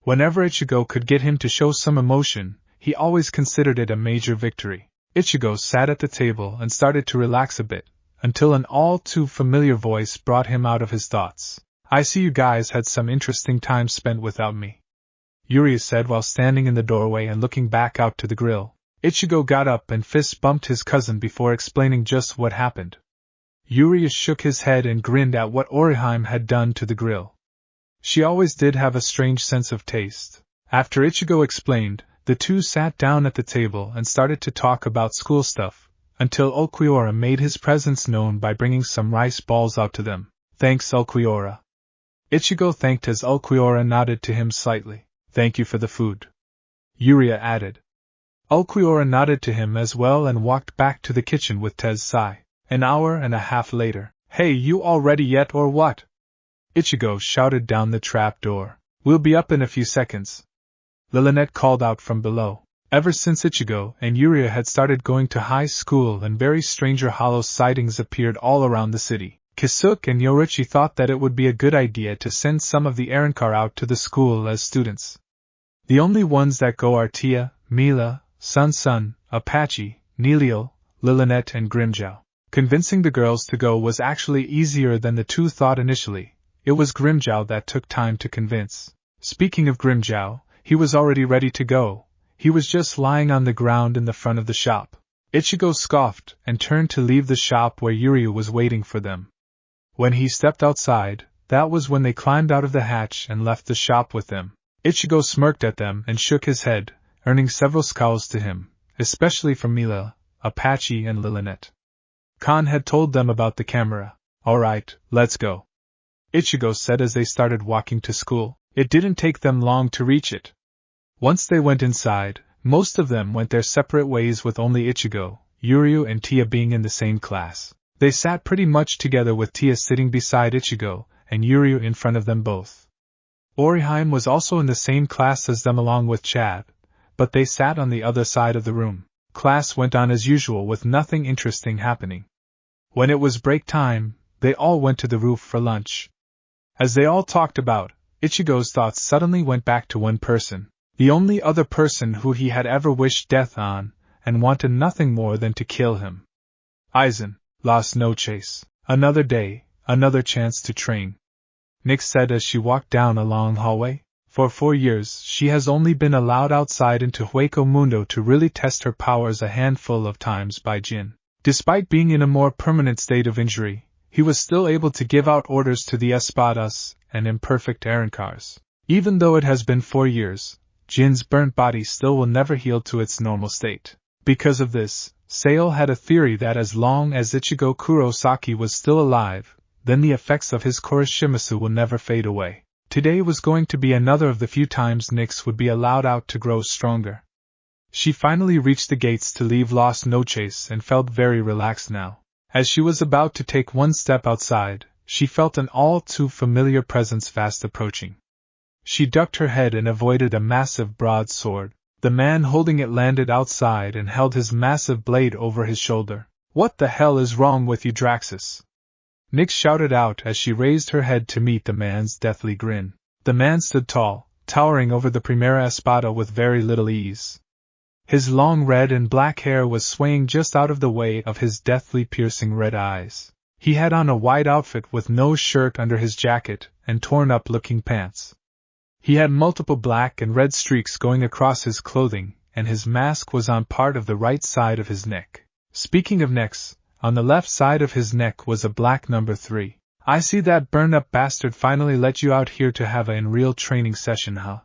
Whenever Ichigo could get him to show some emotion, he always considered it a major victory. Ichigo sat at the table and started to relax a bit, until an all-too-familiar voice brought him out of his thoughts. "I see you guys had some interesting time spent without me," Yuri said while standing in the doorway and looking back out to the grill. Ichigo got up and fist bumped his cousin before explaining just what happened. Yuri shook his head and grinned at what Oriheim had done to the grill. She always did have a strange sense of taste. After Ichigo explained, the two sat down at the table and started to talk about school stuff, until Ulquiorra made his presence known by bringing some rice balls out to them. "Thanks, Ulquiorra." Ichigo thanked as Ulquiorra nodded to him slightly. "Thank you for the food," Yuri added. Ulquiorra nodded to him as well and walked back to the kitchen with Tezai. An hour and a half later. "Hey, you all ready yet or what?" Ichigo shouted down the trap door. "We'll be up in a few seconds," Lilynette called out from below. Ever since Ichigo and Yuri had started going to high school and very Stranger Hollow sightings appeared all around the city, Kisuke and Yoruichi thought that it would be a good idea to send some of the Arrancar out to the school as students. The only ones that go are Tia, Mila, Sun, Apache, Nilio, Lilynette and Grimjow. Convincing the girls to go was actually easier than the two thought initially. It was Grimjow that took time to convince. Speaking of Grimjow, he was already ready to go. He was just lying on the ground in the front of the shop. Ichigo scoffed and turned to leave the shop where Yuri was waiting for them. When he stepped outside, that was when they climbed out of the hatch and left the shop with them. Ichigo smirked at them and shook his head, earning several scowls to him, especially from Mila, Apache and Lilynette. Khan had told them about the camera. "Alright, let's go," Ichigo said as they started walking to school. It didn't take them long to reach it. Once they went inside, most of them went their separate ways with only Ichigo, Yuri and Tia being in the same class. They sat pretty much together with Tia sitting beside Ichigo, and Yuri in front of them both. Oriheim was also in the same class as them along with Chad, but they sat on the other side of the room. Class went on as usual with nothing interesting happening. When it was break time, they all went to the roof for lunch. As they all talked about, Ichigo's thoughts suddenly went back to one person, the only other person who he had ever wished death on, and wanted nothing more than to kill him. Aizen, lost no chase. Another day, another chance to train, Nyx said as she walked down a long hallway. For 4 years, she has only been allowed outside into Hueco Mundo to really test her powers a handful of times by Jin. Despite being in a more permanent state of injury, he was still able to give out orders to the espadas and imperfect Arrancars. Even though it has been 4 years, Jin's burnt body still will never heal to its normal state. Because of this, Seo had a theory that as long as Ichigo Kurosaki was still alive, then the effects of his Kuroshimasu will never fade away. Today was going to be another of the few times Nyx would be allowed out to grow stronger. She finally reached the gates to leave Lost No Chase and felt very relaxed now. As she was about to take one step outside, she felt an all-too-familiar presence fast approaching. She ducked her head and avoided a massive broadsword. The man holding it landed outside and held his massive blade over his shoulder. "What the hell is wrong with you, Draxus?" Nyx shouted out as she raised her head to meet the man's deathly grin. The man stood tall, towering over the Primera Espada with very little ease. His long red and black hair was swaying just out of the way of his deathly piercing red eyes. He had on a white outfit with no shirt under his jacket and torn-up looking pants. He had multiple black and red streaks going across his clothing, and his mask was on part of the right side of his neck. Speaking of necks, on the left side of his neck was a black number 3. I see that burn-up bastard finally let you out here to have a real training session, huh?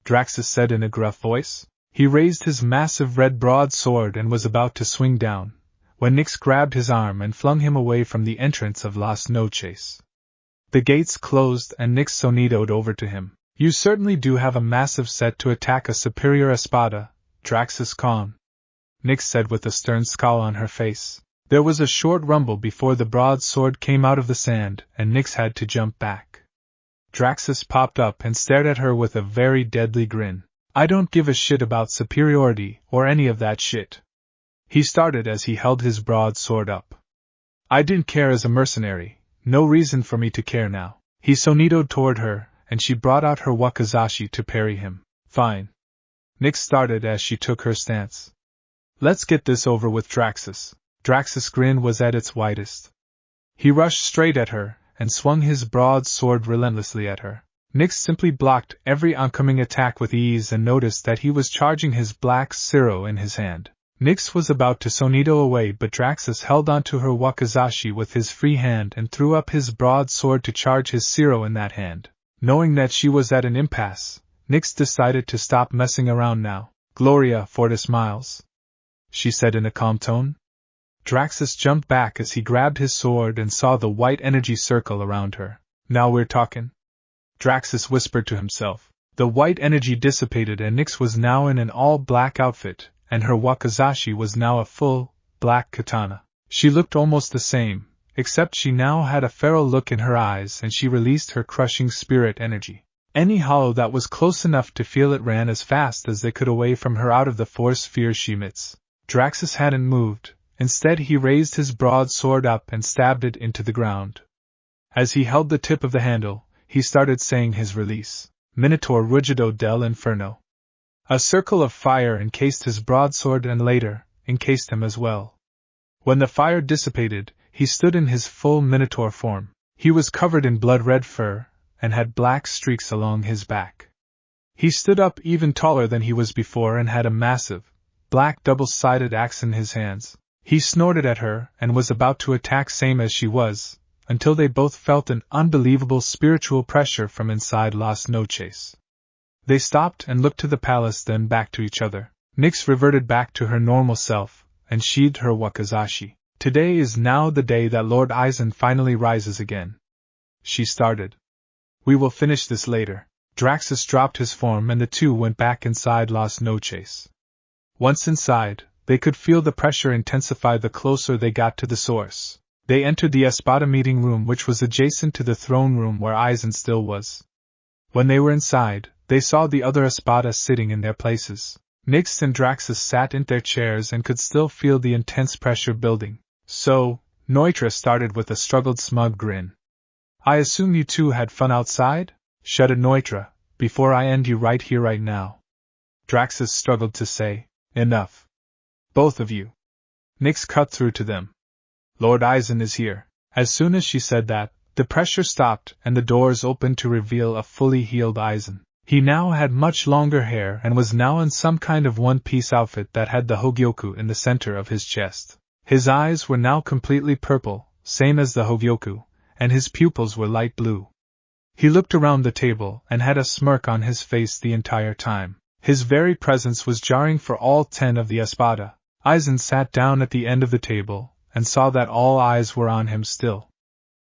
Draxus said in a gruff voice. He raised his massive red broadsword and was about to swing down, when Nyx grabbed his arm and flung him away from the entrance of Las Noches. The gates closed and Nyx sonidoed over to him. You certainly do have a massive set to attack a superior espada, Draxus Khan, Nyx said with a stern scowl on her face. There was a short rumble before the broadsword came out of the sand, and Nyx had to jump back. Draxus popped up and stared at her with a very deadly grin. I don't give a shit about superiority or any of that shit. He started as he held his broadsword up. I didn't care as a mercenary, no reason for me to care now. He sonidoed toward her, and she brought out her wakizashi to parry him. Fine. Nyx started as she took her stance. Let's get this over with, Draxus. Draxus' grin was at its widest. He rushed straight at her, and swung his broadsword relentlessly at her. Nyx simply blocked every oncoming attack with ease and noticed that he was charging his black Siro in his hand. Nyx was about to sonido away, but Draxus held onto her wakizashi with his free hand and threw up his broadsword to charge his Siro in that hand. Knowing that she was at an impasse, Nyx decided to stop messing around now. Gloria Fortis Miles, she said in a calm tone. Draxus jumped back as he grabbed his sword and saw the white energy circle around her. Now we're talking, Draxus whispered to himself. The white energy dissipated and Nyx was now in an all-black outfit, and her wakizashi was now a full, black katana. She looked almost the same, except she now had a feral look in her eyes and she released her crushing spirit energy. Any hollow that was close enough to feel it ran as fast as they could away from her out of the force sphere she emits. Draxus hadn't moved. Instead he raised his broadsword up and stabbed it into the ground. As he held the tip of the handle, he started saying his release. Minotaur Rugido del Inferno. A circle of fire encased his broadsword and later, encased him as well. When the fire dissipated, he stood in his full Minotaur form. He was covered in blood-red fur, and had black streaks along his back. He stood up even taller than he was before and had a massive, black double-sided axe in his hands. He snorted at her and was about to attack same as she was, until they both felt an unbelievable spiritual pressure from inside Las Noches. They stopped and looked to the palace, then back to each other. Nyx reverted back to her normal self, and sheathed her wakizashi. Today is now the day that Lord Aizen finally rises again, she started. We will finish this later. Draxus dropped his form and the two went back inside Las Noches. Once inside, they could feel the pressure intensify the closer they got to the source. They entered the Espada meeting room, which was adjacent to the throne room where Aizen still was. When they were inside, they saw the other Espadas sitting in their places. Nyx and Draxus sat in their chairs and could still feel the intense pressure building. So, Neutra started with a struggled smug grin. I assume you two had fun outside? Shuddered Neutra, before I end you right here right now. Draxus struggled to say, enough. Both of you. Nyx cut through to them. Lord Aizen is here. As soon as she said that, the pressure stopped and the doors opened to reveal a fully healed Aizen. He now had much longer hair and was now in some kind of one-piece outfit that had the Hogyoku in the center of his chest. His eyes were now completely purple, same as the Hogyoku, and his pupils were light blue. He looked around the table and had a smirk on his face the entire time. His very presence was jarring for all 10 of the Espada. Aizen sat down at the end of the table, and saw that all eyes were on him still.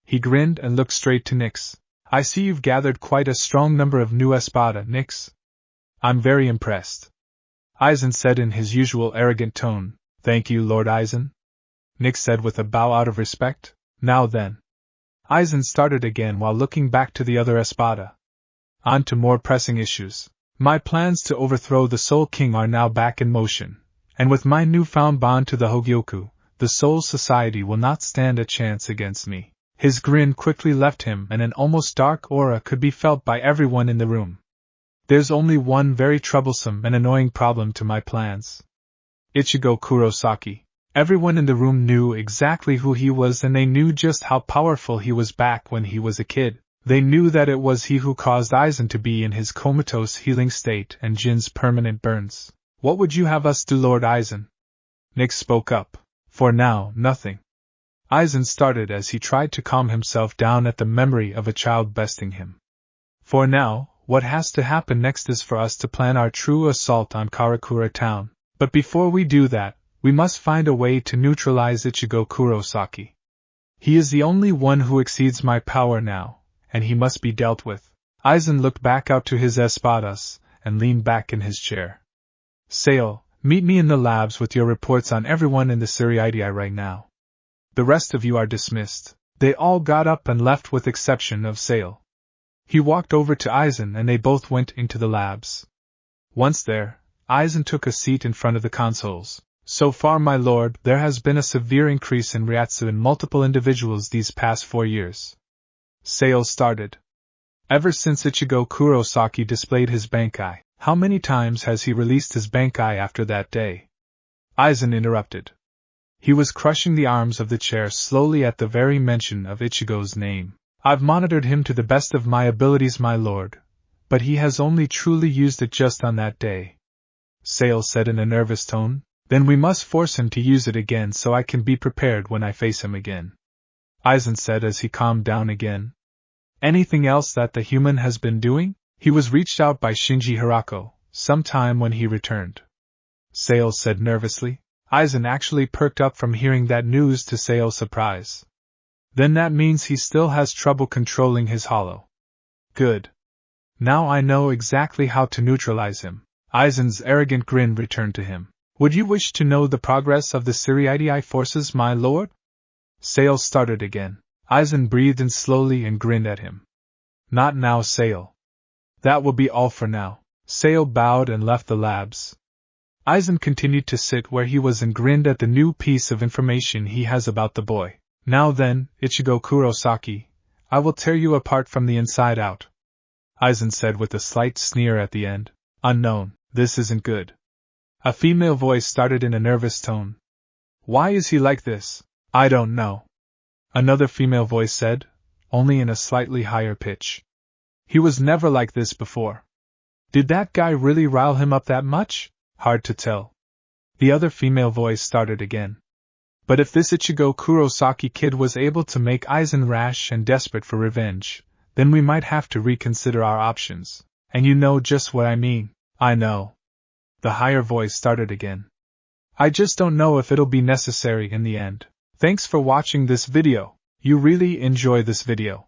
He grinned and looked straight to Nyx. I see you've gathered quite a strong number of new Espada, Nyx. I'm very impressed. Aizen said in his usual arrogant tone. Thank you, Lord Aizen. Nyx said with a bow out of respect. Now then. Aizen started again while looking back to the other Espada. On to more pressing issues. My plans to overthrow the Soul King are now back in motion, and with my newfound bond to the Hogyoku, the Soul Society will not stand a chance against me. His grin quickly left him and an almost dark aura could be felt by everyone in the room. There's only one very troublesome and annoying problem to my plans. Ichigo Kurosaki. Everyone in the room knew exactly who he was and they knew just how powerful he was back when he was a kid. They knew that it was he who caused Aizen to be in his comatose healing state and Jin's permanent burns. What would you have us do, Lord Aizen? Nyx spoke up. For now, nothing. Aizen started as he tried to calm himself down at the memory of a child besting him. For now, what has to happen next is for us to plan our true assault on Karakura town. But before we do that, we must find a way to neutralize Ichigo Kurosaki. He is the only one who exceeds my power now, and he must be dealt with. Aizen looked back out to his espadas, and leaned back in his chair. Sale, meet me in the labs with your reports on everyone in the Seriidii right now. The rest of you are dismissed. They all got up and left with exception of Sale. He walked over to Aizen and they both went into the labs. Once there, Aizen took a seat in front of the consoles. So far, my lord, there has been a severe increase in Ryatsu in multiple individuals these past 4 years. Sale started. Ever since Ichigo Kurosaki displayed his Bankai, how many times has he released his Bankai after that day? Aizen interrupted. He was crushing the arms of the chair slowly at the very mention of Ichigo's name. I've monitored him to the best of my abilities, my lord, but he has only truly used it just on that day. Sale said in a nervous tone. Then we must force him to use it again so I can be prepared when I face him again. Aizen said as he calmed down again. Anything else that the human has been doing? He was reached out by Shinji Hirako, sometime when he returned. Sale said nervously. Aizen actually perked up from hearing that news to Sale's surprise. Then that means he still has trouble controlling his hollow. Good. Now I know exactly how to neutralize him. Aizen's arrogant grin returned to him. Would you wish to know the progress of the Seriidii forces, my lord? Sale started again. Aizen breathed in slowly and grinned at him. Not now, Sale. That will be all for now. Sale bowed and left the labs. Aizen continued to sit where he was and grinned at the new piece of information he has about the boy. Now then, Ichigo Kurosaki, I will tear you apart from the inside out. Aizen said with a slight sneer at the end. Unknown, this isn't good. A female voice started in a nervous tone. Why is he like this? I don't know. Another female voice said, only in a slightly higher pitch. He was never like this before. Did that guy really rile him up that much? Hard to tell. The other female voice started again. But if this Ichigo Kurosaki kid was able to make Aizen rash and desperate for revenge, then we might have to reconsider our options. And you know just what I mean. I know. The higher voice started again. I just don't know if it'll be necessary in the end. Thanks for watching this video. You really enjoy this video.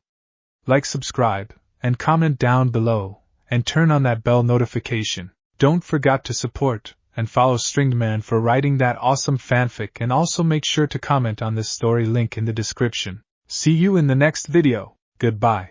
Like, subscribe, and comment down below, and turn on that bell notification. Don't forget to support and follow StringDman for writing that awesome fanfic, and also make sure to comment on this story link in the description. See you in the next video. Goodbye.